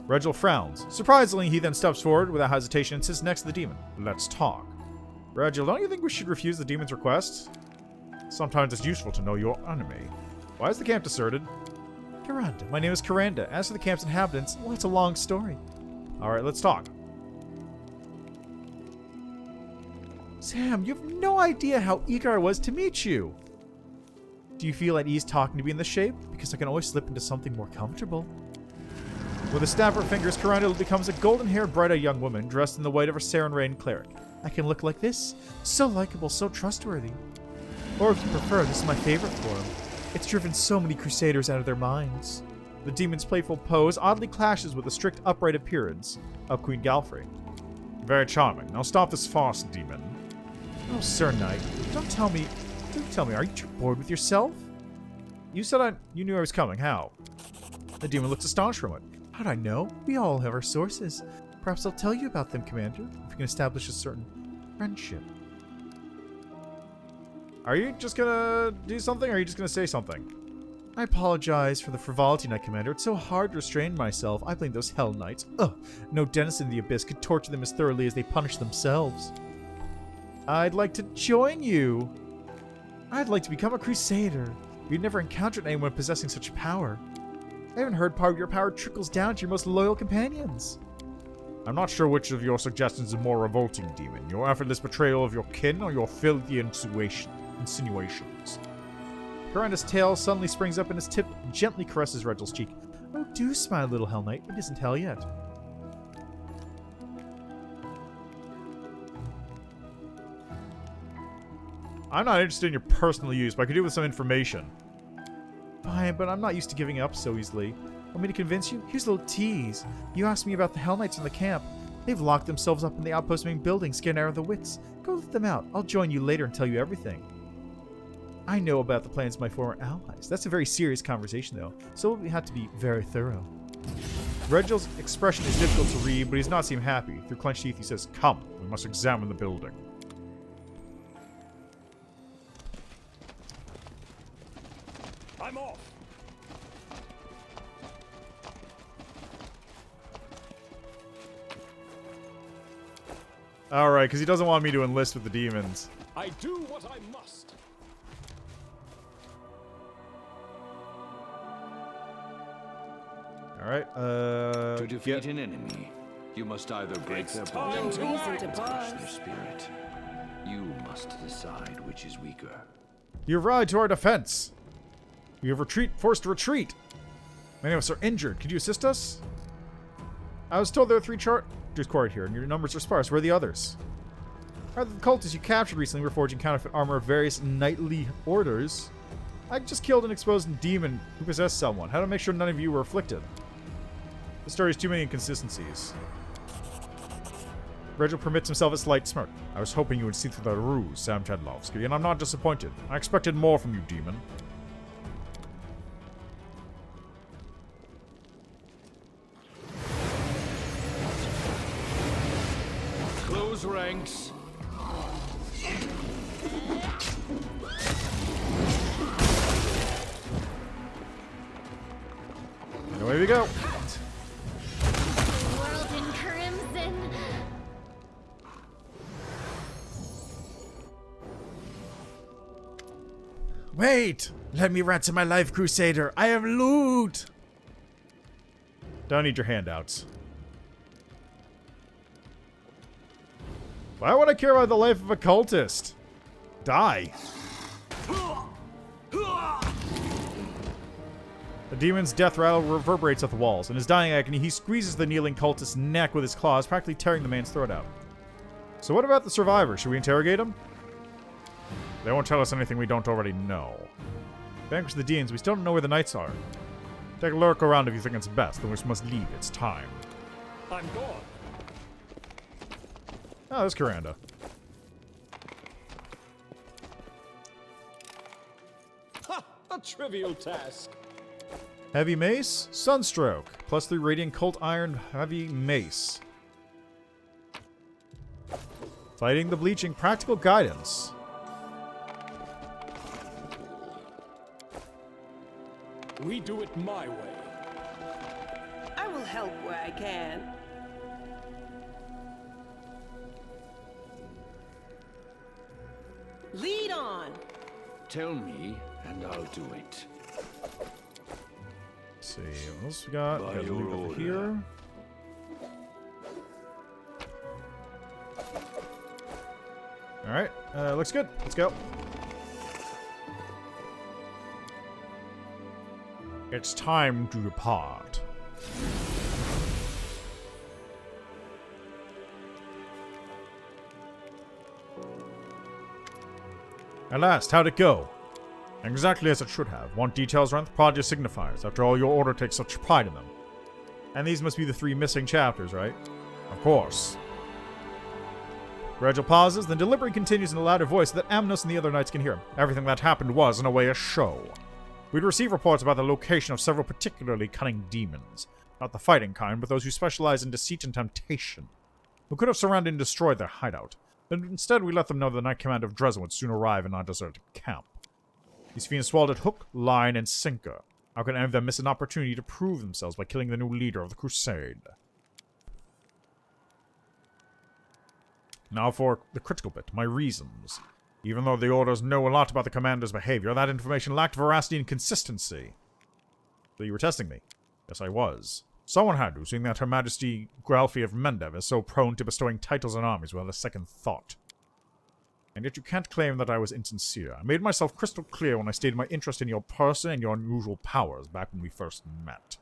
Reginald frowns. Surprisingly, he then steps forward without hesitation and sits next to the demon. Let's talk. Reginald, don't you think we should refuse the demon's request? Sometimes it's useful to know your enemy. Why is the camp deserted? Karanda. My name is Karanda. As for the camp's inhabitants, well, it's a long story. Alright, let's talk. Sam, you have no idea how eager I was to meet you. Do you feel at ease talking to me in this shape? Because I can always slip into something more comfortable. With a snap of her fingers, Karanda becomes a golden-haired, bright-eyed young woman dressed in the white of her Saren Rain cleric. I can look like this. So likable, so trustworthy. Or if you prefer, this is my favorite form. It's driven so many crusaders out of their minds. The demon's playful pose oddly clashes with the strict, upright appearance of Queen Galfrey. Very charming. Now stop this farce, demon. Oh, Sir Knight, don't tell me, are you bored with yourself? You said you knew I was coming. How? The demon looks astonished from it. How'd I know? We all have our sources. Perhaps I'll tell you about them, Commander, if we can establish a certain friendship. Are you just gonna do something, or are you just gonna say something? I apologize for the frivolity, Knight Commander. It's so hard to restrain myself. I blame those Hell Knights. Ugh, no denizen in the Abyss could torture them as thoroughly as they punish themselves. I'd like to join you. I'd like to become a Crusader. We've never encountered anyone possessing such power. I haven't heard part of your power trickles down to your most loyal companions. I'm not sure which of your suggestions is more revolting, Demon. Your effortless betrayal of your kin or your filthy insinuations. Piranha's tail suddenly springs up and his tip gently caresses Regel's cheek. Oh, do smile, little Hell Knight. It isn't hell yet. I'm not interested in your personal use, but I could do with some information. Fine, but I'm not used to giving up so easily. Want me to convince you? Here's a little tease. You asked me about the Hell Knights in the camp. They've locked themselves up in the outpost main building, scared out of the wits. Go let them out. I'll join you later and tell you everything. I know about the plans of my former allies. That's a very serious conversation, though, so we have to be very thorough. Regel's expression is difficult to read, but he does not seem happy. Through clenched teeth, he says, "Come, we must examine the building." I'm off. Alright, because he doesn't want me to enlist with the demons. I do what I must. Alright, To defeat an enemy, you must either break their body time or to touch act. their spirit. You must decide which is weaker. you ride to our defense. We have forced retreat. Many of us are injured. Could you assist us? I was told there are 3 chargers quartered here, and your numbers are sparse. Where are the others? Are the cultists you captured recently were forging counterfeit armor of various knightly orders? I just killed an exposed demon who possessed someone. How to make sure none of you were afflicted? The story has too many inconsistencies. Regil permits himself a slight smirk. I was hoping you would see through the ruse, Sam Chadlovsky, and I'm not disappointed. I expected more from you, demon. Close ranks. And away we go. World in crimson. Wait! Let me ransom my life, Crusader. I have loot! Don't need your handouts. Why would I care about the life of a cultist? Die. The demon's death rattle reverberates off the walls. In his dying agony, he squeezes the kneeling cultist's neck with his claws, practically tearing the man's throat out. So what about the survivor? Should we interrogate him? They won't tell us anything we don't already know. Vanquish the demons. We still don't know where the knights are. Take a lurk around if you think it's best, then we must leave. It's time. I'm gone. Oh, there's Karanda. Ha! A trivial task. Heavy Mace, Sunstroke. +3 Radiant Cult Iron Heavy Mace. Fighting the Bleaching, Practical Guidance. We do it my way. I will help where I can. Lead on. Tell me, and I'll do it. Let's see, what else we got? By Got your Leave over order. here. Alright, looks good. Let's go. It's time to depart. At last, how'd it go? Exactly as it should have. Want details around the project signifiers. After all, your order takes such pride in them. And these must be the 3 missing chapters, right? Of course. Regil pauses, then deliberately continues in a louder voice so that Amnos and the other knights can hear him. Everything that happened was, in a way, a show. We'd receive reports about the location of several particularly cunning demons. Not the fighting kind, but those who specialize in deceit and temptation. Who could have surrounded and destroyed their hideout. But instead we let them know the Knight Command of Dresden would soon arrive in our deserted camp. These fiends swallowed at hook, line, and sinker. How can any of them miss an opportunity to prove themselves by killing the new leader of the crusade? Now for the critical bit, my reasons. Even though the Orders know a lot about the Commander's behavior, that information lacked veracity and consistency. So you were testing me? Yes, I was. Someone had to, seeing that Her Majesty Gralfie of Mendev is so prone to bestowing titles and armies without a second thought. And yet you can't claim that I was insincere. I made myself crystal clear when I stated my interest in your person and your unusual powers back when we first met.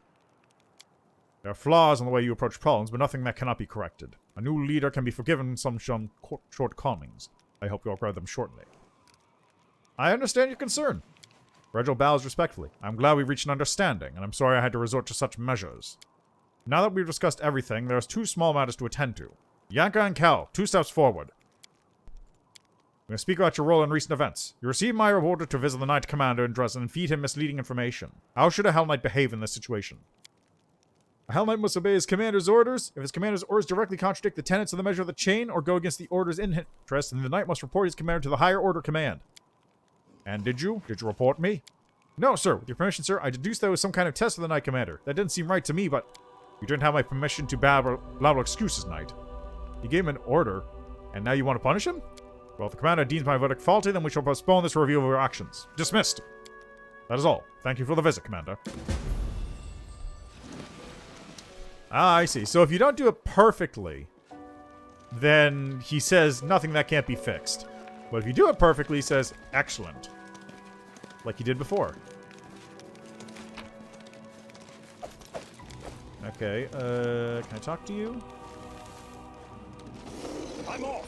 There are flaws in the way you approach problems, but nothing that cannot be corrected. A new leader can be forgiven some shortcomings. I hope you'll regret them shortly. I understand your concern. Regil bows respectfully. I'm glad we reached an understanding, and I'm sorry I had to resort to such measures. Now that we've discussed everything, there's 2 small matters to attend to. Yanka and Cal, 2 steps forward. I'm going to speak about your role in recent events. You received my order to visit the Knight Commander in Dresden and feed him misleading information. How should a Hell Knight behave in this situation? A Hell Knight must obey his commander's orders. If his commander's orders directly contradict the tenets of the measure of the chain or go against the order's interest, then the Knight must report his commander to the higher order command. And did you? Did you report me? No, sir. With your permission, sir, I deduced that was some kind of test of the Knight Commander. That didn't seem right to me, but you didn't have my permission to babble excuses, Knight. You gave him an order, and now you want to punish him? Well, if the commander deems my verdict faulty, then we shall postpone this review of your actions. Dismissed. That is all. Thank you for the visit, Commander. Ah, I see. So if you don't do it perfectly, then he says nothing that can't be fixed. But if you do it perfectly, he says, excellent. Like he did before. Okay, can I talk to you? I'm off.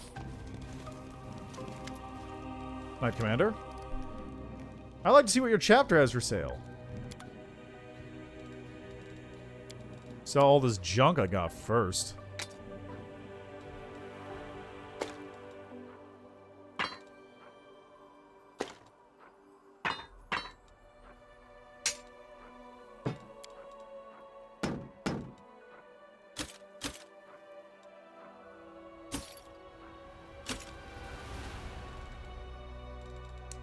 Knight Commander? I'd like to see what your chapter has for sale. Sell all this junk I got first.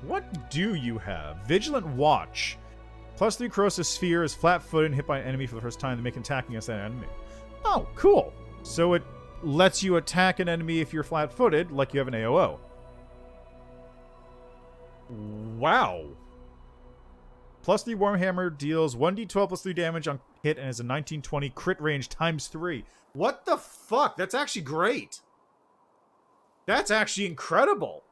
What do you have? Vigilant Watch. +3 corrosive sphere is flat-footed and hit by an enemy for the first time to make an attack against that enemy. Oh, cool. So it lets you attack an enemy if you're flat-footed, like you have an AOO. Wow. +3 Warhammer deals 1d12 +3 damage on hit and is a 1920 crit range ×3. What the fuck? That's actually great. That's actually incredible.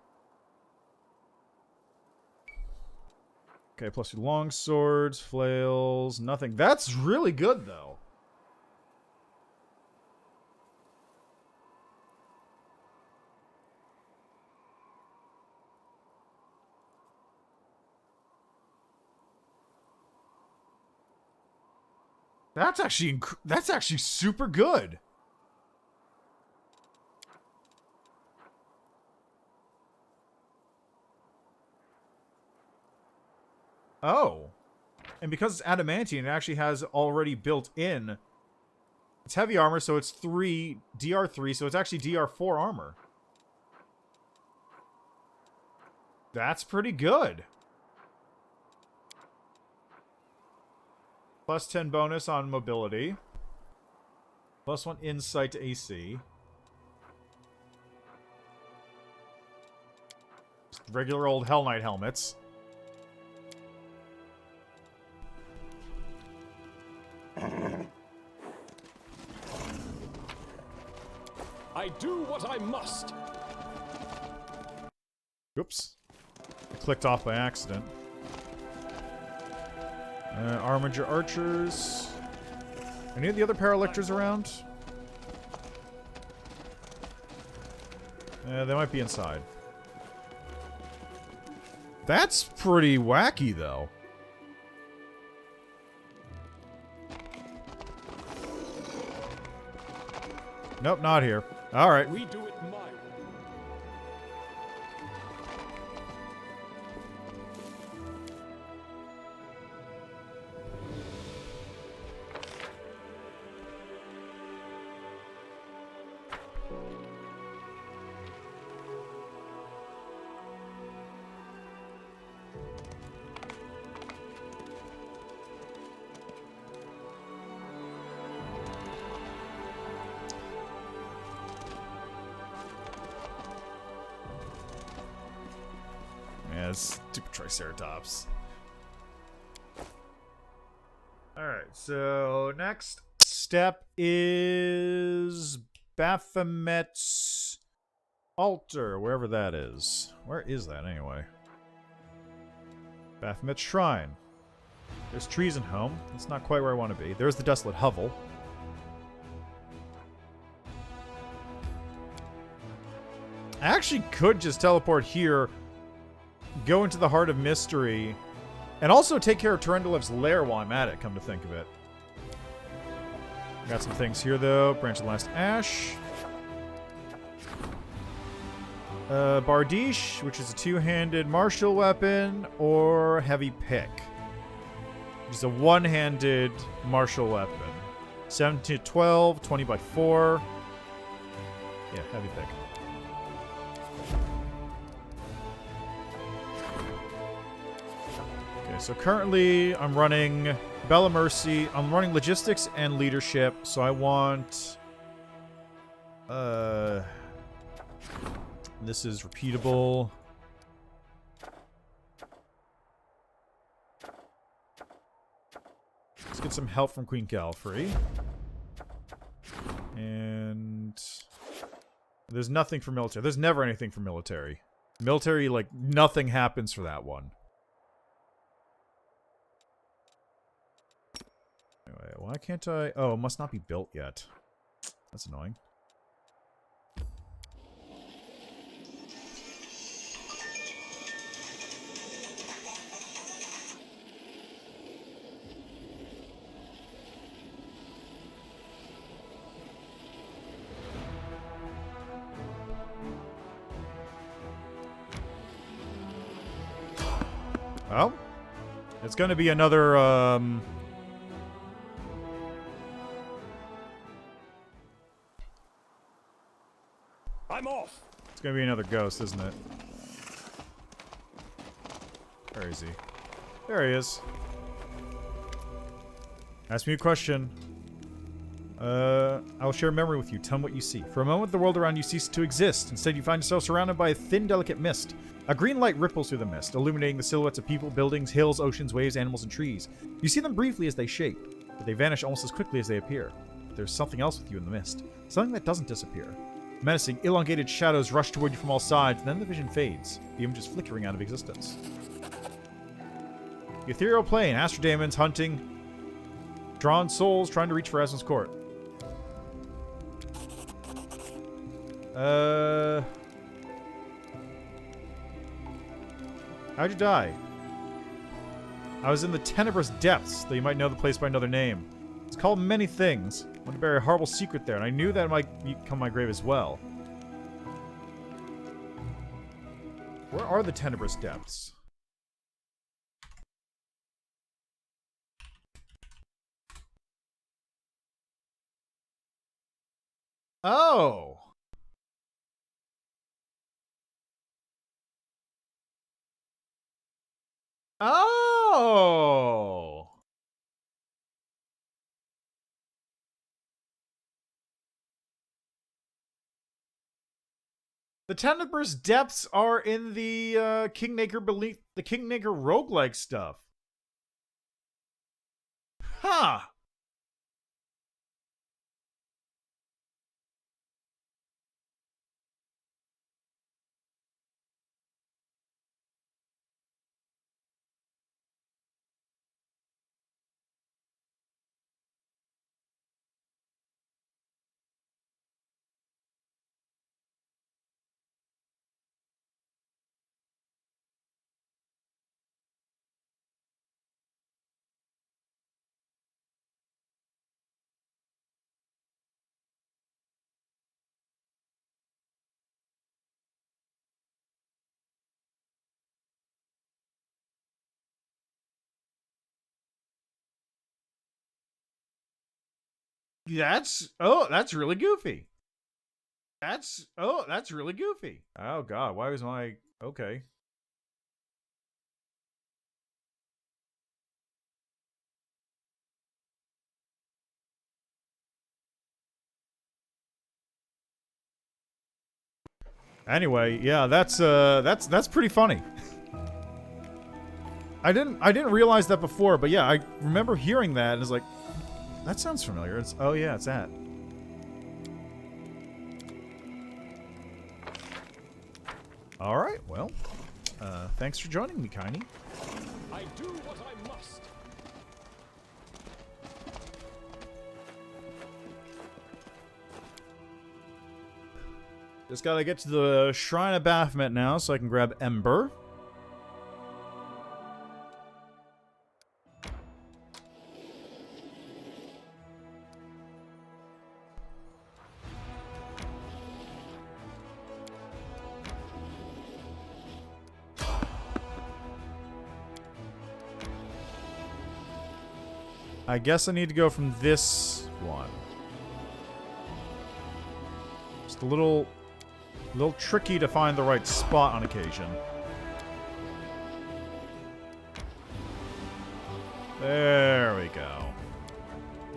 Okay, +2 long swords, flails, nothing. That's really good, though. That's actually super good. Oh. And because it's adamantine, it actually has already built in. It's heavy armor, so it's DR3, so it's actually DR4 armor. That's pretty good. +10 bonus on mobility. +1 insight to AC. Just regular old Hell Knight helmets. I do what I must. Oops. I clicked off by accident. Armiger archers. Any of the other paralectors around? They might be inside. That's pretty wacky, though. Nope, not here. Alright. We do it my way. Yeah, stupid Triceratops. Alright, so next step is Baphomet's altar, wherever that is. Where is that, anyway? Baphomet's shrine. There's treason home. That's not quite where I want to be. There's the Desolate Hovel. I actually could just teleport here, go into the Heart of Mystery, and also take care of Terendelev's lair while I'm at it, come to think of it. Got some things here, though. Branch of the Last Ash. Bardiche, which is a two-handed martial weapon, or Heavy Pick, which is a one-handed martial weapon. 7 to 12, 20 by 4. Yeah, Heavy Pick. Okay, so currently I'm running Bella Mercy. I'm running Logistics and Leadership, so I want... This is repeatable. Let's get some help from Queen Galfrey. And there's nothing for military. There's never anything for military. Military, like, nothing happens for that one. Anyway, why can't I... Oh, it must not be built yet. That's annoying. Well, it's going to be another, I'm off. It's going to be another ghost, isn't it? Where is he? There he is. Ask me a question. I'll share a memory with you. Tell me what you see. For a moment, the world around you ceases to exist. Instead, you find yourself surrounded by a thin, delicate mist. A green light ripples through the mist, illuminating the silhouettes of people, buildings, hills, oceans, waves, animals, and trees. You see them briefly as they shape, but they vanish almost as quickly as they appear. There's something else with you in the mist. Something that doesn't disappear. Menacing, elongated shadows rush toward you from all sides, and then the vision fades, the image is flickering out of existence. The ethereal plane, Astrodemons hunting, drawn souls trying to reach Pharasma's court. How'd you die? I was in the tenebrous depths, though you might know the place by another name. It's called many things. I want to bury a horrible secret there, and I knew that it might become my grave as well. Where are the tenebrous depths? Oh! Oh! The tenebrous depths are in the Kingmaker roguelike stuff. Huh. That's really goofy. That's really goofy. Oh god, why was my okay. Anyway, yeah, that's pretty funny. I didn't realize that before, but yeah, I remember hearing that and it's like, that sounds familiar. It's, oh yeah, it's that. All right, well, thanks for joining me, Kiney. I do what I must. Just gotta get to the Shrine of Baphomet now so I can grab Ember. I guess I need to go from this one. Just a little tricky to find the right spot on occasion. There we go.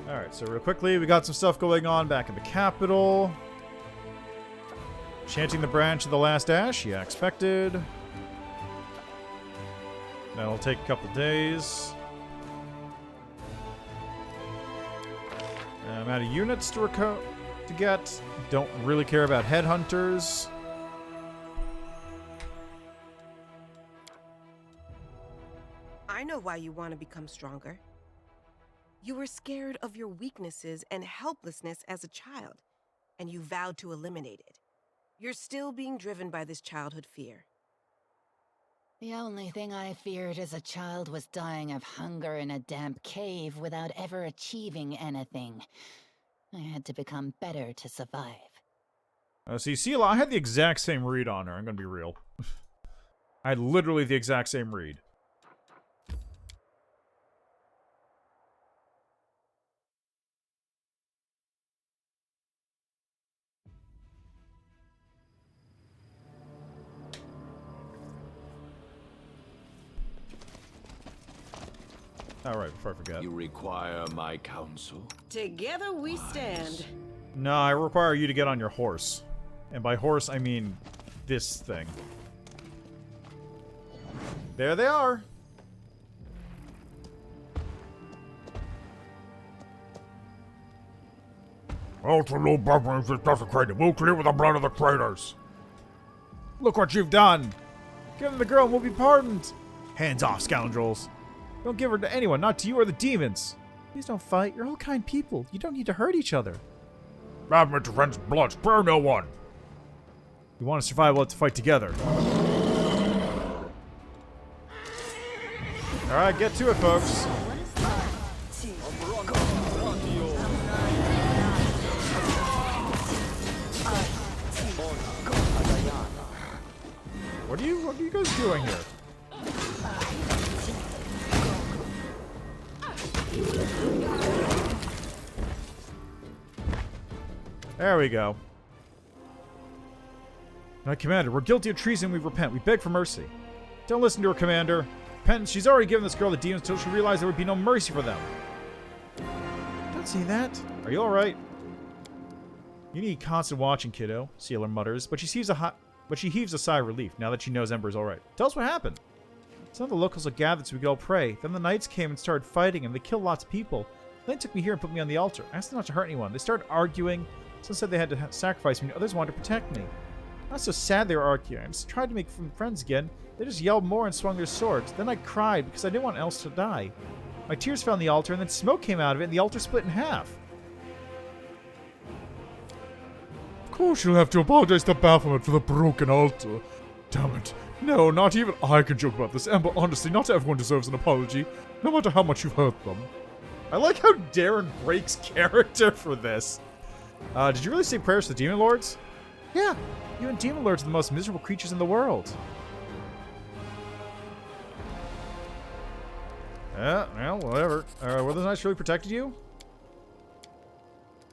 Alright, so real quickly, we got some stuff going on back in the capital. Chanting the branch of the last ash, yeah, expected. That'll take a couple days. I'm out of units to get. Don't really care about headhunters. I know why you want to become stronger. You were scared of your weaknesses and helplessness as a child, and you vowed to eliminate it. You're still being driven by this childhood fear. The only thing I feared as a child was dying of hunger in a damp cave without ever achieving anything. I had to become better to survive. See, Sela, I had the exact same read on her. I'm gonna be real. I had literally the exact same read. Alright, before I forget. You require my counsel? Together we stand. No, I require you to get on your horse. And by horse, I mean this thing. There they are. Ultra-low barbarians is desecrated. We'll clear with the blood of the traitors. Look what you've done. Give them the girl and we'll be pardoned. Hands off, scoundrels. Don't give her to anyone, not to you or the demons. Please don't fight. You're all kind people. You don't need to hurt each other. Baphomet defends blood. Spare no one. You want to survive, we'll have to fight together. Alright, get to it, folks. What are you guys doing here? There we go. Now, Commander, we're guilty of treason. We repent. We beg for mercy. Don't listen to her, Commander. Repentance. She's already given this girl the demons until she realized there would be no mercy for them. Don't say that. Are you all right? You need constant watching, kiddo. Sealer mutters, but she heaves a sigh of relief now that she knows Ember is all right. Tell us what happened. Some of the locals had gathered so we could all pray. Then the knights came and started fighting, and they killed lots of people. Then they took me here and put me on the altar. I asked them not to hurt anyone. They started arguing. Some said they had to sacrifice me, and others wanted to protect me. I'm not so sad they were arguing. I just tried to make friends again. They just yelled more and swung their swords. Then I cried because I didn't want else to die. My tears fell on the altar, and then smoke came out of it, and the altar split in half. Of course you'll have to apologize to Baphomet for the broken altar. Damn it. No, not even I can joke about this. Ember, honestly, not everyone deserves an apology, no matter how much you've hurt them. I like how Darren breaks character for this. Did you really say prayers to the Demon Lords? Yeah, you and Demon Lords are the most miserable creatures in the world. Yeah, well, whatever. Were those knights really protected you?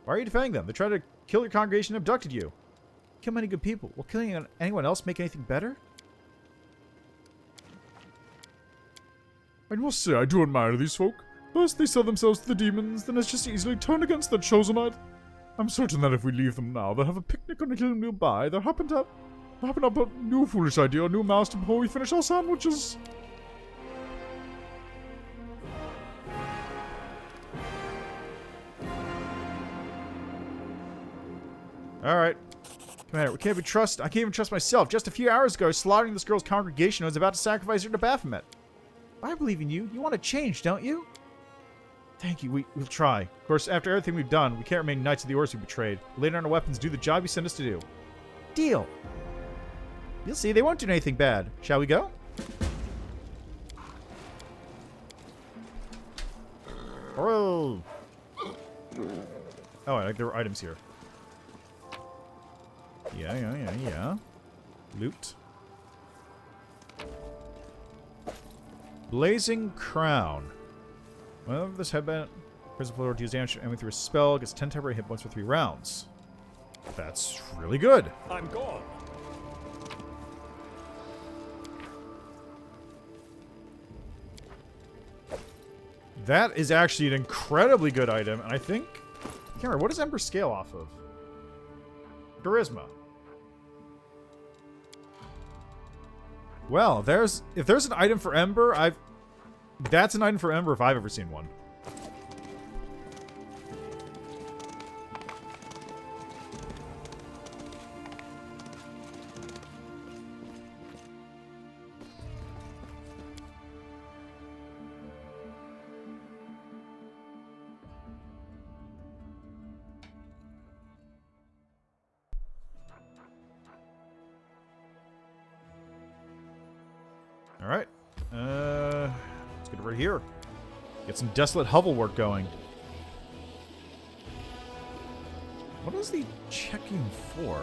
Why are you defending them? They tried to kill your congregation and abducted you. Kill many good people. Will killing anyone else make anything better? I must say, I do admire these folk. First they sell themselves to the demons, then it's just easily turned against their chosen knight. I'm certain that if we leave them now, they'll have a picnic on a hill nearby. They'll happen up a new foolish idea, a new master before we finish our sandwiches. Alright. Commander, we can't be trusted. I can't even trust myself. Just a few hours ago, slaughtering this girl's congregation and was about to sacrifice her to Baphomet. I believe in you. You want to change, don't you? Thank you. We'll try. Of course, after everything we've done, we can't remain knights of the Orders we betrayed. We'll lay down our weapons, do the job you sent us to do. Deal. You'll see, they won't do anything bad. Shall we go? Oh, there were items here. Yeah. Loot. Blazing Crown. Well, this headband, Prison Floor deals damage to enemy through a spell, gets 10 temporary hit points for 3 rounds. That's really good. I'm gone. That is actually an incredibly good item, and I think... I can't remember, what does Ember scale off of? Charisma. Well, if there's an item for Ember, that's an item for Ember if I've ever seen one. Alright. Let's get over here. Get some Desolate Hovel work going. What is the checking for?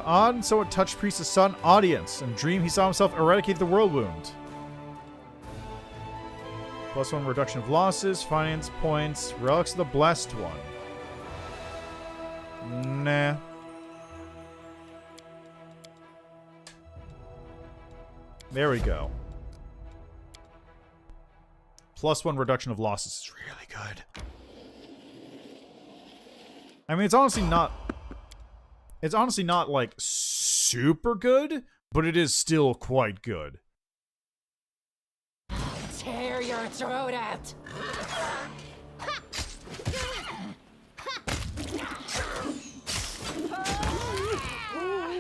On someone touched Priest's son, audience. In dream, he saw himself eradicate the world wound. +1 reduction of losses, finance points, relics of the blessed one. Nah. There we go. +1 reduction of losses is really good. I mean, it's honestly not... It's honestly not, like, super good, but it is still quite good. Tear your throat out!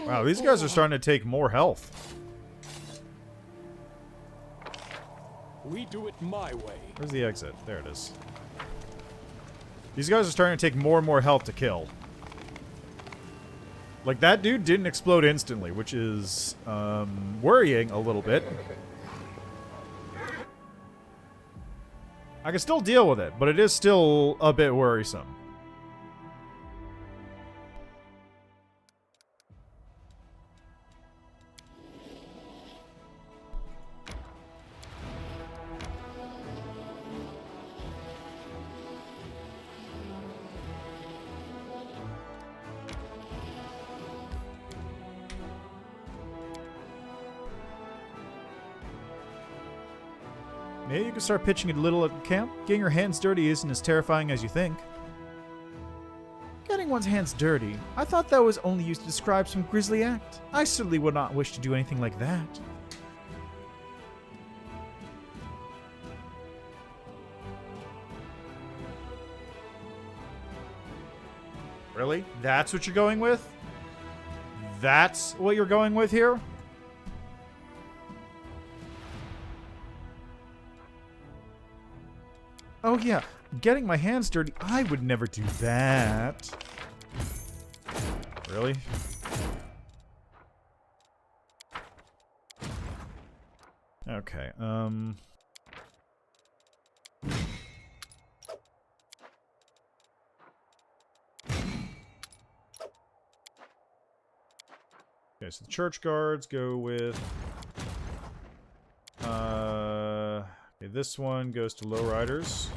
Wow, these guys are starting to take more health. We do it my way. Where's the exit? There it is. These guys are starting to take more and more health to kill. Like, that dude didn't explode instantly, which is, worrying a little bit. I can still deal with it, but it is still a bit worrisome. Maybe you can start pitching a little at camp. Getting your hands dirty isn't as terrifying as you think. Getting one's hands dirty? I thought that was only used to describe some grisly act. I certainly would not wish to do anything like that. Really? That's what you're going with? That's what you're going with here? Oh yeah, getting my hands dirty, I would never do that. Really? Okay, Okay, so the church guards go with... Okay, this one goes to lowriders.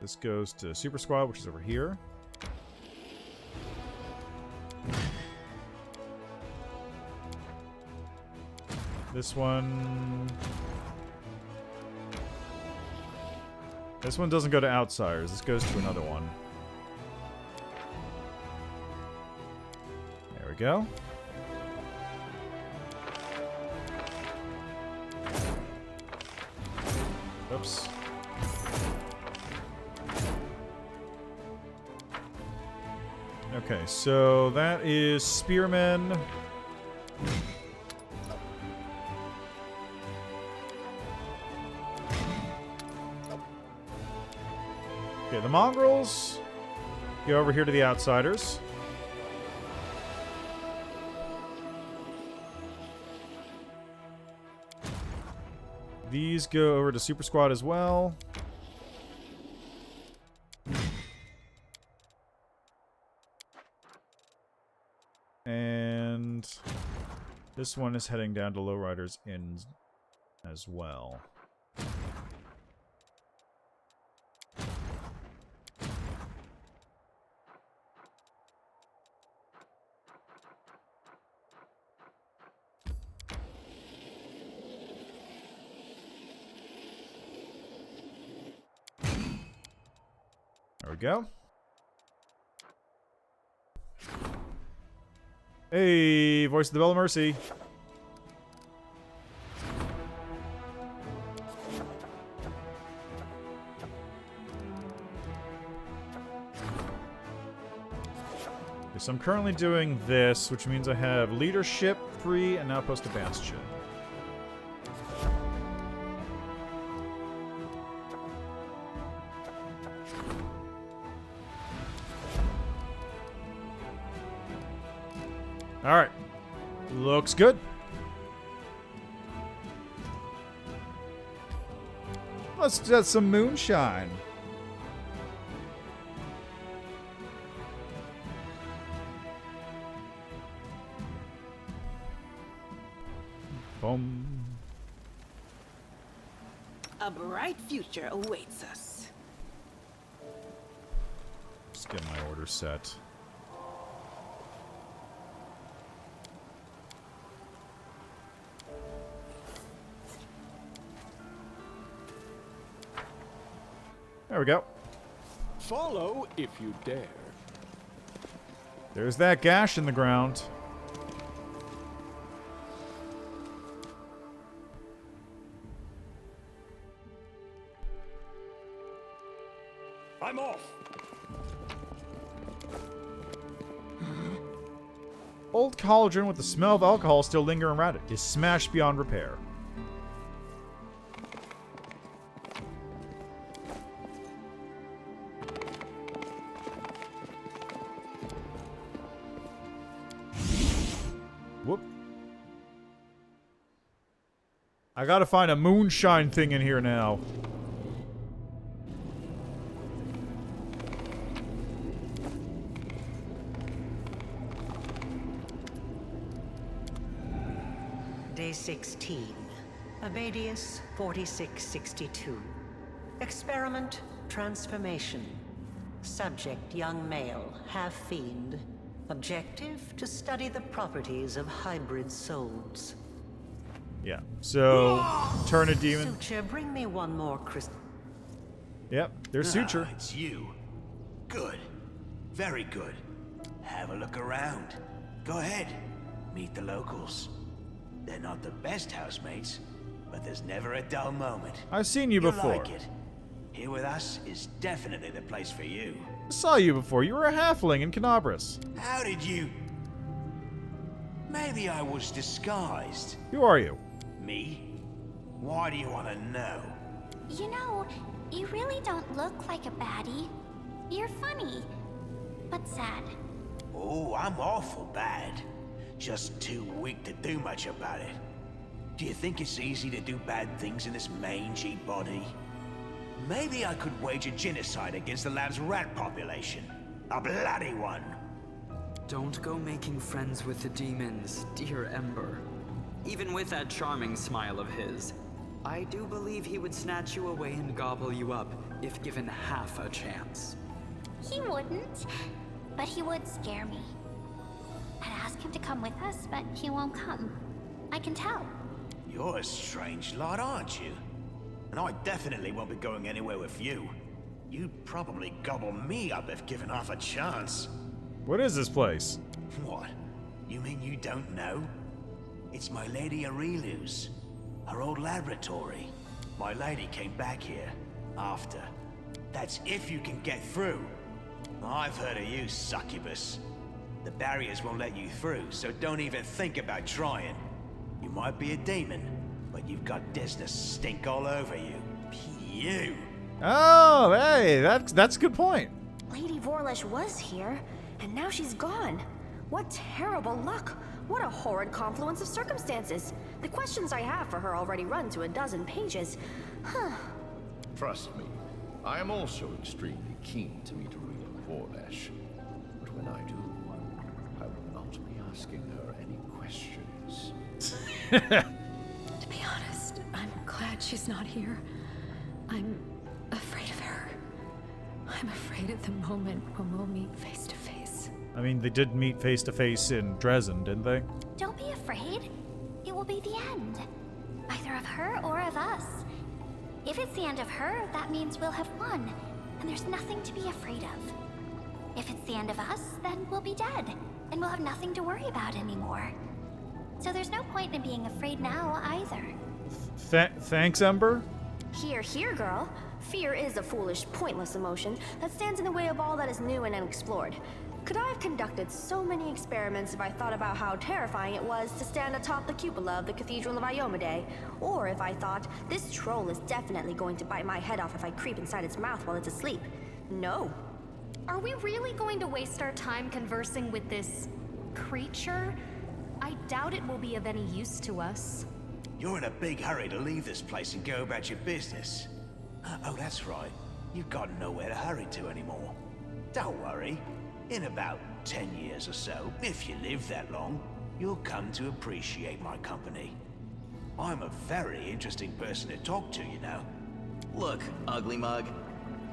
This goes to Super Squad, which is over here. This one... This one doesn't go to Outsiders. This goes to another one. There we go. Oops. Okay, so that is Spearmen. Okay, the Mongrels go over here to the Outsiders. These go over to Super Squad as well. And this one is heading down to Lowriders Inn as well. There we go. Hey, Voice of the Bell of Mercy. Okay, so I'm currently doing this, which means I have Leadership 3 and Outpost of Bastion. Alright. Looks good. Let's get some moonshine. Boom. A bright future awaits us. Just get my order set. There we go. Follow if you dare. There's that gash in the ground. I'm off. Old cauldron with the smell of alcohol still lingering around it is smashed beyond repair. Whoop. I gotta find a moonshine thing in here now. Day 16. Abadius 4662. Experiment transformation. Subject young male, half-fiend. Objective to study the properties of hybrid souls. Yeah, so turn a demon. Suture, bring me one more crystal. Yep, there's Suture. It's you. Good. Very good. Have a look around. Go ahead. Meet the locals. They're not the best housemates, but there's never a dull moment. I've seen you You'll before. like it. Here with us is definitely the place for you. I saw you before. You were a halfling in Canabras. How did you... Maybe I was disguised. Who are you? Me? Why do you want to know? You know, you really don't look like a baddie. You're funny, but sad. Oh, I'm awful bad. Just too weak to do much about it. Do you think it's easy to do bad things in this mangy body? Maybe I could wage a genocide against the lab's rat population. A bloody one. Don't go making friends with the demons, dear Ember. Even with that charming smile of his. I do believe he would snatch you away and gobble you up if given half a chance. He wouldn't, but he would scare me. I'd ask him to come with us, but he won't come. I can tell. You're a strange lot, aren't you? And I definitely won't be going anywhere with you. You'd probably gobble me up if given half a chance. What is this place? What? You mean you don't know? It's my Lady Arilu's. Her old laboratory. My lady came back here. After. That's if you can get through. I've heard of you, succubus. The barriers won't let you through, so don't even think about trying. You might be a demon, but you've got Desna stink all over you. You! Oh, hey, that's a good point. Lady Vorlesh was here, and now she's gone. What terrible luck! What a horrid confluence of circumstances. The questions I have for her already run to a dozen pages. Huh. Trust me, I am also extremely keen to meet Aurelia Vorlesh. But when I do, I will not be asking her any questions. To be honest, I'm glad she's not here. I'm afraid of her. I'm afraid at the moment when we'll meet face to face. I mean, they did meet face to face in Dresden, didn't they? Don't be afraid. It will be the end. Either of her or of us. If it's the end of her, that means we'll have won, and there's nothing to be afraid of. If it's the end of us, then we'll be dead, and we'll have nothing to worry about anymore. So there's no point in being afraid now, either. Thanks, Ember? Here, here, girl. Fear is a foolish, pointless emotion that stands in the way of all that is new and unexplored. Could I have conducted so many experiments if I thought about how terrifying it was to stand atop the cupola of the Cathedral of Iomade? Or if I thought, this troll is definitely going to bite my head off if I creep inside its mouth while it's asleep? No. Are we really going to waste our time conversing with this creature? I doubt it will be of any use to us. You're in a big hurry to leave this place and go about your business. Oh, that's right. You've got nowhere to hurry to anymore. Don't worry. In about 10 years or so, if you live that long, you'll come to appreciate my company. I'm a very interesting person to talk to, you know. Look, ugly mug.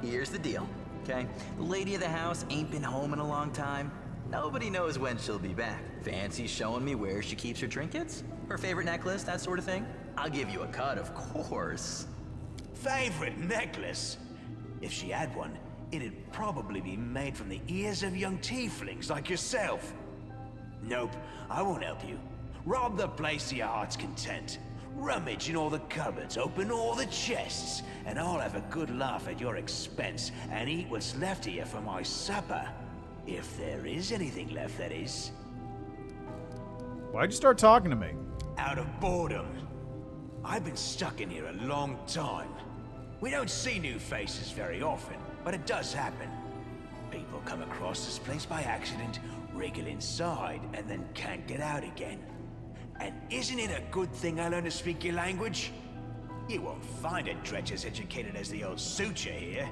Here's the deal, okay? The lady of the house ain't been home in a long time. Nobody knows when she'll be back. Fancy showing me where she keeps her trinkets? Her favorite necklace, that sort of thing? I'll give you a cut, of course. Favorite necklace? If she had one, it'd probably be made from the ears of young tieflings like yourself. Nope, I won't help you. Rob the place to your heart's content. Rummage in all the cupboards, open all the chests, and I'll have a good laugh at your expense and eat what's left of you for my supper. If there is anything left, that is. Why'd you start talking to me? Out of boredom. I've been stuck in here a long time. We don't see new faces very often, but it does happen. People come across this place by accident, wriggle inside, and then can't get out again. And isn't it a good thing I learned to speak your language? You won't find a dredge as educated as the old suture here.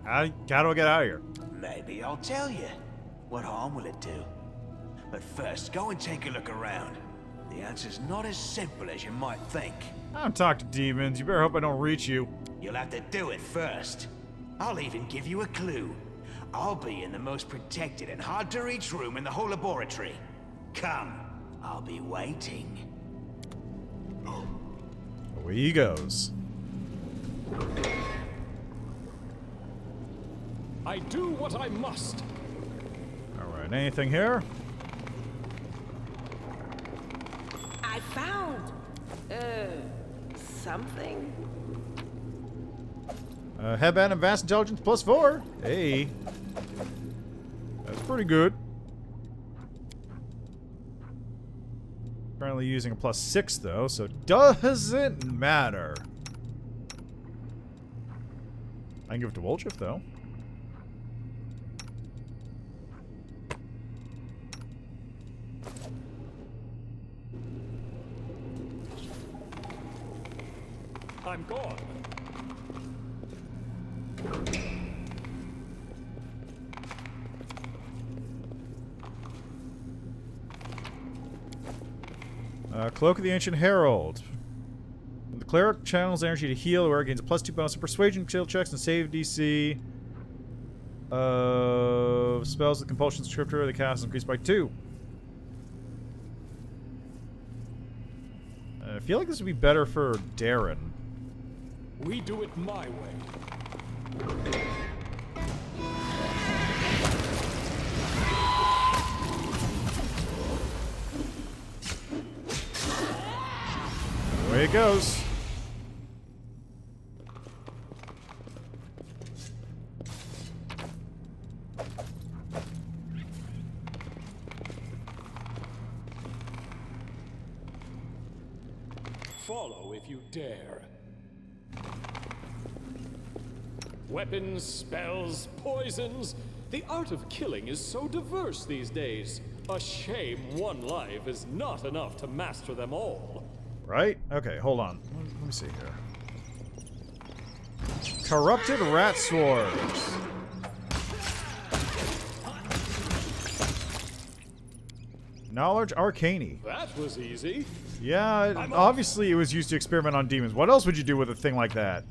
How do I get out of here? Maybe I'll tell you. What harm will it do? But first, go and take a look around. The answer's not as simple as you might think. I don't talk to demons. You better hope I don't reach you. You'll have to do it first. I'll even give you a clue. I'll be in the most protected and hard-to-reach room in the whole laboratory. Come, I'll be waiting. Away he goes. I do what I must. Alright, anything here? I found something. Headband and Vast Intelligence +4. Hey. That's pretty good. Currently using a +6 though, so it doesn't matter. I can give it to Woljiff though. I'm gone. Cloak of the Ancient Herald. The cleric channels energy to heal, where it gains a +2 bonus to persuasion skill checks and save DC. Spells with compulsion scripture, the cast is increased by 2. I feel like this would be better for Darren. We do it my way. Away it goes. Follow if you dare. Weapons, spells, poisons. The art of killing is so diverse these days. A shame one life is not enough to master them all. Right? Okay, hold on. Let me see here. Corrupted rat swords. Knowledge Arcane. That was easy. Yeah, obviously it was used to experiment on demons. What else would you do with a thing like that?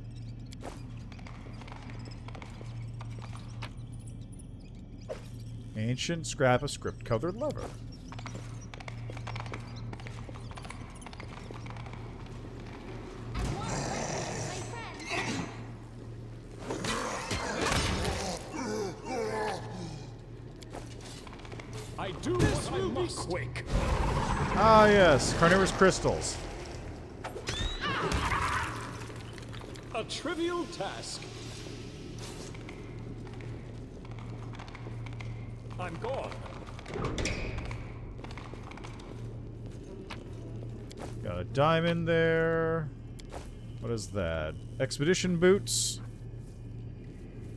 Ancient scrap of script-colored leather. I do what I must. Quick. Ah, yes. Carnivorous crystals. A trivial task. I'm gone. Got a diamond there. What is that? Expedition boots.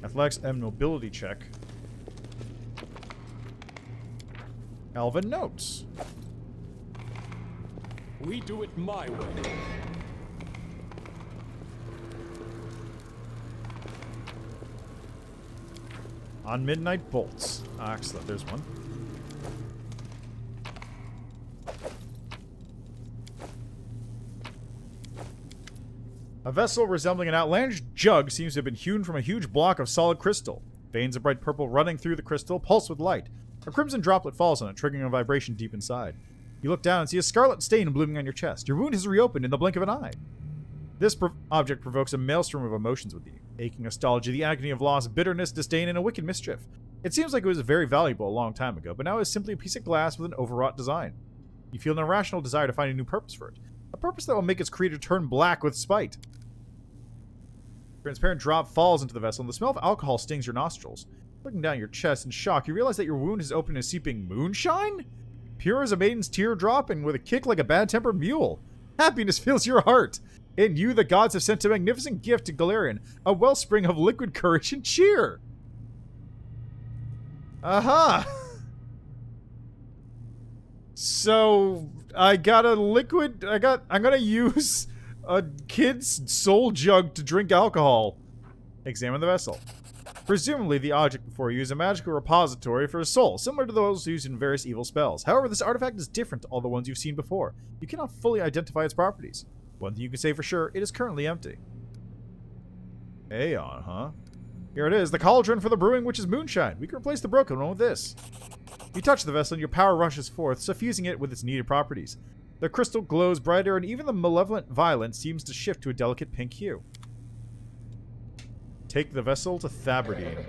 Athletics and mobility check. Elven notes. We do it my way. On midnight bolts. Ah, excellent. There's one. A vessel resembling an outlandish jug seems to have been hewn from a huge block of solid crystal. Veins of bright purple running through the crystal pulse with light. A crimson droplet falls on it, triggering a vibration deep inside. You look down and see a scarlet stain blooming on your chest. Your wound has reopened in the blink of an eye. This object provokes a maelstrom of emotions with you. Aching nostalgia, the agony of loss, bitterness, disdain, and a wicked mischief. It seems like it was very valuable a long time ago, but now it's simply a piece of glass with an overwrought design. You feel an irrational desire to find a new purpose for it. A purpose that will make its creator turn black with spite. A transparent drop falls into the vessel, and the smell of alcohol stings your nostrils. Looking down your chest in shock, you realize that your wound has opened in seeping moonshine? Pure as a maiden's teardrop and with a kick like a bad-tempered mule. Happiness fills your heart. In you, the gods have sent a magnificent gift to Galarian, a wellspring of liquid courage and cheer. Aha! So, I got a liquid... I'm gonna use a kid's soul jug to drink alcohol. Examine the vessel. Presumably, the object before you is a magical repository for a soul, similar to those used in various evil spells. However, this artifact is different to all the ones you've seen before. You cannot fully identify its properties. One thing you can say for sure, it is currently empty. Aeon, huh? Here it is, the cauldron for the brewing, which is moonshine. We can replace the broken one with this. You touch the vessel and your power rushes forth, suffusing it with its needed properties. The crystal glows brighter and even the malevolent violet seems to shift to a delicate pink hue. Take the vessel to Thaberdine.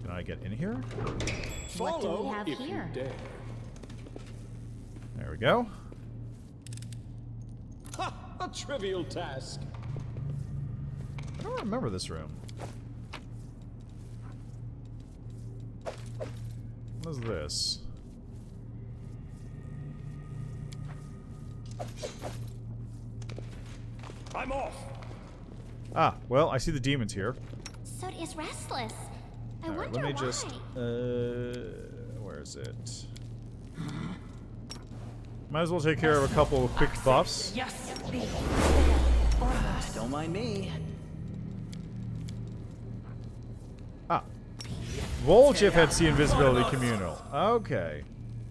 Can I get in here? What do we have if here? You dare. There we go. Ha! A trivial task. I don't remember this room. What is this? I'm off. Ah, well, I see the demons here. Sod is restless. I Alright, wonder let me why. just... where is it? Might as well take care of a couple of quick buffs. Yes, don't mind me. Ah. Woljiff had Sea Invisibility Communal. Okay.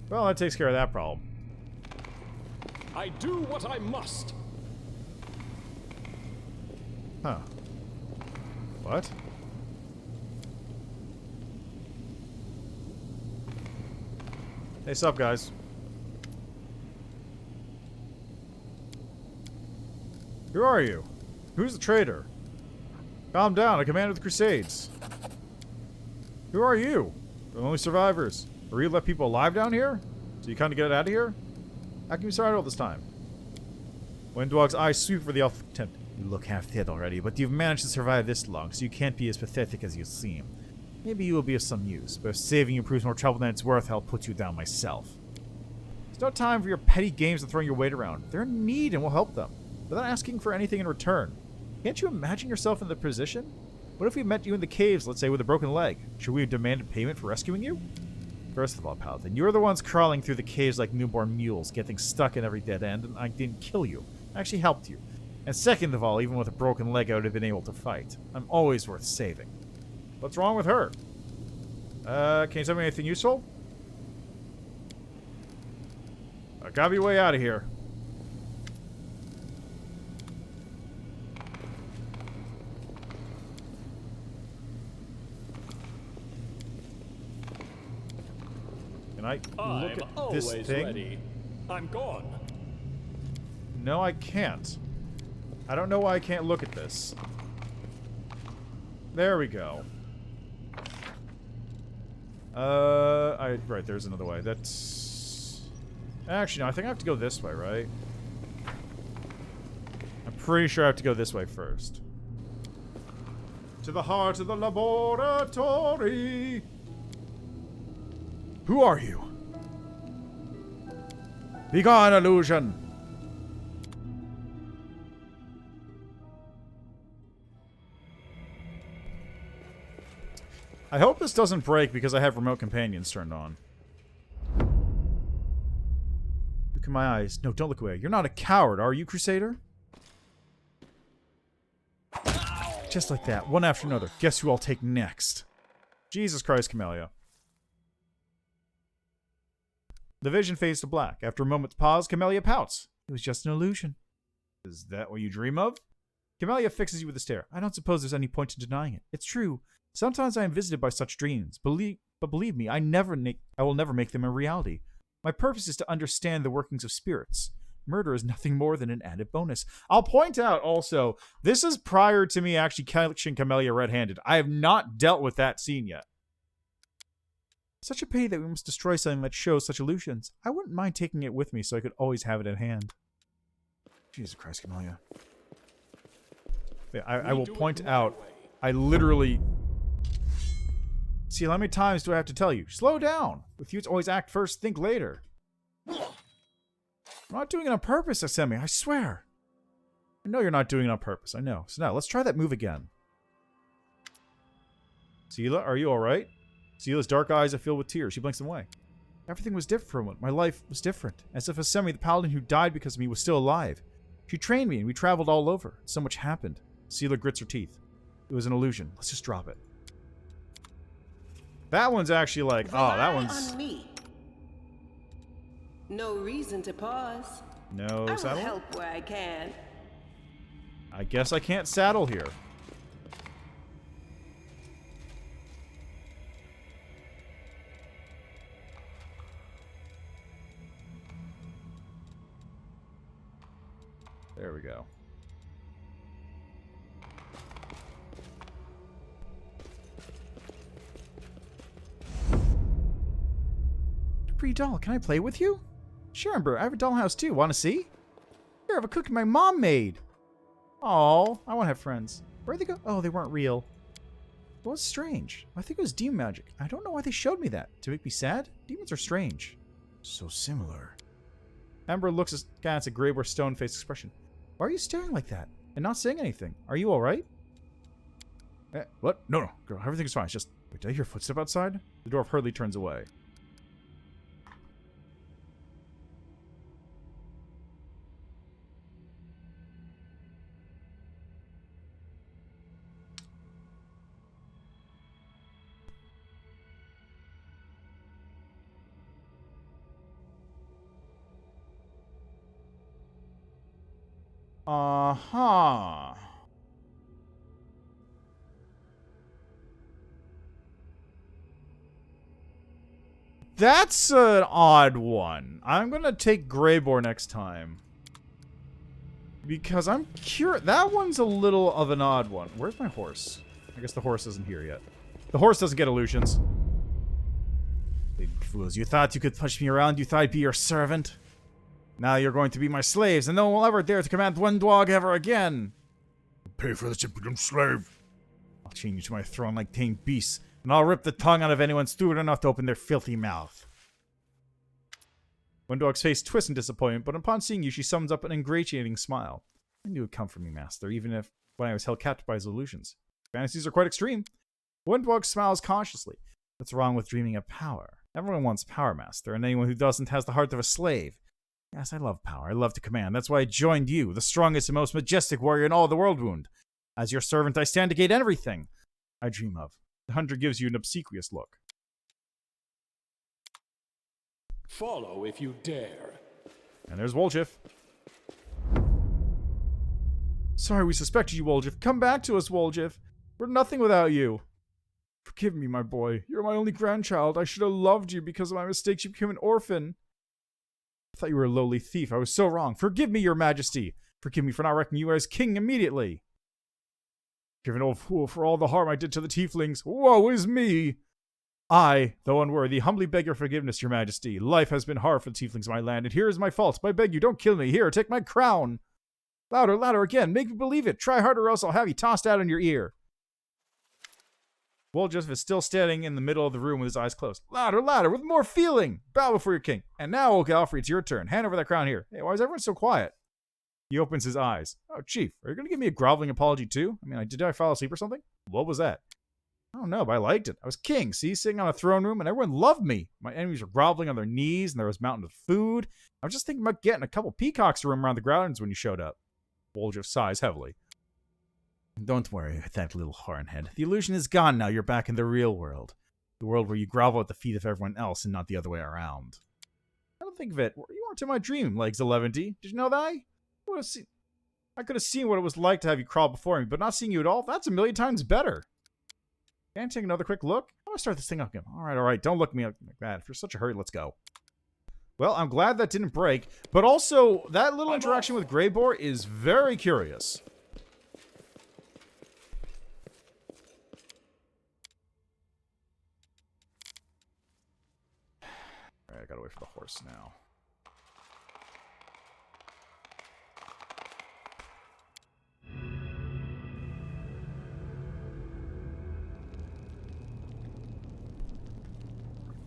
Well, that takes care of that problem. I do what I must. Huh. What? Hey, sup, guys? Who are you? Who's the traitor? Calm down, I command the Crusades. Who are you? The only survivors. Are you let people alive down here? So you kind of get out of here? How can you survive all this time? Wenduag's eyes sweep for the elf tent. You look half dead already, but you've managed to survive this long, so you can't be as pathetic as you seem. Maybe you will be of some use, but if saving you proves more trouble than it's worth, I'll put you down myself. There's no time for your petty games and throwing your weight around. They're in need and we'll help them, without asking for anything in return. Can't you imagine yourself in the position? What if we met you in the caves, let's say, with a broken leg? Should we have demanded payment for rescuing you? First of all, Paladin, you're the ones crawling through the caves like newborn mules, getting stuck in every dead end, and I didn't kill you. I actually helped you. And second of all, even with a broken leg, I would have been able to fight. I'm always worth saving. What's wrong with her? Can you tell me anything useful? I gotta be way out of here. Can I look at this thing? Ready. I'm gone. No, I can't. I don't know why I can't look at this. There we go. Right, there's another way. That's... Actually, no, I think I have to go this way, right? I'm pretty sure I have to go this way first. To the heart of the laboratory! Who are you? Begone, illusion! I hope this doesn't break because I have remote companions turned on. Look in my eyes. No, don't look away. You're not a coward, are you, Crusader? Just like that, one after another. Guess who I'll take next? Jesus Christ, Camellia. The vision fades to black. After a moment's pause, Camellia pouts. It was just an illusion. Is that what you dream of? Camellia fixes you with a stare. I don't suppose there's any point in denying it. It's true. Sometimes I am visited by such dreams. But believe me, I will never make them a reality. My purpose is to understand the workings of spirits. Murder is nothing more than an added bonus. I'll point out also, this is prior to me actually catching Camellia red-handed. I have not dealt with that scene yet. Such a pity that we must destroy something that shows such illusions. I wouldn't mind taking it with me so I could always have it at hand. Jesus Christ, Camellia. Yeah, I will point out, I literally... See, how many times do I have to tell you? Slow down. With you, it's always act first, think later. I'm not doing it on purpose, Asemi, I swear. I know you're not doing it on purpose, I know. So now, let's try that move again. Seela, are you alright? Seela's dark eyes are filled with tears. She blinks them away. Everything was different. My life was different. As if Asemi, the paladin who died because of me, was still alive. She trained me and we traveled all over. So much happened. Seela grits her teeth. It was an illusion. Let's just drop it. That one's actually like, oh, that one's... On me. No reason to pause. No I will saddle? help where I can. I guess I can't saddle here. There we go. Pretty doll. Can I play with you? Sure, Amber. I have a dollhouse too. Want to see? Here, I have a cookie my mom made. Oh, I want to have friends. Where'd they go? Oh, they weren't real. It was strange. I think it was demon magic. I don't know why they showed me that. To make me sad? Demons are strange. So similar. Amber looks askance at Greyware's stone-faced expression. Why are you staring like that? And not saying anything? Are you alright? What? No, girl. Everything's fine. It's just... Wait, did I hear a footstep outside? The dwarf hurriedly turns away. Uh-huh. That's an odd one. I'm gonna take Greybore next time. Because I'm curious. That one's a little of an odd one. Where's my horse? I guess the horse isn't here yet. The horse doesn't get illusions. Big fools. You thought you could push me around? You thought I'd be your servant? Now you're going to be my slaves, and no one will ever dare to command Wenduag ever again. Pay for this impudent slave. I'll chain you to my throne like tame beasts, and I'll rip the tongue out of anyone stupid enough to open their filthy mouth. Wenduag's face twists in disappointment, but upon seeing you, she summons up an ingratiating smile. I knew it would come from me, master, even if when I was held captive by his illusions. Fantasies are quite extreme. Wenduag smiles cautiously. What's wrong with dreaming of power? Everyone wants power, master, and anyone who doesn't has the heart of a slave. Yes, I love power. I love to command. That's why I joined you, the strongest and most majestic warrior in all the world wound. As your servant, I stand to gain everything I dream of. The hunter gives you an obsequious look. Follow if you dare. And there's Woljiff. Sorry we suspected you, Woljiff. Come back to us, Woljiff. We're nothing without you. Forgive me, my boy. You're my only grandchild. I should have loved you. Because of my mistakes, you became an orphan. I thought you were a lowly thief. I was so wrong. Forgive me, your majesty. Forgive me for not reckoning you as king immediately. Forgive an old fool for all the harm I did to the tieflings. Woe is me! I, though unworthy, humbly beg your forgiveness, your majesty. Life has been hard for the tieflings of my land, and here is my fault. I beg you, don't kill me. Here, take my crown. Louder, louder again. Make me believe it. Try harder, or else I'll have you tossed out in your ear. Woljiff is still standing in the middle of the room with his eyes closed. Louder, louder, with more feeling. Bow before your king. And now, old Galfrey, it's your turn. Hand over that crown here. Hey, why is everyone so quiet? He opens his eyes. Oh, Chief, are you going to give me a groveling apology too? I mean, did I fall asleep or something? What was that? I don't know, but I liked it. I was king, see, sitting on a throne room, and everyone loved me. My enemies were groveling on their knees, and there was a mountain of food. I was just thinking about getting a couple peacocks to roam around the grounds when you showed up. Woljiff sighs heavily. Don't worry, that little hornhead. The illusion is gone now. You're back in the real world. The world where you grovel at the feet of everyone else and not the other way around. I don't think of it. You weren't in my dream, Legs 11D. Did you know that? I could have seen what it was like to have you crawl before me, but not seeing you at all, that's a million times better. Can I take another quick look? I want to start this thing up again. All right. Don't look at me like that. If you're such a hurry, let's go. Well, I'm glad that didn't break, but also that little interaction with Greybore is very curious. All right, I gotta wait for the horse now.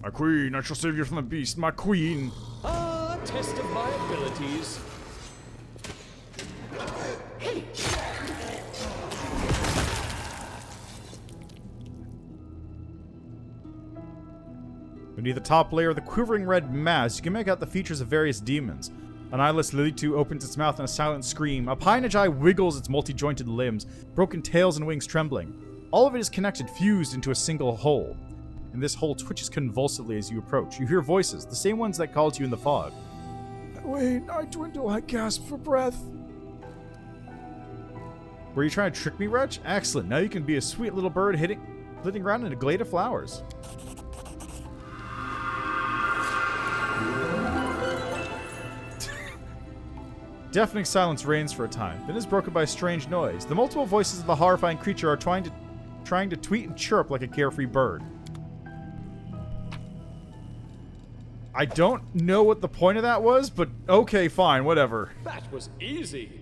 My queen, I shall save you from the beast, my queen. Ah, test of my abilities. Hey. Beneath the top layer of the quivering red mass, you can make out the features of various demons. An eyeless Lilitu opens its mouth in a silent scream. A Pinage eye wiggles its multi-jointed limbs, broken tails and wings trembling. All of it is connected, fused into a single whole. And this hole twitches convulsively as you approach. You hear voices, the same ones that called to you in the fog. Wait, I dwindle, I gasp for breath. Were you trying to trick me, wretch? Excellent, now you can be a sweet little bird flitting around in a glade of flowers. Deafening silence reigns for a time, then is broken by a strange noise. The multiple voices of the horrifying creature are trying to tweet and chirp like a carefree bird. I don't know what the point of that was, but okay, fine, whatever. That was easy.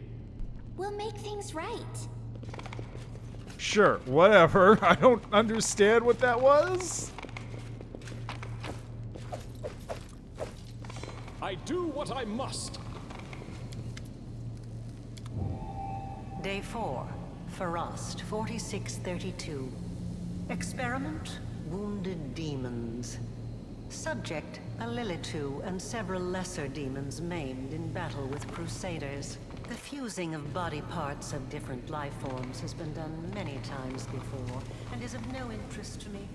We'll make things right. Sure, whatever. I don't understand what that was. I do what I must. Day 4. Frost, 4632. Experiment, wounded demons. Subject, a Lilitu and several lesser demons maimed in battle with crusaders. The fusing of body parts of different life forms has been done many times before, and is of no interest to me.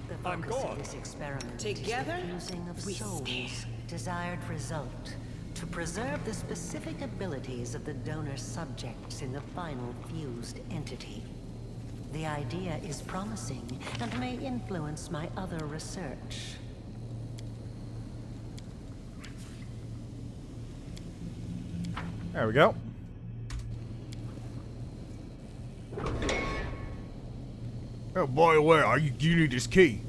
The focus of this experiment Together, is the fusing of souls. Desired result, To preserve the specific abilities of the donor subjects in the final fused entity. The idea is promising and may influence my other research. There we go. Oh, by the way, you need this key.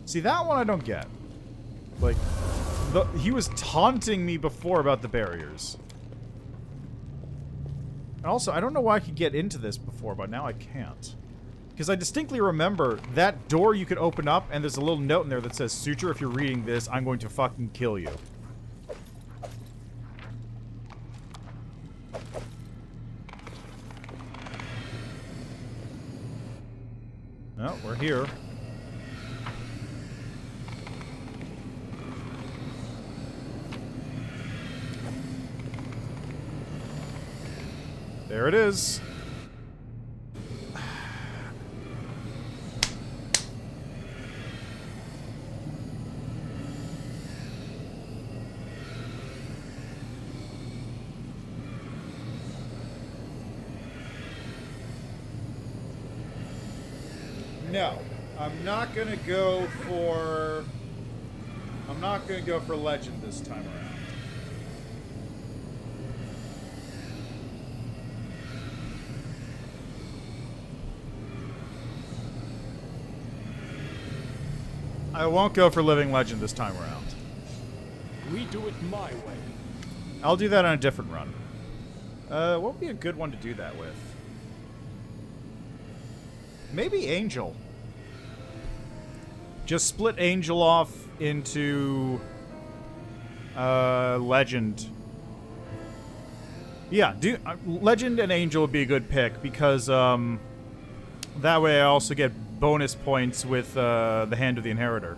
See, that one I don't get. Like, he was taunting me before about the barriers. And also, I don't know why I could get into this before, but now I can't. Because I distinctly remember that door you could open up, and there's a little note in there that says, Suture, if you're reading this, I'm going to fucking kill you. No, we're here. There it is. No, I'm not gonna go for... I'm not gonna go for Legend this time around. I won't go for Living Legend this time around. We do it my way. I'll do that on a different run. What would be a good one to do that with? Maybe Angel. Just split Angel off into Legend. Yeah, Legend and Angel would be a good pick because that way I also get bonus points with the Hand of the Inheritor.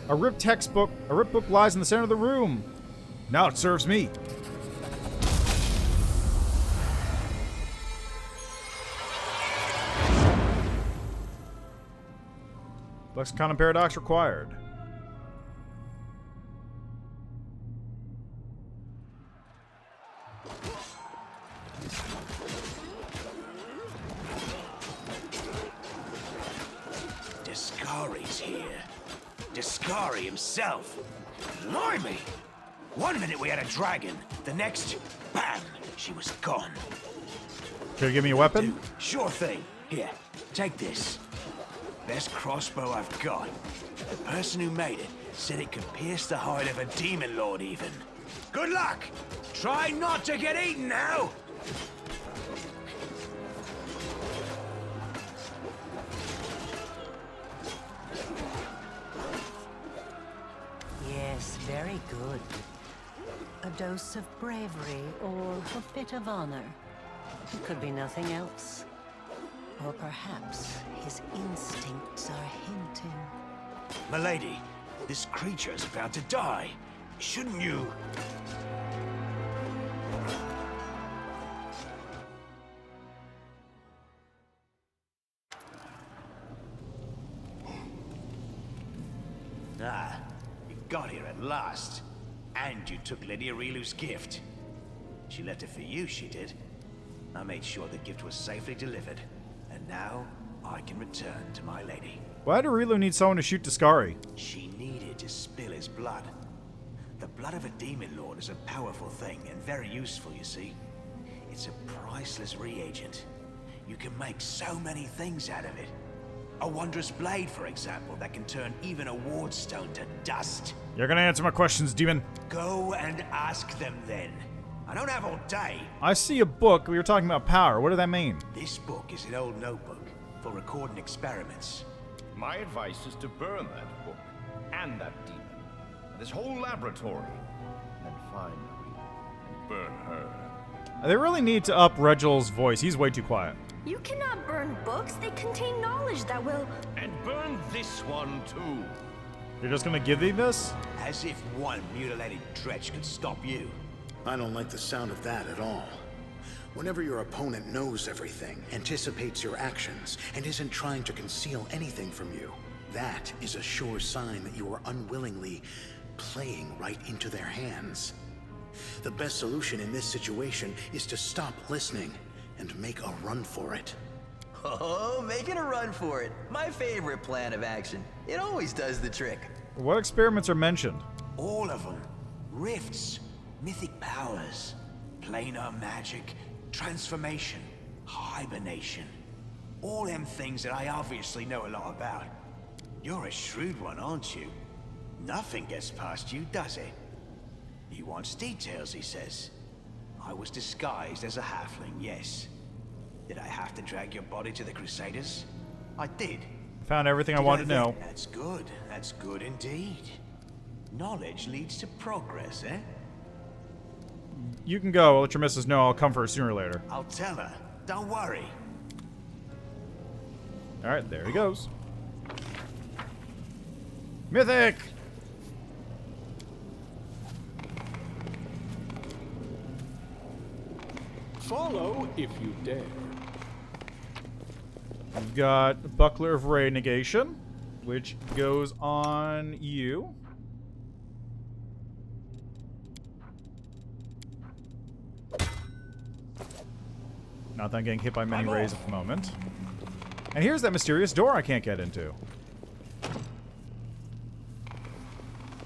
A ripped textbook. A ripped book lies in the center of the room. Now it serves me. Lexicon and Paradox required. Discari's here. Discari himself. Blimey! One minute we had a dragon, the next, bam, she was gone. Could you give me a weapon? Dude, sure thing. Here, take this. Best crossbow I've got. The person who made it said it could pierce the hide of a demon lord even. Good luck! Try not to get eaten now! Yes, very good. A dose of bravery or a bit of honor. It could be nothing else. Or perhaps his instincts are hinting. Milady, this creature's about to die. Shouldn't you... Ah, you got here at last. And you took Lydia Rilu's gift. She left it for you, she did. I made sure the gift was safely delivered. And now, I can return to my lady. Why do Rilu need someone to shoot Discari? She needed to spill his blood. The blood of a demon lord is a powerful thing and very useful, you see. It's a priceless reagent. You can make so many things out of it. A wondrous blade, for example, that can turn even a wardstone to dust. You're gonna answer my questions, demon. Go and ask them then. I don't have all day. I see a book. We were talking about power. What did that mean? This book is an old notebook for recording experiments. My advice is to burn that book and that demon, this whole laboratory, and then find Marie and burn her. They really need to up Regel's voice. He's way too quiet. You cannot burn books. They contain knowledge that will... And burn this one too. You're just gonna give me this? As if one mutilated dretch could stop you. I don't like the sound of that at all. Whenever your opponent knows everything, anticipates your actions, and isn't trying to conceal anything from you, that is a sure sign that you are unwillingly playing right into their hands. The best solution in this situation is to stop listening and make a run for it. Oh, making a run for it. My favorite plan of action. It always does the trick. What experiments are mentioned? All of them. Rifts, mythic powers, planar magic, transformation, hibernation. All them things that I obviously know a lot about. You're a shrewd one, aren't you? Nothing gets past you, does it? He wants details, he says. I was disguised as a halfling, yes. Did I have to drag your body to the Crusaders? I did. Found everything I wanted to know. That's good. That's good indeed. Knowledge leads to progress, eh? You can go. I'll let your missus know I'll come for her sooner or later. I'll tell her. Don't worry. Alright, there he goes. Mythic! Follow if you dare. We've got Buckler of Ray Negation, which goes on you. Not that I'm getting hit by many rays at the moment. And here's that mysterious door I can't get into.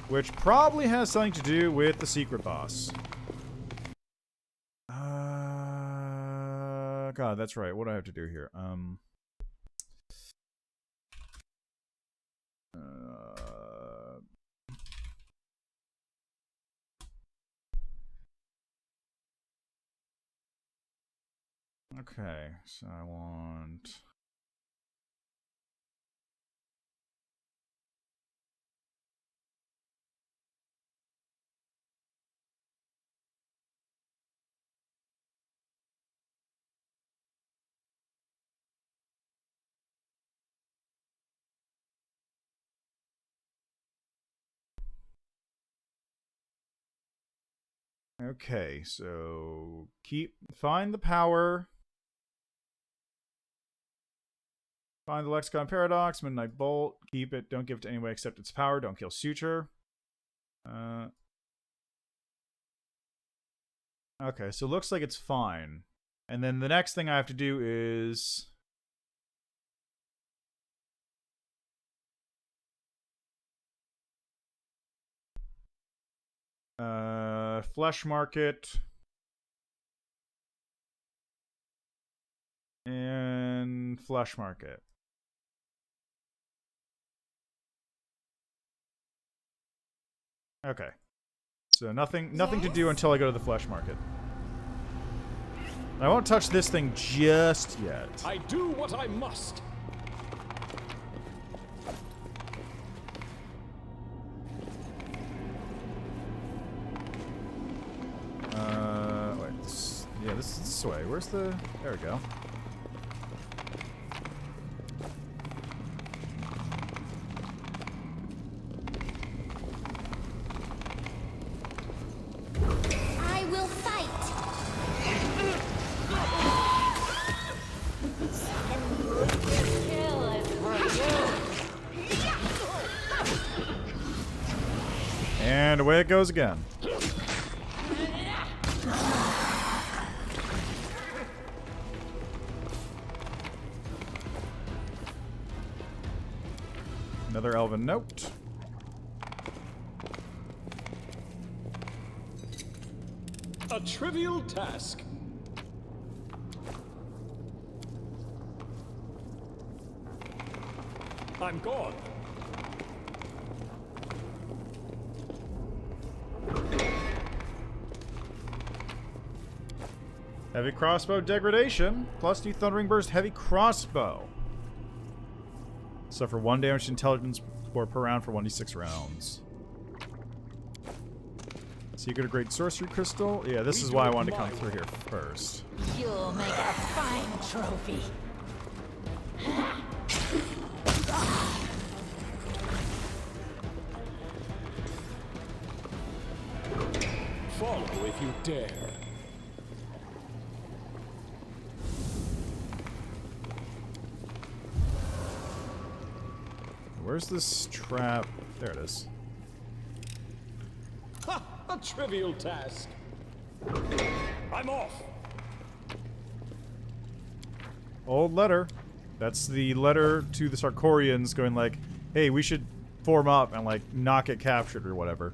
Which probably has something to do with the secret boss. God, that's right. What do I have to do here? Okay, so I want... Okay, so find the power. Find the Lexicon Paradox, Midnight Bolt, keep it, don't give it to anyone except its power, don't kill Suture. Okay, so it looks like it's fine. And then the next thing I have to do is... Flesh Market. And Flesh Market. Okay. So nothing to do until I go to the Flesh Market. I won't touch this thing just yet. I do what I must. Wait. Yeah, this is this way. Where's the... There we go. I will fight. Kill is for you. And away it goes again. Another elven note. A trivial task. I'm gone. Heavy crossbow degradation, plus new Thundering Burst heavy crossbow. Suffer 1 damage to intelligence per round for 1d6 rounds. Secret of Great Sorcery Crystal. Yeah, this is why I wanted to come through here first. You'll make a fine trophy. Follow if you dare. where's this trap? There it is. Ha! A trivial task. I'm off. Old letter. That's the letter to the Sarkorians going like, hey, we should form up and like not get captured or whatever.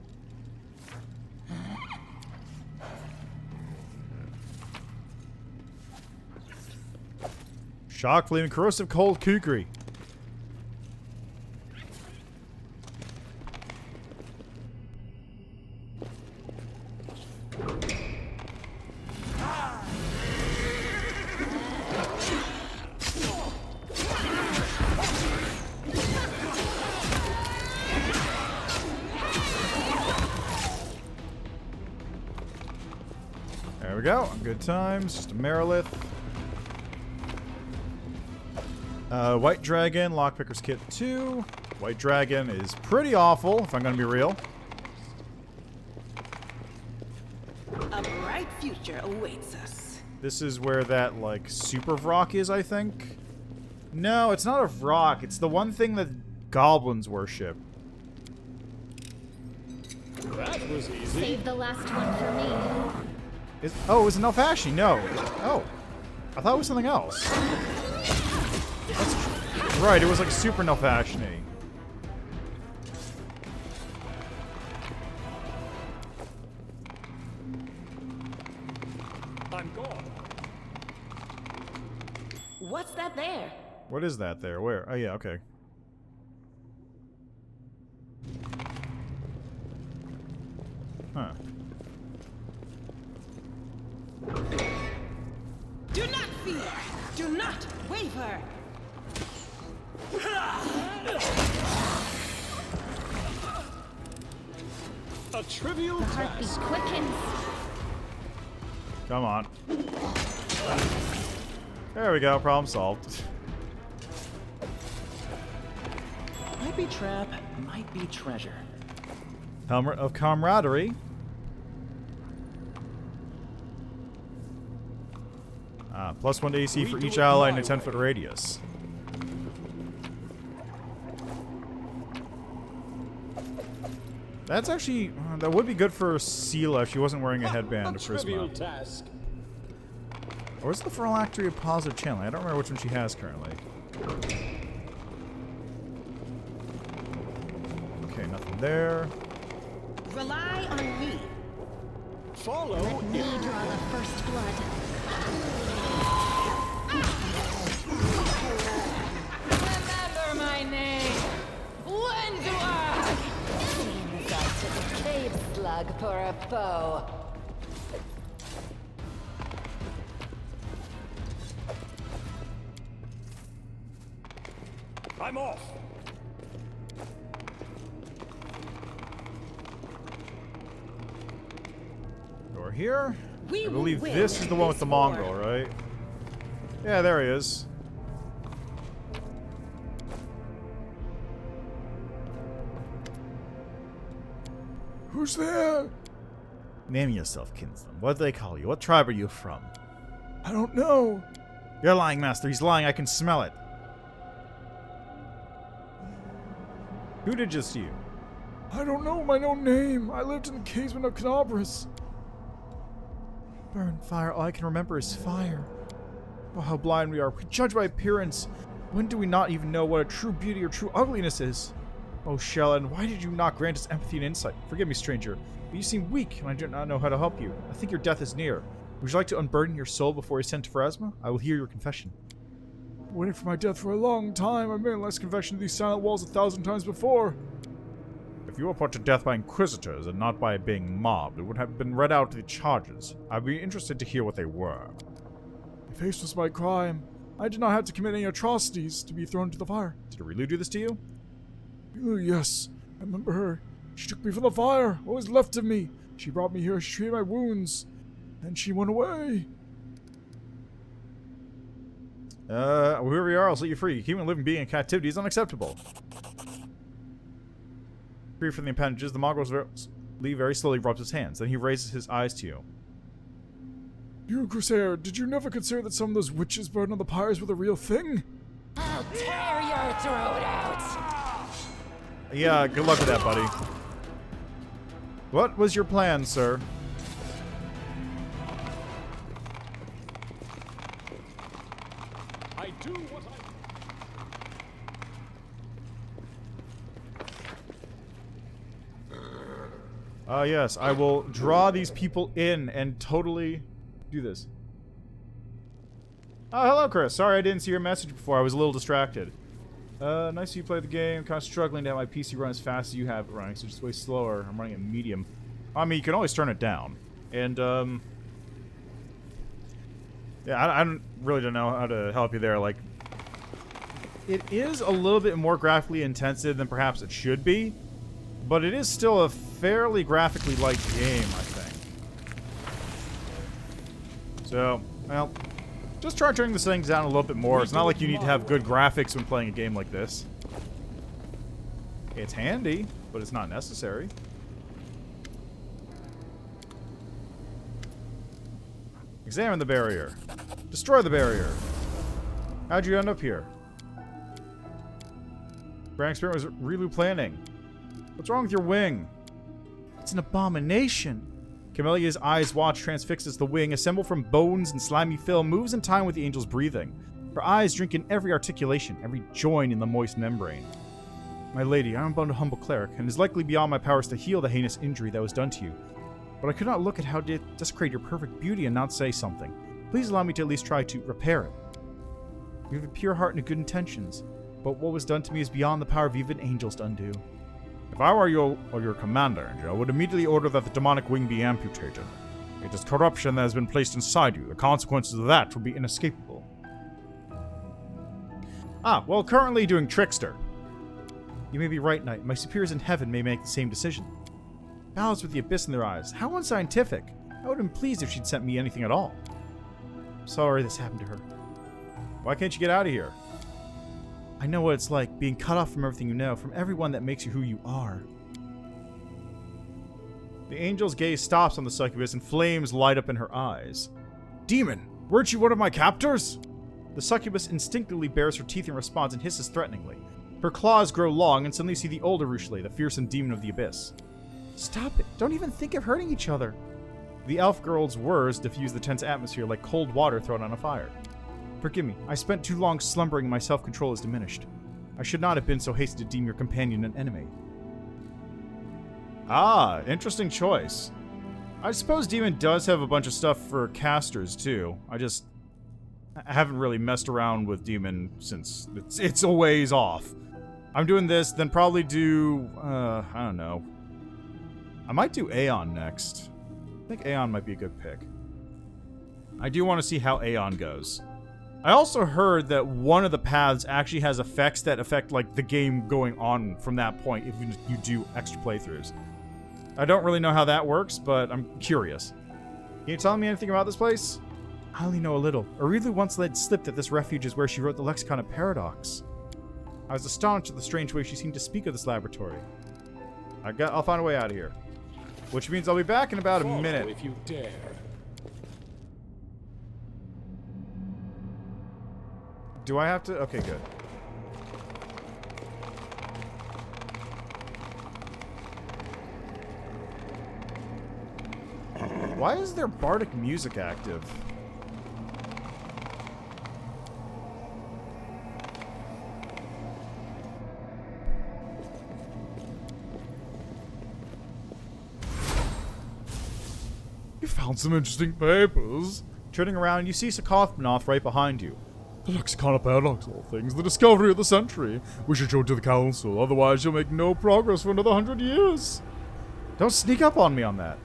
Shock, flaming, corrosive, cold, kukri. There we go. Good times. Just a Merilith. White Dragon, Lockpicker's Kit 2. White Dragon is pretty awful, if I'm going to be real. A bright future awaits us. This is where that, like, super Vrock is, I think. No, it's not a Vrock. It's the one thing that goblins worship. That was easy. Save the last one for me. Oh, it was an Elfashi. No. Oh. I thought it was something else. That's right, it was like super Nelfash-y. I'm gone. What's that there? What is that there? Where? Oh, yeah, okay. Huh. Do not fear. Do not waver. A trivial The heartbeat task. quickens. Come on. There we go, problem solved. Might be trap, might be treasure. Helmet of Camaraderie. +1 to AC for each ally in a 10-foot radius. That's actually, that would be good for Seela if she wasn't wearing a headband of Trivial Prisma. task. Or is the Phylactery a positive channel? I don't remember which one she has currently. Okay, nothing there. Rely on me. Follow. Let me draw the first blood. Remember my name, Wenduag! Seems I took a cave slug for a foe. I'm off. Door here. We I will believe win this is the one with this the war. mongrel, right? Yeah, there he is. Who's there? Name yourself, kinsman. What do they call you? What tribe are you from? I don't know. You're lying, master. He's lying. I can smell it. Who did you see you? I don't know my own name. I lived in the casement of Canabras. Burn, fire. All I can remember is fire. Oh, how blind we are. We judge by appearance. When do we not even know what a true beauty or true ugliness is? Oh, Shelyn, why did you not grant us empathy and insight? Forgive me, stranger, but you seem weak, and I do not know how to help you. I think your death is near. Would you like to unburden your soul before you send to Pharasma? I will hear your confession. I waited for my death for a long time. I've made less confession to these silent walls 1,000 times before. If you were put to death by inquisitors and not by being mobbed, it would have been read out the charges. I'd be interested to hear what they were. My face was my crime. I did not have to commit any atrocities to be thrown into the fire. Did Rilu do this to you? Rilu, yes. I remember her. She took me from the fire. What was left of me? She brought me here. She treated my wounds. And she went away. Whoever you are, I'll set you free. Keeping a living being in captivity is unacceptable. Free from the appendages, the mongrel very slowly rubs his hands. Then he raises his eyes to you. You, Crusader, did you never consider that some of those witches burned on the pyres were the real thing? I'll tear your throat out! Yeah, good luck with that, buddy. What was your plan, sir? I do what Yes, I will draw these people in and totally do this. Oh, hello, Chris. Sorry I didn't see your message before. I was a little distracted. Nice you play the game. Kind of struggling to have my PC run as fast as you have it running, so just way slower. I'm running at medium. I mean, you can always turn it down. And, yeah, I really don't know how to help you there. Like, it is a little bit more graphically intensive than perhaps it should be, but it is still a fairly graphically light game, I think. So, well, just try turning this thing down a little bit more. It's not like you need to have good graphics when playing a game like this. It's handy, but it's not necessary. Examine the barrier. Destroy the barrier. How'd you end up here? Grand experiment was really planning. What's wrong with your wing? It's an abomination. Camelia's eyes watch transfixed as the wing, assembled from bones and slimy film, moves in time with the angel's breathing. Her eyes drink in every articulation, every join in the moist membrane. My lady, I am but a humble cleric, and it is likely beyond my powers to heal the heinous injury that was done to you. But I could not look at how it desecrate your perfect beauty and not say something. Please allow me to at least try to repair it. You have a pure heart and good intentions, but what was done to me is beyond the power of even angels to undo. If I were your commander, I would immediately order that the demonic wing be amputated. It is corruption that has been placed inside you. The consequences of that will be inescapable. Well, currently doing Trickster. You may be right, Knight. My superiors in heaven may make the same decision. Ballots with the abyss in their eyes. How unscientific. I would have been pleased if she'd sent me anything at all. I'm sorry this happened to her. Why can't you get out of here? I know what it's like, being cut off from everything you know, from everyone that makes you who you are. The angel's gaze stops on the succubus and flames light up in her eyes. Demon, weren't you one of my captors? The succubus instinctively bares her teeth in response and hisses threateningly. Her claws grow long and suddenly see the older Ruchelet, the fearsome demon of the abyss. Stop it. Don't even think of hurting each other. The elf girl's words diffuse the tense atmosphere like cold water thrown on a fire. Forgive me. I spent too long slumbering and my self-control is diminished. I should not have been so hasty to deem your companion an enemy. Interesting choice. I suppose Demon does have a bunch of stuff for casters, too. I haven't really messed around with Demon since it's a ways off. I'm doing this, then probably do, I don't know. I might do Aeon next. I think Aeon might be a good pick. I do want to see how Aeon goes. I also heard that one of the paths actually has effects that affect, like, the game going on from that point if you do extra playthroughs. I don't really know how that works, but I'm curious. Can you tell me anything about this place? I only know a little. Aurelia once let slip that this refuge is where she wrote the Lexicon of Paradox. I was astonished at the strange way she seemed to speak of this laboratory. I'll find a way out of here. Which means I'll be back in about a minute. If you dare. Do I have to? Okay, good. Why is there bardic music active? You found some interesting papers. Turning around, you see Sakothmanoth right behind you. The Lexicon of Paradox, all things, the discovery of the century. We should show it to the council, otherwise you'll make no progress for another 100 years. Don't sneak up on me on that.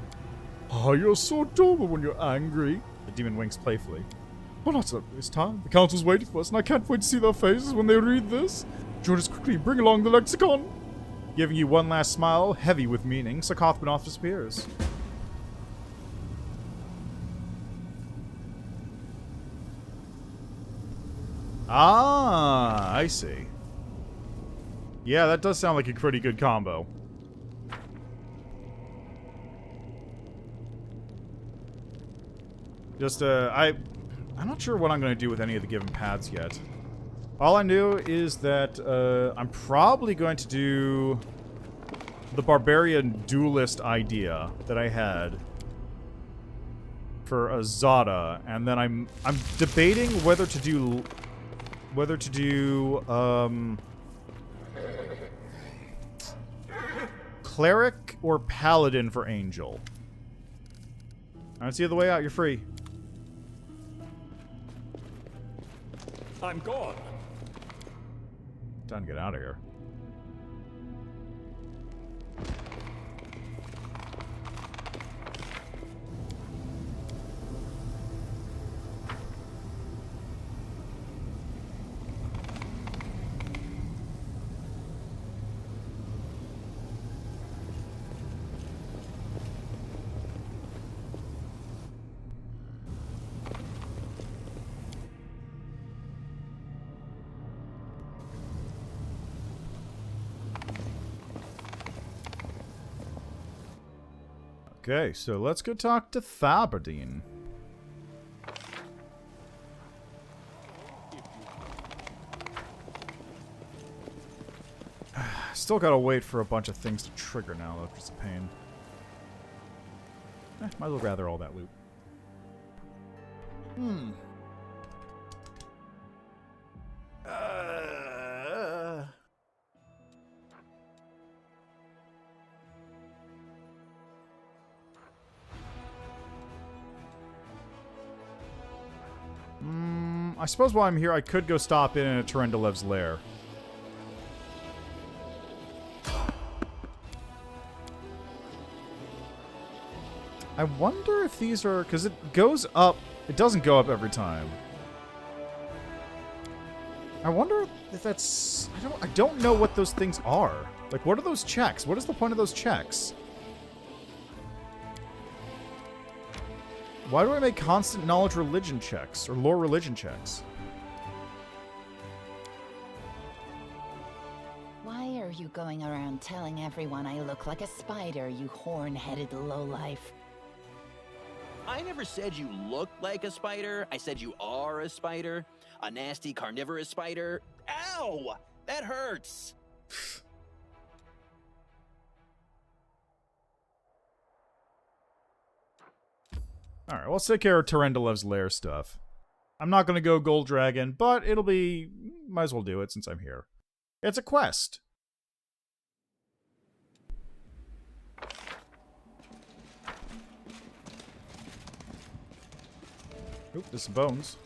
You're so adorable when you're angry. The demon winks playfully. Well, not this time. The council's waiting for us, and I can't wait to see their faces when they read this. Join us quickly, bring along the lexicon. Giving you one last smile, heavy with meaning, Sakothmanoth disappears. I see. Yeah, that does sound like a pretty good combo. Just, I'm not sure what I'm going to do with any of the given paths yet. All I know is that, I'm probably going to do the barbarian duelist idea that I had for Azada, and then I'm debating whether to do cleric or paladin for Angel. I don't see the way out. You're free. I'm gone. Time to get out of here. Okay, so let's go talk to Thabardine. Still gotta wait for a bunch of things to trigger now, though, which is a pain. Might as well gather all that loot. I suppose while I'm here, I could go stop in at Terendelev's lair. I wonder if these are... because it goes up... it doesn't go up every time. I wonder if that's... I don't know what those things are. Like, what are those checks? What is the point of those checks? Why do I make constant knowledge religion checks? Or lore religion checks? Why are you going around telling everyone I look like a spider, you horn-headed lowlife? I never said you look like a spider. I said you are a spider. A nasty carnivorous spider. Ow! That hurts! Alright, well, let's take care of Terendelev's lair stuff. I'm not going to go Gold Dragon, but it'll be... might as well do it since I'm here. It's a quest. Oop, there's some bones.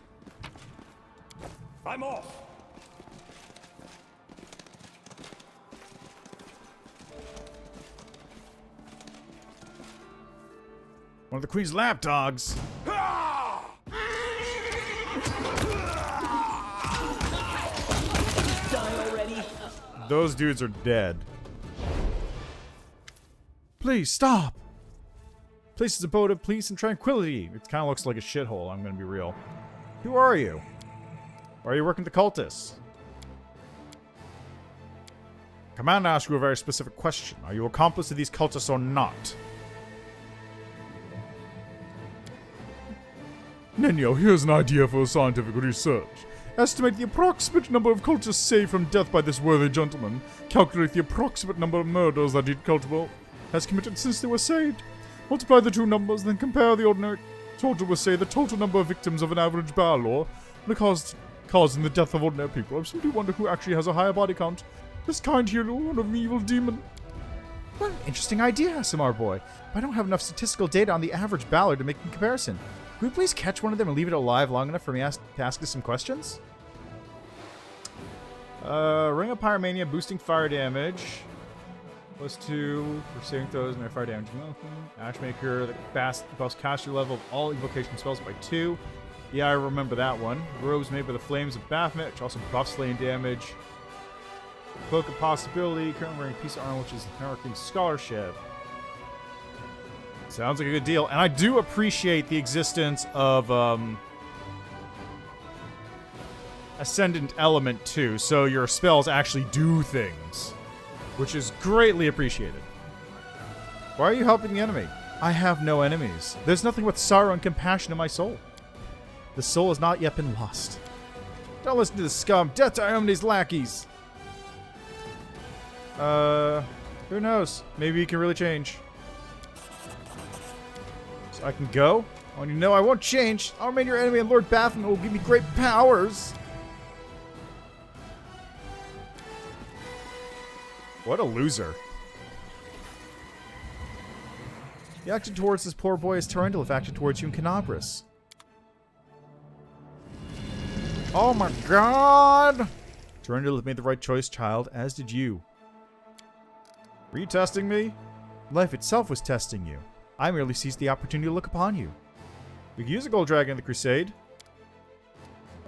I'm off. One of the Queen's lapdogs. Die already. Those dudes are dead. Please stop. Place is abode of peace and tranquility. It kind of looks like a shithole, I'm going to be real. Who are you? Why are you working with the cultists? Command asks you a very specific question. Are you accomplice to these cultists or not? Nenyo, here's an idea for scientific research. Estimate the approximate number of cultists saved from death by this worthy gentleman. Calculate the approximate number of murders that each cultist has committed since they were saved. Multiply the two numbers, then compare the ordinary total with, say, the total number of victims of an average Balor, causing the death of ordinary people. I simply wonder who actually has a higher body count. This kind hero or an evil demon? What an interesting idea, SMR boy. But I don't have enough statistical data on the average Balor to make a comparison. Could we please catch one of them and leave it alive long enough for me to ask us some questions? Ring of Pyromania, boosting fire damage. +2 for saving throws, my fire damage. Ashmaker, the buffs caster level of all invocation spells by 2. Yeah, I remember that one. Robes made by the flames of Baphomet, which also buffs slaying damage. Cloak of Possibility, currently wearing a piece of armor, which is American Scholarship. Sounds like a good deal. And I do appreciate the existence of Ascendant Element too, so your spells actually do things, which is greatly appreciated. Why are you helping the enemy? I have no enemies. There's nothing but sorrow and compassion in my soul. The soul has not yet been lost. Don't listen to the scum. Death to Iomedes lackeys. Who knows? Maybe he can really change. So I can go? Oh, you know I won't change. I'll remain your enemy and Lord Baphomet will give me great powers. What a loser. You acted towards this poor boy as Terendelev acted towards you in Canabras. Oh my god! Terendelev made the right choice, child, as did you. Were you testing me? Life itself was testing you. I merely seized the opportunity to look upon you. We could use a gold dragon in the crusade.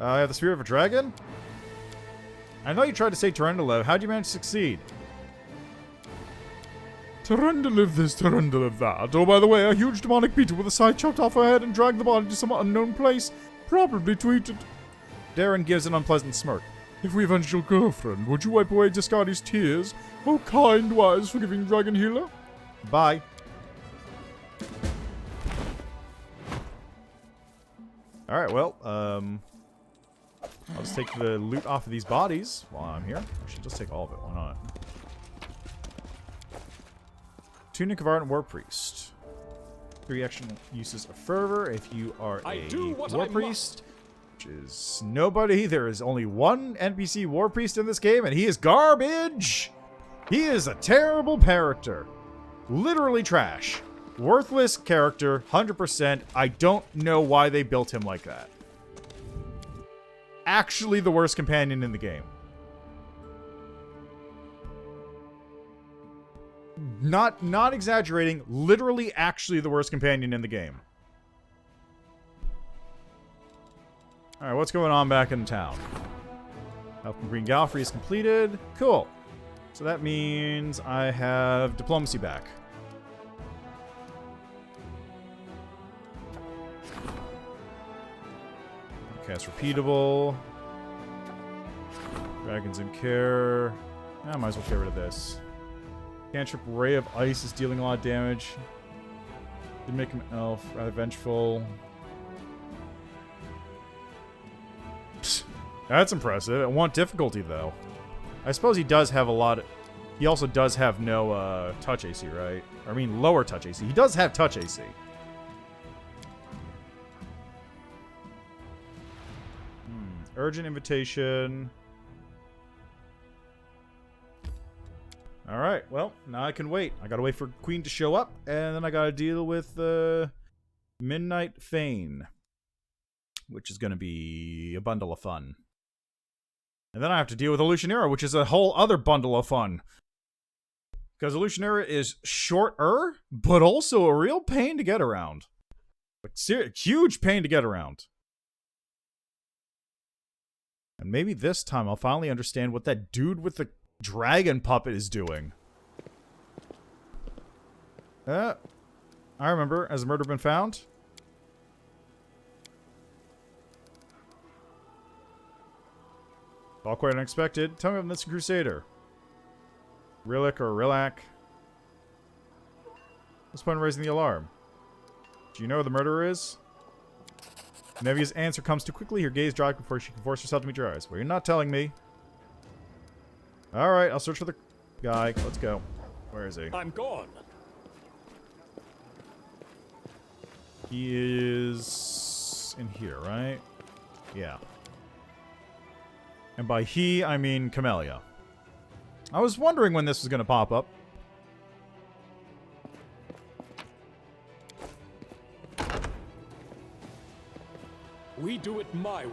I have the spirit of a dragon? I know you tried to say Terendelev. How'd you manage to succeed? Terendelev this, Terendelev that. Oh, by the way, a huge demonic beetle with a side chopped off her head and dragged the body to some unknown place. Probably to eat it. Darren gives an unpleasant smirk. If we avenged your girlfriend, would you wipe away Discardi's tears? Oh, kind, wise, forgiving dragon healer. Bye. Alright, well, I'll just take the loot off of these bodies while I'm here. I should just take all of it. Why not? Tunic of Ardent War Priest. 3 action uses of Fervor. If you are a War Priest, which is nobody, there is only one NPC War Priest in this game, and he is garbage! He is a terrible character. Literally trash. Worthless character, 100%. I don't know why they built him like that. Actually the worst companion in the game. Not exaggerating, literally actually the worst companion in the game. Alright, what's going on back in town? Help from Green Gallery is completed. Cool. So that means I have diplomacy back. Cast repeatable. Dragons in care. I might as well get rid of this. Cantrip Ray of Ice is dealing a lot of damage. Did make him elf, rather vengeful. Psst, that's impressive. I want difficulty though. I suppose he does have a lot of... He also does have no touch AC, right? I mean lower touch AC. He does have touch AC. Urgent invitation. Alright, well, now I can wait. I gotta wait for Queen to show up, and then I gotta deal with Midnight Fane, which is gonna be a bundle of fun. And then I have to deal with Illusionera, which is a whole other bundle of fun. Because Illusionera is shorter, but also a real pain to get around. Like, huge pain to get around. And maybe this time I'll finally understand what that dude with the dragon puppet is doing. I remember. Has the murder been found? All quite unexpected. Tell me about Mr. Crusader. Rillick or Rillac. What's the point of raising the alarm? Do you know who the murderer is? Nevia's answer comes too quickly. Her gaze drops before she can force herself to meet your eyes. Well, you're not telling me. Alright, I'll search for the guy. Let's go. Where is he? I'm gone. He is in here, right? Yeah. And by he, I mean Camellia. I was wondering when this was going to pop up. We do it my way.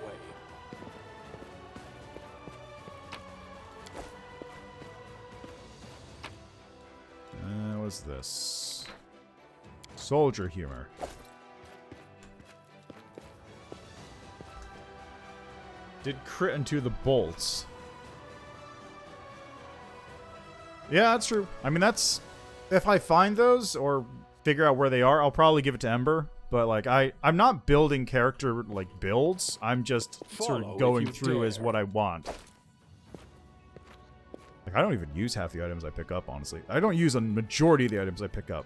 What's this? Soldier humor. Did crit into the bolts. Yeah, that's true. I mean, that's... If I find those, or figure out where they are, I'll probably give it to Ember. But, like, I'm not building character, like, builds. I'm just sort of going through as what I want. Like, I don't even use half the items I pick up, honestly. I don't use a majority of the items I pick up.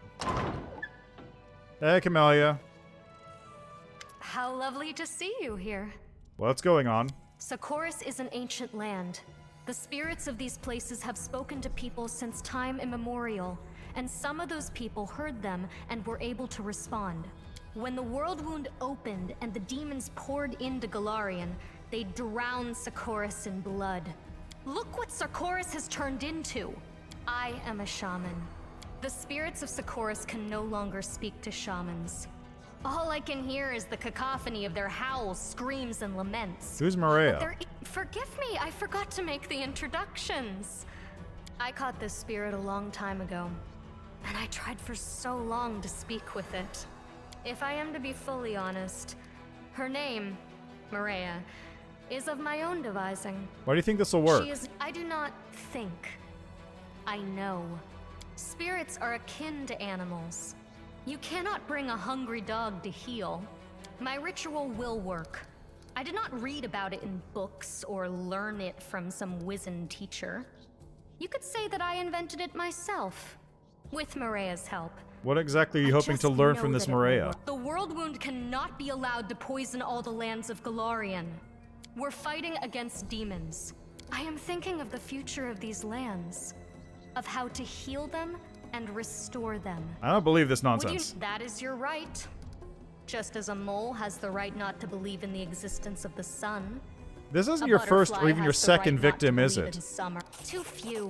Hey, Camellia. How lovely to see you here. What's going on? Socorus is an ancient land. The spirits of these places have spoken to people since time immemorial, and some of those people heard them and were able to respond. When the world wound opened and the demons poured into Golarion, they drowned Sarkoris in blood. Look what Sarkoris has turned into! I am a shaman. The spirits of Sarkoris can no longer speak to shamans. All I can hear is the cacophony of their howls, screams, and laments. Who's Maria? Forgive me, I forgot to make the introductions. I caught this spirit a long time ago, and I tried for so long to speak with it. If I am to be fully honest, her name, Maria, is of my own devising. Why do you think this will work? I do not think. I know. Spirits are akin to animals. You cannot bring a hungry dog to heal. My ritual will work. I did not read about it in books or learn it from some wizened teacher. You could say that I invented it myself, with Maria's help. What exactly are you hoping to learn from this Maria? The world wound cannot be allowed to poison all the lands of Golarion. We're fighting against demons. I am thinking of the future of these lands, of how to heal them and restore them. I don't believe this nonsense. That is your right. Just as a mole has the right not to believe in the existence of the sun. This isn't your first or even your second victim, is it? Too few.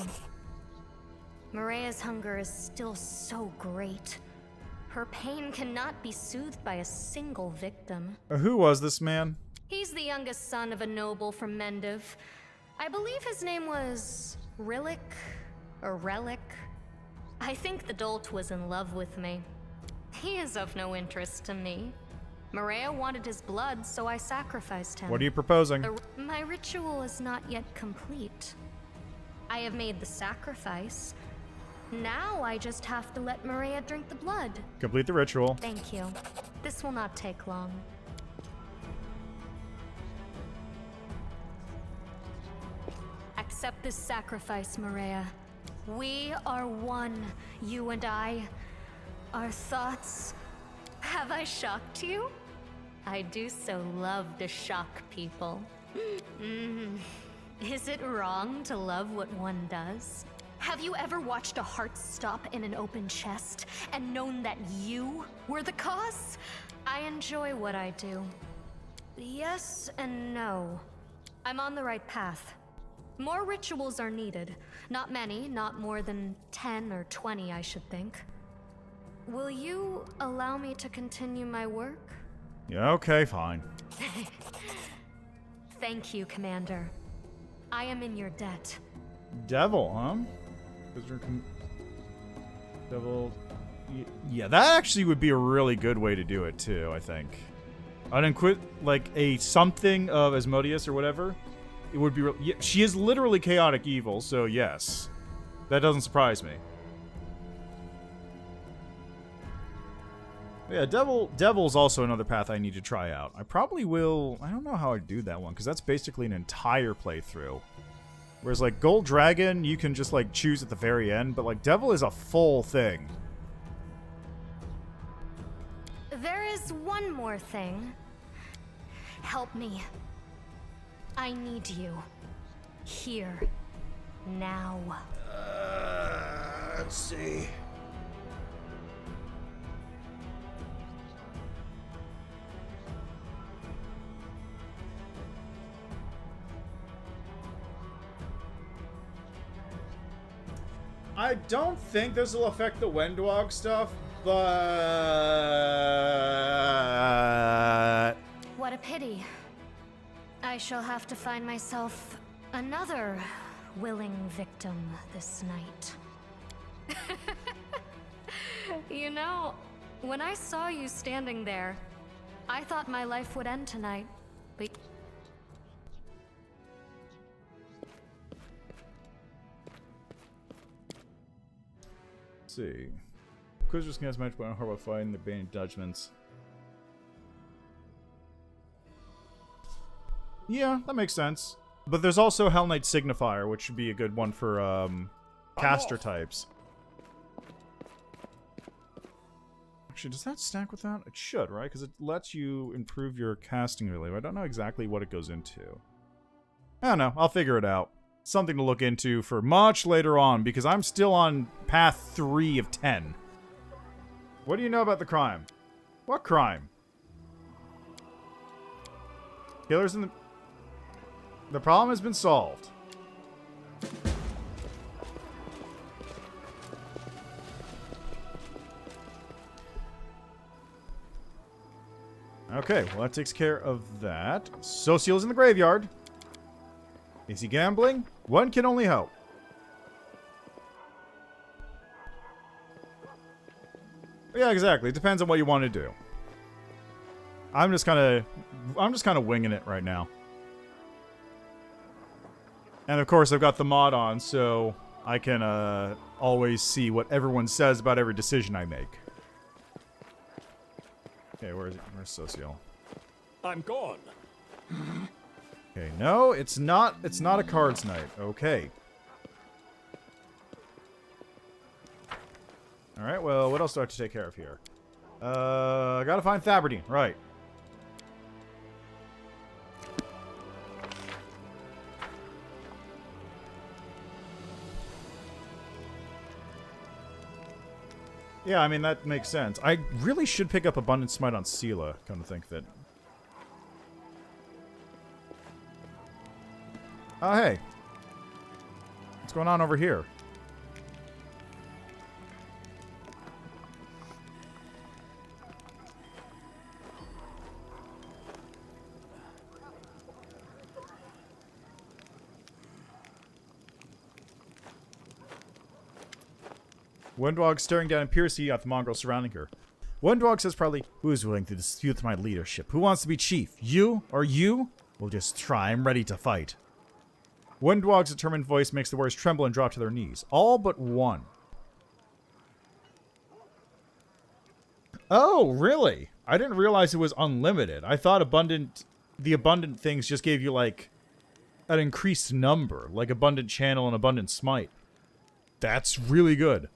Maria's hunger is still so great. Her pain cannot be soothed by a single victim. Who was this man? He's the youngest son of a noble from Mendiv. I believe his name was Relic or Relic. I think the dolt was in love with me. He is of no interest to me. Maria wanted his blood, so I sacrificed him. What are you proposing? My ritual is not yet complete. I have made the sacrifice. Now I just have to let Maria drink the blood. Complete the ritual. Thank you. This will not take long. Accept this sacrifice, Maria. We are one, you and I. Our thoughts. Have I shocked you? I do so love to shock people. Is it wrong to love what one does? Have you ever watched a heart stop in an open chest and known that you were the cause? I enjoy what I do. Yes and no. I'm on the right path. More rituals are needed. Not many, not more than 10 or 20, I should think. Will you allow me to continue my work? Yeah, okay, fine. Thank you, Commander. I am in your debt. Devil, huh? Devil. Yeah, that actually would be a really good way to do it, too, I think. Like a something of Asmodeus or whatever. It would be. Yeah, she is literally chaotic evil, so yes. That doesn't surprise me. Yeah, Devil's also another path I need to try out. I probably will. I don't know how I'd do that one, because that's basically an entire playthrough. Whereas, like, Gold Dragon, you can just, like, choose at the very end, but, like, Devil is a full thing. There is one more thing. Help me. I need you. Here. Now. Let's see. I don't think this will affect the Wenduag stuff, but... What a pity. I shall have to find myself another willing victim this night. You know, when I saw you standing there, I thought my life would end tonight, but... Let's see. Quizzers can have match by how about fighting the Bane Judgments. Yeah, that makes sense. But there's also Hellknight Signifier, which should be a good one for caster types. Actually, does that stack with that? It should, right? Because it lets you improve your casting ability. I don't know exactly what it goes into. I don't know. I'll figure it out. something to look into for much later on, because I'm still on path 3 of 10. What do you know about the crime? What crime? Killers in the... The problem has been solved. Okay, well that takes care of that. Social's in the graveyard. Is he gambling? One can only hope. Yeah, exactly. It depends on what you want to do. I'm just kind of winging it right now. And of course, I've got the mod on, so I can always see what everyone says about every decision I make. Okay, where's Social? I'm gone. Okay, no, it's not a cards night. Okay. Alright, well, what else do I have to take care of here? I gotta find Thaberdine, right. Yeah, I mean, that makes sense. I really should pick up Abundant Smite on Sela, come to think of it. Oh, hey. What's going on over here? Wenduag staring down in piercing at the mongrels surrounding her. Wenduag says proudly, "Who is willing to dispute my leadership? Who wants to be chief? You or you? We'll just try. I'm ready to fight." Wenduag's determined voice makes the warriors tremble and drop to their knees. All but one. Oh, really? I didn't realize it was unlimited. I thought the abundant things just gave you, like, an increased number. Like Abundant Channel and Abundant Smite. That's really good.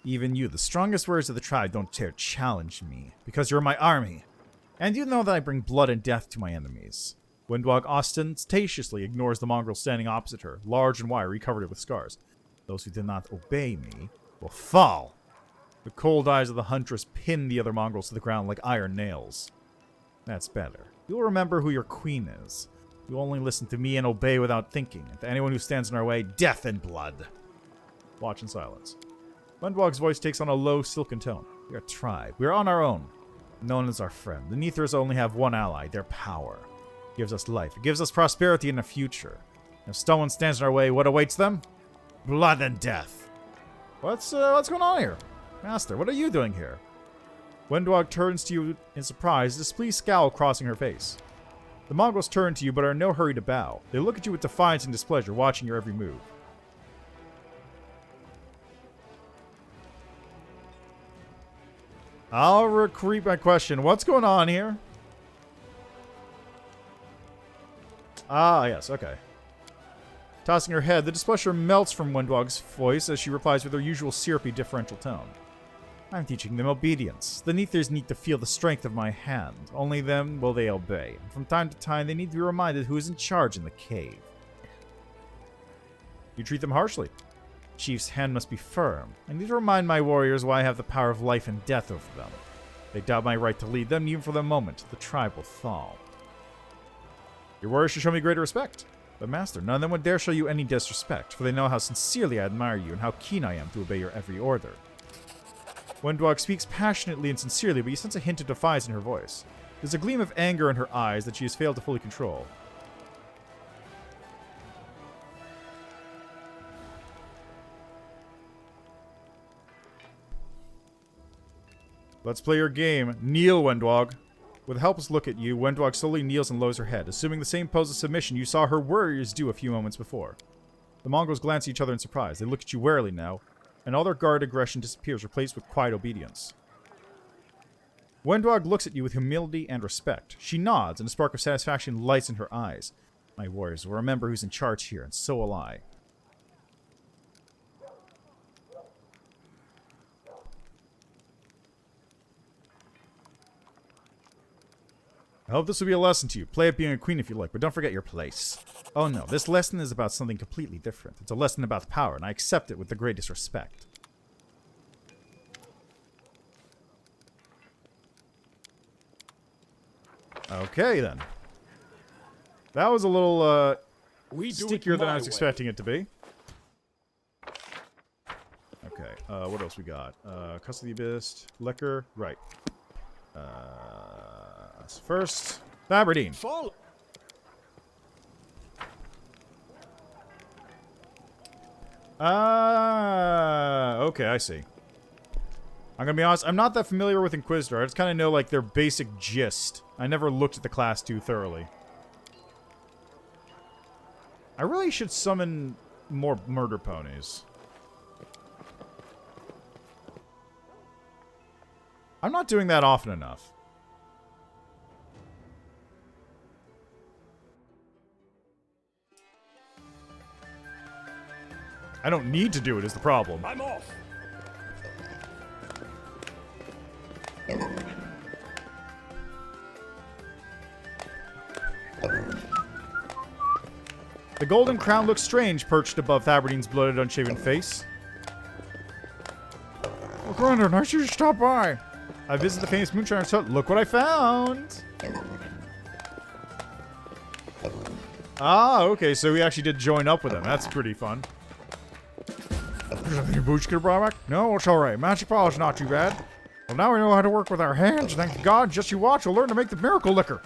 Even you, the strongest warriors of the tribe, don't dare challenge me, because you're my army. And you know that I bring blood and death to my enemies. Wenduag ostentatiously ignores the mongrel standing opposite her, large and wiry, covered with scars. Those who do not obey me will fall. The cold eyes of the huntress pin the other mongrels to the ground like iron nails. That's better. You'll remember who your queen is. You only listen to me and obey without thinking. And to anyone who stands in our way, death and blood. Watch in silence. Wenduag's voice takes on a low, silken tone. We are a tribe. We are on our own. No one is our friend. The Neathers only have one ally, their power. It gives us life. It gives us prosperity and a future. If someone stands in our way, what awaits them? Blood and death. What's going on here? Master, what are you doing here? Wenduag turns to you in surprise, a displeased scowl crossing her face. The mongrels turn to you, but are in no hurry to bow. They look at you with defiance and displeasure, watching your every move. I'll repeat my question. What's going on here? Ah, yes, okay. Tossing her head, the displeasure melts from Wenduag's voice as she replies with her usual syrupy differential tone. I'm teaching them obedience. The Neathers need to feel the strength of my hand. Only then will they obey. And from time to time, they need to be reminded who is in charge in the cave. You treat them harshly. Chief's hand must be firm. I need to remind my warriors why I have the power of life and death over them. They doubt my right to lead them, even for the moment. The tribe will fall. Your warriors should show me greater respect. But Master, none of them would dare show you any disrespect, for they know how sincerely I admire you and how keen I am to obey your every order. Wenduag speaks passionately and sincerely, but you sense a hint of defiance in her voice. There's a gleam of anger in her eyes that she has failed to fully control. Let's play your game. Kneel, Wenduag. With a helpless look at you, Wenduag slowly kneels and lowers her head, assuming the same pose of submission you saw her warriors do a few moments before. The mongrels glance at each other in surprise. They look at you warily now, and all their guard aggression disappears, replaced with quiet obedience. Wenduag looks at you with humility and respect. She nods, and a spark of satisfaction lights in her eyes. My warriors will remember who's in charge here, and so will I. I hope this will be a lesson to you. Play at being a queen if you like, but don't forget your place. Oh no, this lesson is about something completely different. It's a lesson about power, and I accept it with the greatest respect. Okay, then. That was a little, stickier than I was expecting it to be. Okay, what else we got? Custody Abyss, Liquor, right. First, Aberdeen. Okay, I see. I'm gonna be honest, I'm not that familiar with Inquisitor. I just kind of know, like, their basic gist. I never looked at the class too thoroughly. I really should summon more murder ponies. I'm not doing that often enough. I don't need to do it is the problem. I'm off. The golden crown looks strange perched above Aberdeen's bloated, unshaven face. Oh, Commander, nice of you to stop by. I visit the famous Moonshiner's hut. Look what I found! Ah, okay, so we actually did join up with him. That's pretty fun. There's nothing your boots could have brought back? No, it's alright. Magic ball is not too bad. Well, now we know how to work with our hands. Thank God. Just you watch, we'll learn to make the miracle liquor.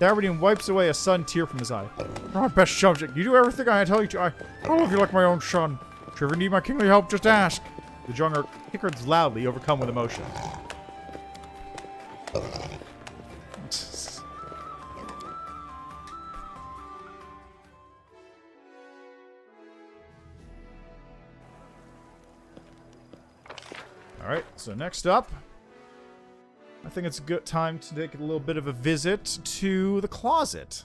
Aberdeen wipes away a sudden tear from his eye. You're my best subject. You do everything I tell you to. I love you like my own son. If you ever need my kingly help, just ask. The drummer hiccups loudly, overcome with emotion. Alright, so next up, I think it's a good time to take a little bit of a visit to the closet.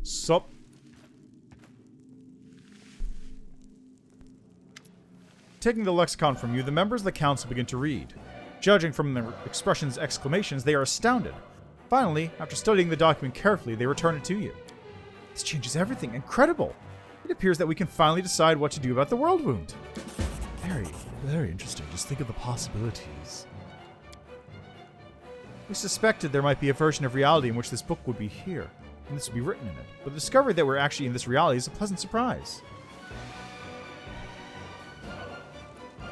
Sup? Taking the lexicon from you, the members of the council begin to read. Judging from their expressions and exclamations, they are astounded. Finally, after studying the document carefully, they return it to you. This changes everything. Incredible! It appears that we can finally decide what to do about the world wound. Very, very interesting. Just think of the possibilities. We suspected there might be a version of reality in which this book would be here, and this would be written in it. But the discovery that we're actually in this reality is a pleasant surprise.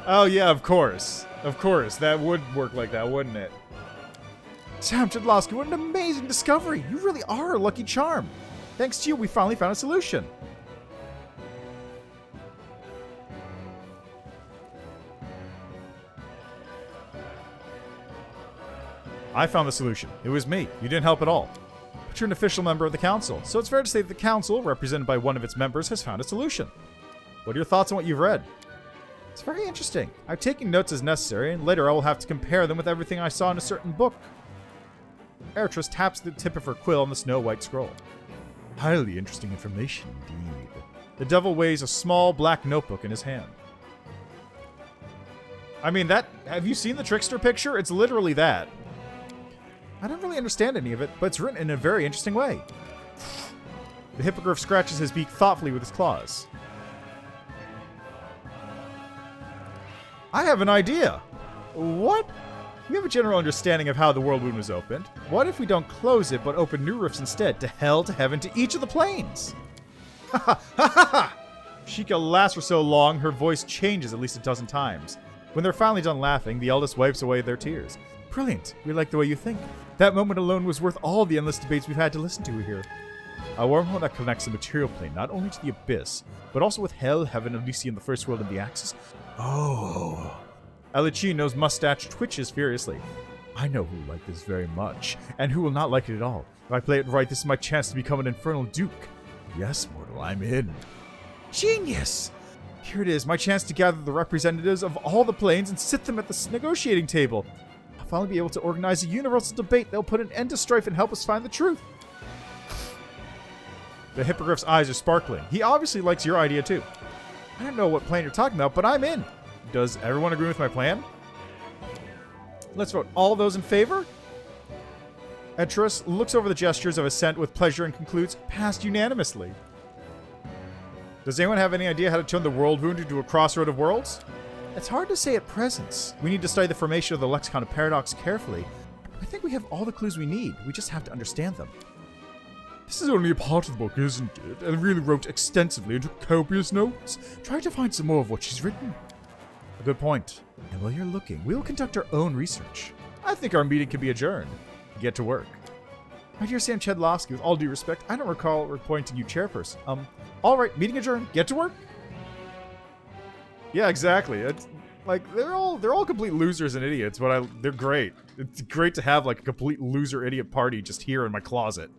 Oh yeah, of course. Of course. That would work like that, wouldn't it? Sam Chudlowski, what an amazing discovery! You really are a lucky charm. Thanks to you, we finally found a solution. I found the solution. It was me. You didn't help at all. But you're an official member of the council, so it's fair to say that the council, represented by one of its members, has found a solution. What are your thoughts on what you've read? It's very interesting. I've taken notes as necessary, and later I will have to compare them with everything I saw in a certain book. Eritris taps the tip of her quill on the snow-white scroll. Highly interesting information, indeed. The devil weighs a small black notebook in his hand. I mean, have you seen the Trickster picture? It's literally that. I don't really understand any of it, but it's written in a very interesting way. The hippogriff scratches his beak thoughtfully with his claws. I have an idea. What? We have a general understanding of how the world wound was opened. What if we don't close it, but open new rifts instead, to hell, to heaven, to each of the planes? Ha ha ha ha ha! Sheikah laughs for so long, her voice changes at least a dozen times. When they're finally done laughing, the eldest wipes away their tears. Brilliant. We like the way you think. That moment alone was worth all the endless debates we've had to listen to here. A wormhole that connects the material plane not only to the abyss, but also with hell, heaven, Elysium, the first world, and the Axis. Oh. Elicino's mustache twitches furiously. I know who will like this very much, and who will not like it at all. If I play it right, this is my chance to become an infernal duke. Yes, mortal, I'm in. Genius! Here it is, my chance to gather the representatives of all the planes and sit them at the negotiating table. I'll finally be able to organize a universal debate that'll put an end to strife and help us find the truth. The Hippogriff's eyes are sparkling. He obviously likes your idea too. I don't know what plan you're talking about, but I'm in. Does everyone agree with my plan? Let's vote. All those in favor? Etruus looks over the gestures of assent with pleasure and concludes, passed unanimously. Does anyone have any idea how to turn the world wound into a crossroad of worlds? It's hard to say at present. We need to study the formation of the lexicon of paradox carefully. I think we have all the clues we need. We just have to understand them. This is only a part of the book, isn't it? And really wrote extensively and took copious notes. Try to find some more of what she's written. A good point. And while you're looking, we will conduct our own research. I think our meeting can be adjourned. Get to work. My dear Sam Chedlovsky, with all due respect, I don't recall appointing you chairperson. Alright, meeting adjourned. Get to work. Yeah, exactly. It's like they're all complete losers and idiots, but they're great. It's great to have like a complete loser idiot party just here in my closet.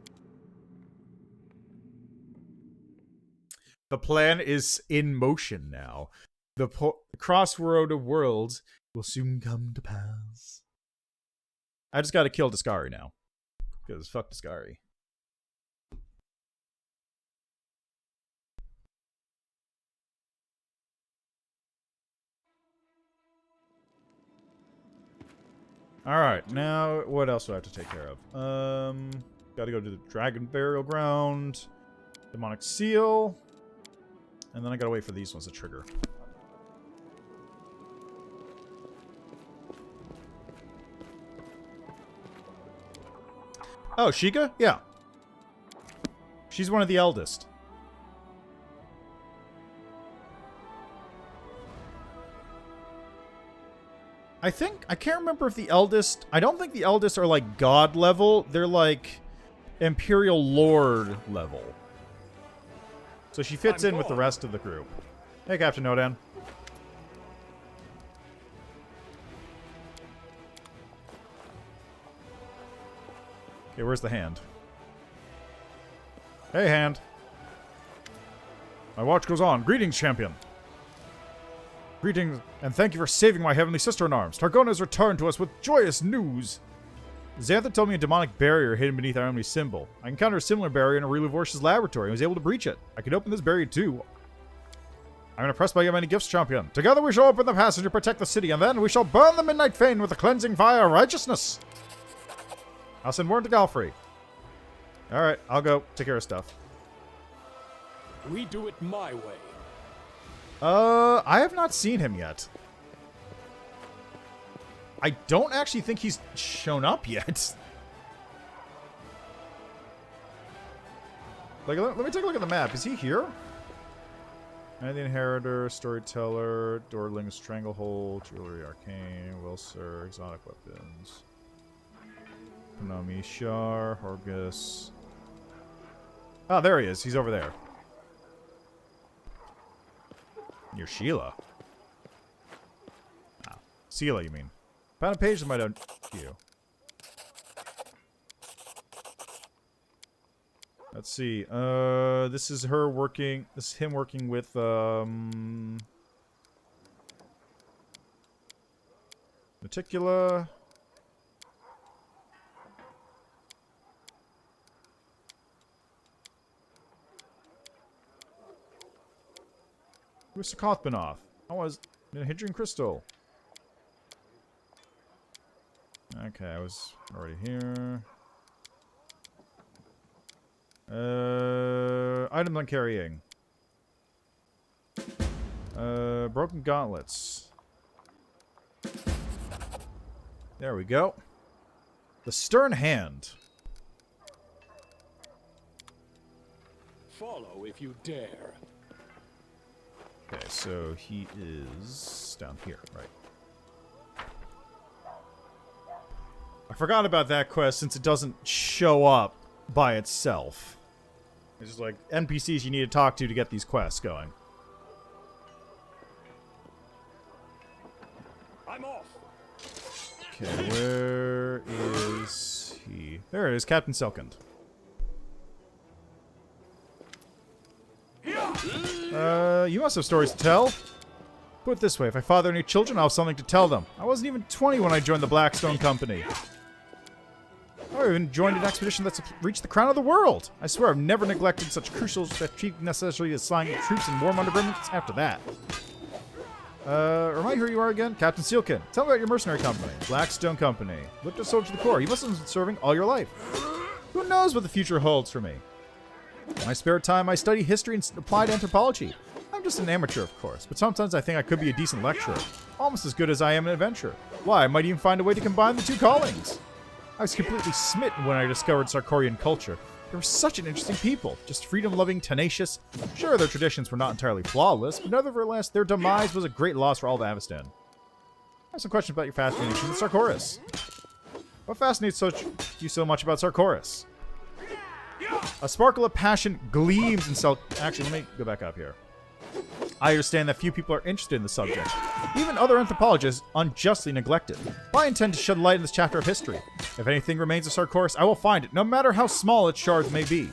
The plan is in motion now. The crossroad of worlds will soon come to pass. I just gotta kill Discari now. Because fuck Discari. Alright, now what else do I have to take care of? Gotta go to the Dragon Burial Ground. Demonic Seal. And then I gotta wait for these ones to trigger. Oh, Sheikah? Yeah. She's one of the eldest. I can't remember if the eldest... I don't think the eldest are like god level. They're like Imperial Lord level. So she fits in with the rest of the group. Hey, Captain Nodan. Okay, where's the hand? Hey, hand. My watch goes on. Greetings, champion. Greetings, and thank you for saving my heavenly sister-in-arms. Targona has returned to us with joyous news. Xantha told me a demonic barrier hidden beneath our enemy's symbol. I encountered a similar barrier in Aurelius Vorsh's laboratory and was able to breach it. I could open this barrier too. I'm impressed by your many gifts, champion. Together we shall open the passage and protect the city, and then we shall burn the Midnight Fane with the cleansing fire of righteousness. I'll send word to Galfrey. Alright, I'll go take care of stuff. We do it my way. I have not seen him yet. I don't actually think he's shown up yet. Like, let me take a look at the map. Is he here? And the Inheritor, Storyteller, Dorling, Stranglehold, Jewelry, Arcane, Wilser, Exotic Weapons. Konami, Shar, Horgus. Oh, there he is. He's over there. You're Sheila. Oh, Sheila, you mean. Found a page that might have you. Let's see. This is her working. This is him working with Meticula. Who's Sokothbanoth? I was in Hydrian Crystal. Okay, I was already here. Items on carrying. Broken gauntlets. There we go. The Stern Hand. Follow if you dare. Okay, so he is down here, right? I forgot about that quest since it doesn't show up by itself. It's just like NPCs you need to talk to get these quests going. I'm off. Okay, where is he? There it is, Captain Selkind. You must have stories to tell. Put it this way, if I father any children, I'll have something to tell them. I wasn't even 20 when I joined the Blackstone Company. I even joined an expedition that's reached the crown of the world. I swear I've never neglected such crucial strategic necessity as assigning troops and warm undergarments after that. Remind me who you are again? Captain Sealkin. Tell me about your mercenary company. Blackstone Company. Looked a soldier to the core. You must have been serving all your life. Who knows what the future holds for me? In my spare time, I study history and applied anthropology. I'm just an amateur, of course, but sometimes I think I could be a decent lecturer. Almost as good as I am an adventurer. Why, I might even find a way to combine the two callings. I was completely smitten when I discovered Sarkorian culture. They were such an interesting people, just freedom-loving, tenacious. Sure, their traditions were not entirely flawless, but nevertheless, their demise was a great loss for all of Avestan. I have some questions about your fascination with Sarkoris. What fascinates you so much about Sarkoris? A sparkle of passion gleams in Actually, let me go back up here. I understand that few people are interested in the subject. Even other anthropologists unjustly neglect it. But I intend to shed light on this chapter of history. If anything remains of Sarkoris, I will find it, no matter how small its shards may be.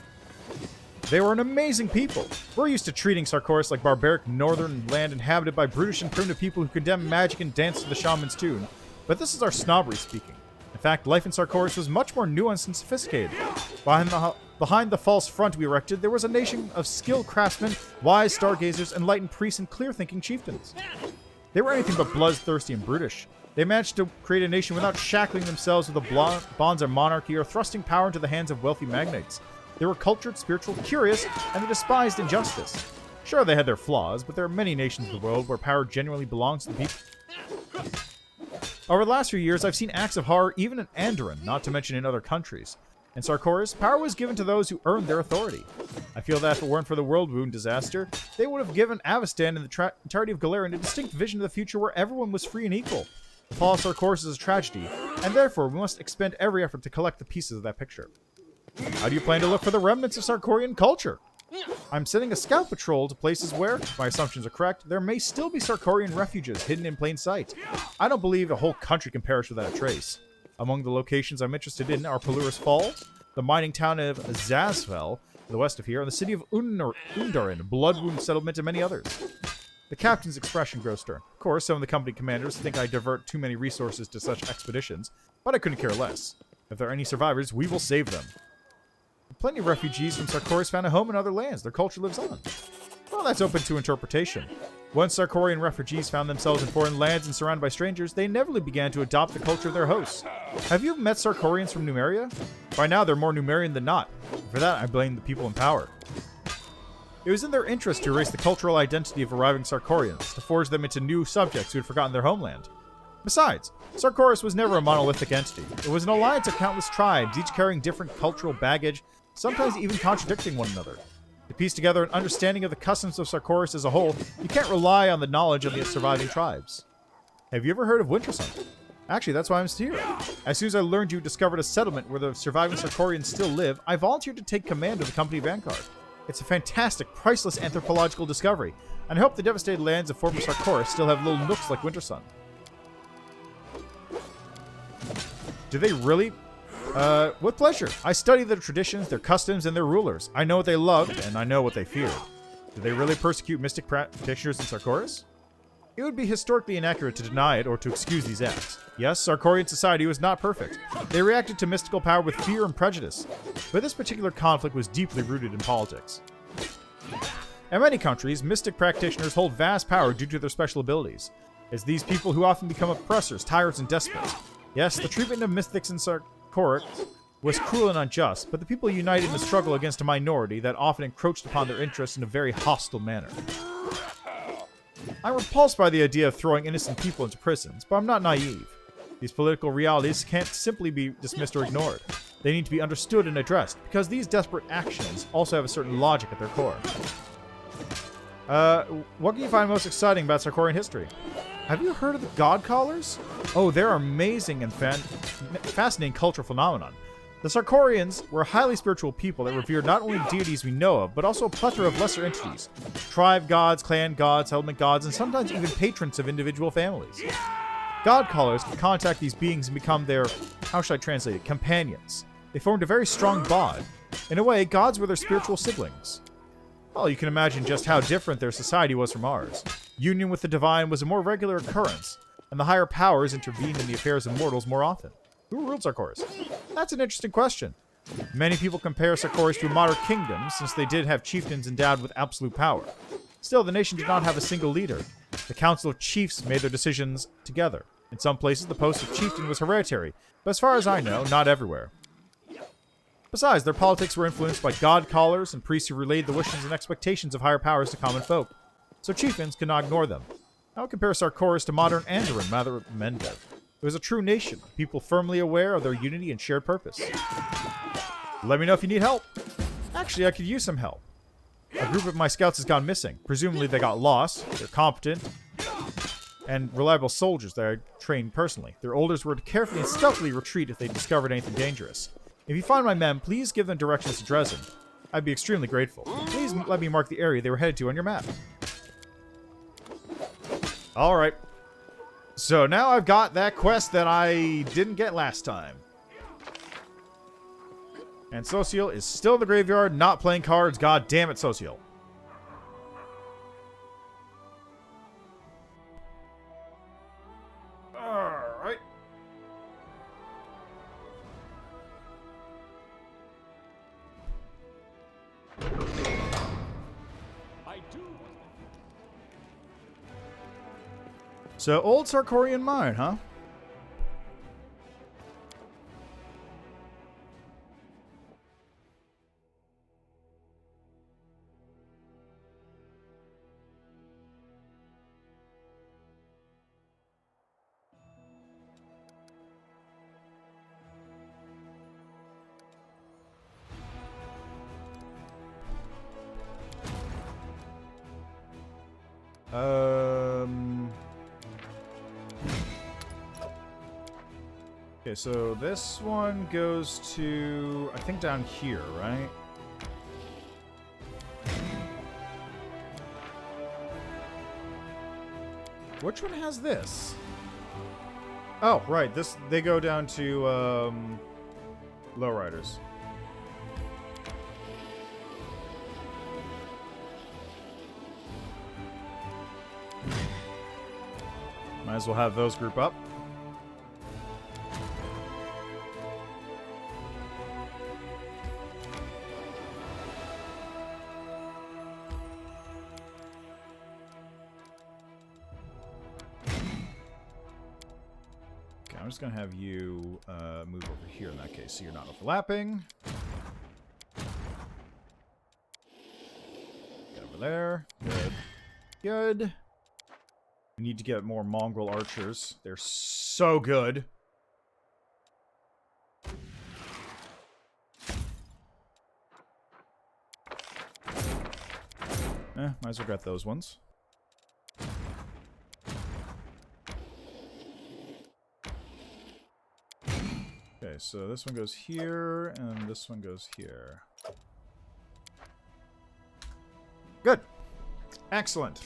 They were an amazing people. We're used to treating Sarkoris like barbaric northern land inhabited by brutish and primitive people who condemn magic and dance to the shaman's tune. But this is our snobbery speaking. In fact, life in Sarkoris was much more nuanced and sophisticated. Behind the false front we erected, there was a nation of skilled craftsmen, wise stargazers, enlightened priests, and clear-thinking chieftains. They were anything but bloodthirsty and brutish. They managed to create a nation without shackling themselves with the bonds of monarchy or thrusting power into the hands of wealthy magnates. They were cultured, spiritual, curious, and they despised injustice. Sure, they had their flaws, but there are many nations in the world where power genuinely belongs to the people. Over the last few years, I've seen acts of horror even in Andoran, not to mention in other countries. In Sarkoris, power was given to those who earned their authority. I feel that if it weren't for the World Wound disaster, they would have given Avestan and the entirety of Galarian a distinct vision of the future where everyone was free and equal. The fall of Sarkoris is a tragedy, and therefore we must expend every effort to collect the pieces of that picture. How do you plan to look for the remnants of Sarkorian culture? I'm sending a scout patrol to places where, if my assumptions are correct, there may still be Sarkorian refuges hidden in plain sight. I don't believe a whole country can perish without a trace. Among the locations I'm interested in are Pelurus Falls, the mining town of Zazvel, to the west of here, and the city of Undarin, Bloodwound Settlement, and many others. The captain's expression grows stern. Of course, some of the company commanders think I divert too many resources to such expeditions, but I couldn't care less. If there are any survivors, we will save them. Plenty of refugees from Sarkoris found a home in other lands. Their culture lives on. Well, that's open to interpretation. Once Sarkorian refugees found themselves in foreign lands and surrounded by strangers, they inevitably began to adopt the culture of their hosts. Have you met Sarkorians from Numeria? By now, they're more Numerian than not. For that, I blame the people in power. It was in their interest to erase the cultural identity of arriving Sarkorians, to forge them into new subjects who had forgotten their homeland. Besides, Sarkoris was never a monolithic entity. It was an alliance of countless tribes, each carrying different cultural baggage, sometimes even contradicting one another. To piece together an understanding of the customs of Sarkoris as a whole, you can't rely on the knowledge of the surviving tribes. Have you ever heard of Wintersun? Actually, that's why I'm still here. As soon as I learned you discovered a settlement where the surviving Sarkorians still live, I volunteered to take command of the company vanguard. It's a fantastic, priceless anthropological discovery, and I hope the devastated lands of former Sarkoris still have little nooks like Wintersun. Do they really? With pleasure. I study their traditions, their customs, and their rulers. I know what they loved, and I know what they feared. Do they really persecute mystic practitioners in Sarkoris? It would be historically inaccurate to deny it or to excuse these acts. Yes, Sarkorian society was not perfect. They reacted to mystical power with fear and prejudice. But this particular conflict was deeply rooted in politics. In many countries, mystic practitioners hold vast power due to their special abilities. It's these people who often become oppressors, tyrants, and despots. Yes, the treatment of mystics in Sarkoris was cruel and unjust, but the people united in the struggle against a minority that often encroached upon their interests in a very hostile manner. I'm repulsed by the idea of throwing innocent people into prisons, but I'm not naive. These political realities can't simply be dismissed or ignored. They need to be understood and addressed, because these desperate actions also have a certain logic at their core. What can you find most exciting about Sarkorian history? Have you heard of the God Callers? Oh, they're amazing and fascinating cultural phenomenon. The Sarkorians were a highly spiritual people that revered not only deities we know of, but also a plethora of lesser entities. Tribe gods, clan gods, settlement gods, and sometimes even patrons of individual families. God Callers can contact these beings and become their, how should I translate it, companions. They formed a very strong bond. In a way, gods were their spiritual siblings. Well, you can imagine just how different their society was from ours. Union with the divine was a more regular occurrence, and the higher powers intervened in the affairs of mortals more often. Who ruled Sarkoris? That's an interesting question. Many people compare Sarkoris to a modern kingdom, since they did have chieftains endowed with absolute power. Still, the nation did not have a single leader. The Council of Chiefs made their decisions together. In some places, the post of chieftain was hereditary, but as far as I know, not everywhere. Besides, their politics were influenced by god-callers and priests who relayed the wishes and expectations of higher powers to common folk, so chieftains could not ignore them. I would compare Sarkoris to modern Andoran, rather than Mendev. It was a true nation, people firmly aware of their unity and shared purpose. Let me know if you need help. Actually, I could use some help. A group of my scouts has gone missing. Presumably they got lost. They're competent and reliable soldiers that I trained personally. Their orders were to carefully and stealthily retreat if they discovered anything dangerous. If you find my men, please give them directions to Dresden. I'd be extremely grateful. Please let me mark the area they were headed to on your map. Alright. So now I've got that quest that I didn't get last time. And Social is still in the graveyard, not playing cards. God damn it, Social. Alright. So, old Sarkorian mine, huh? Okay, so this one goes to, I think, down here, right? Which one has this? Oh, right. They go down to lowriders. Might as well have those group up. I'm just going to have you move over here in that case, so you're not overlapping. Get over there. Good. Good. We need to get more mongrel archers. They're so good. Might as well get those ones. Okay, so this one goes here, and this one goes here. Good. Excellent.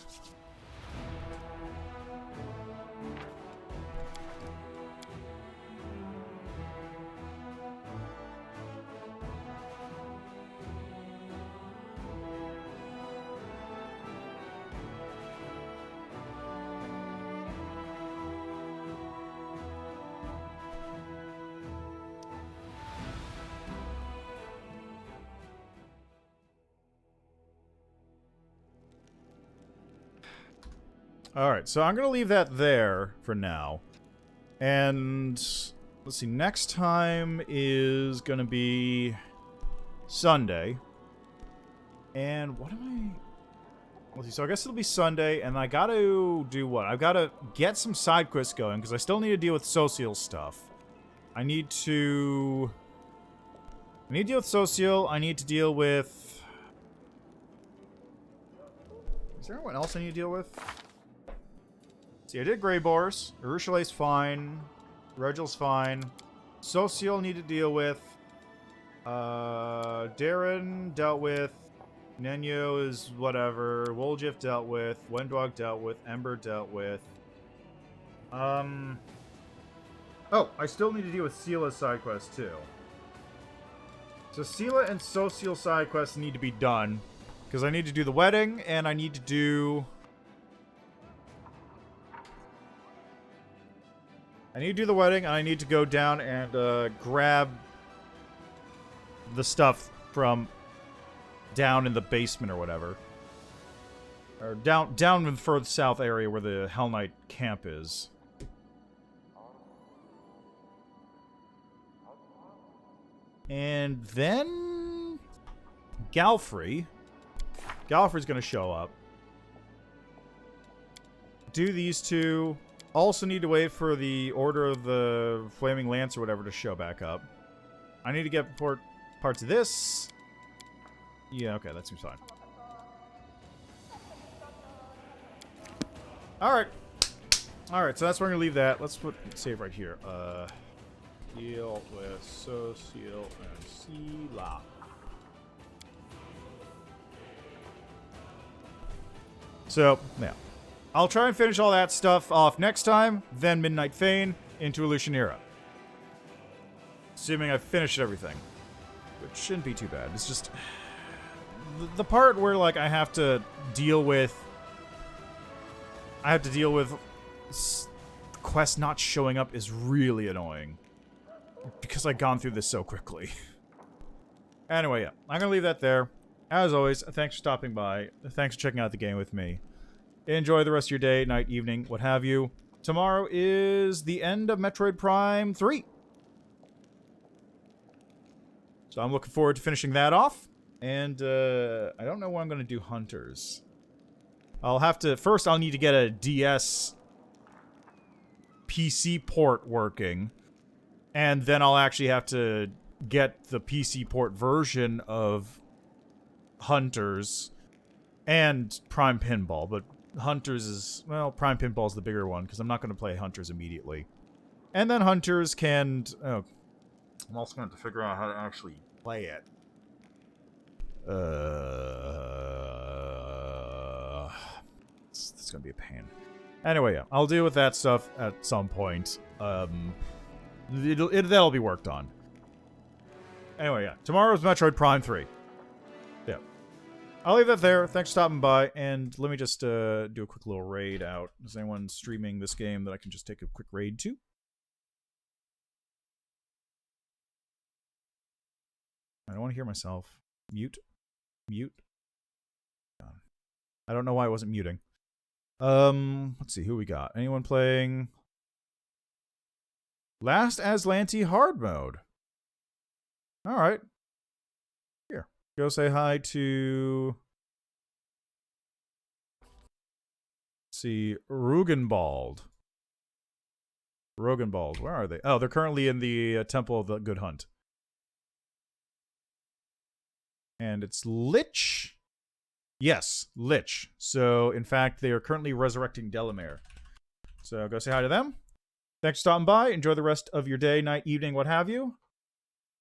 Alright, so I'm going to leave that there for now. And let's see, next time is going to be Sunday. And what am I... Let's see, so I guess it'll be Sunday, and I got to do what? I've got to get some side quests going, because I still need to deal with social stuff. I need to deal with social, I need to deal with... Is there anyone else I need to deal with? See, I did Grey Boars. Urushalay's fine. Regel's fine. Social need to deal with. Darren dealt with. Nenyo is whatever. Woljiff dealt with. Wenduag dealt with. Ember dealt with. Oh, I still need to deal with Seela's side quest too. So Seela and Social side quests need to be done. Because I need to do the wedding, and I need to do... I need to do the wedding, and I need to go down and grab the stuff from down in the basement or whatever. Or down in the further south area where the Hell Knight camp is. And then... Galfrey's gonna show up. Do these two. Also need to wait for the Order of the Flaming Lance or whatever to show back up. I need to get parts of this. Yeah, okay, that seems fine. Alright. Alright, so that's where I'm gonna leave that. Let's save right here. Deal with Social and Sila. So, yeah. I'll try and finish all that stuff off next time, then Midnight Fane into Illusionera. Assuming I've finished everything. Which shouldn't be too bad. It's just... The part where, like, I have to deal with quests not showing up is really annoying. Because I've gone through this so quickly. Anyway, yeah. I'm gonna leave that there. As always, thanks for stopping by. Thanks for checking out the game with me. Enjoy the rest of your day, night, evening, what have you. Tomorrow is the end of Metroid Prime 3. So I'm looking forward to finishing that off. And, I don't know when I'm going to do Hunters. First I'll need to get a DS PC port working. And then I'll actually have to get the PC port version of Hunters and Prime Pinball, but Hunters is, well, Prime Pinball is the bigger one, because I'm not going to play Hunters immediately. And then Hunters can... Oh, I'm also going to have to figure out how to actually play it. It's going to be a pain. Anyway, yeah, I'll deal with that stuff at some point. That'll be worked on. Anyway, yeah, tomorrow's Metroid Prime 3. Yeah. I'll leave that there. Thanks for stopping by, and let me just do a quick little raid out. Is anyone streaming this game that I can just take a quick raid to? I don't want to hear myself. Mute. Mute. I don't know why I wasn't muting. Let's see, who we got? Anyone playing Last Aslanti hard mode? Alright. Here. Go say hi to... Let's see, Rugenbald. Rogenbald, where are they? Oh, they're currently in the Temple of the Good Hunt. And it's Lich? Yes, Lich. So, in fact, they are currently resurrecting Delamere. So, go say hi to them. Thanks for stopping by. Enjoy the rest of your day, night, evening, what have you.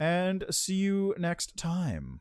And see you next time.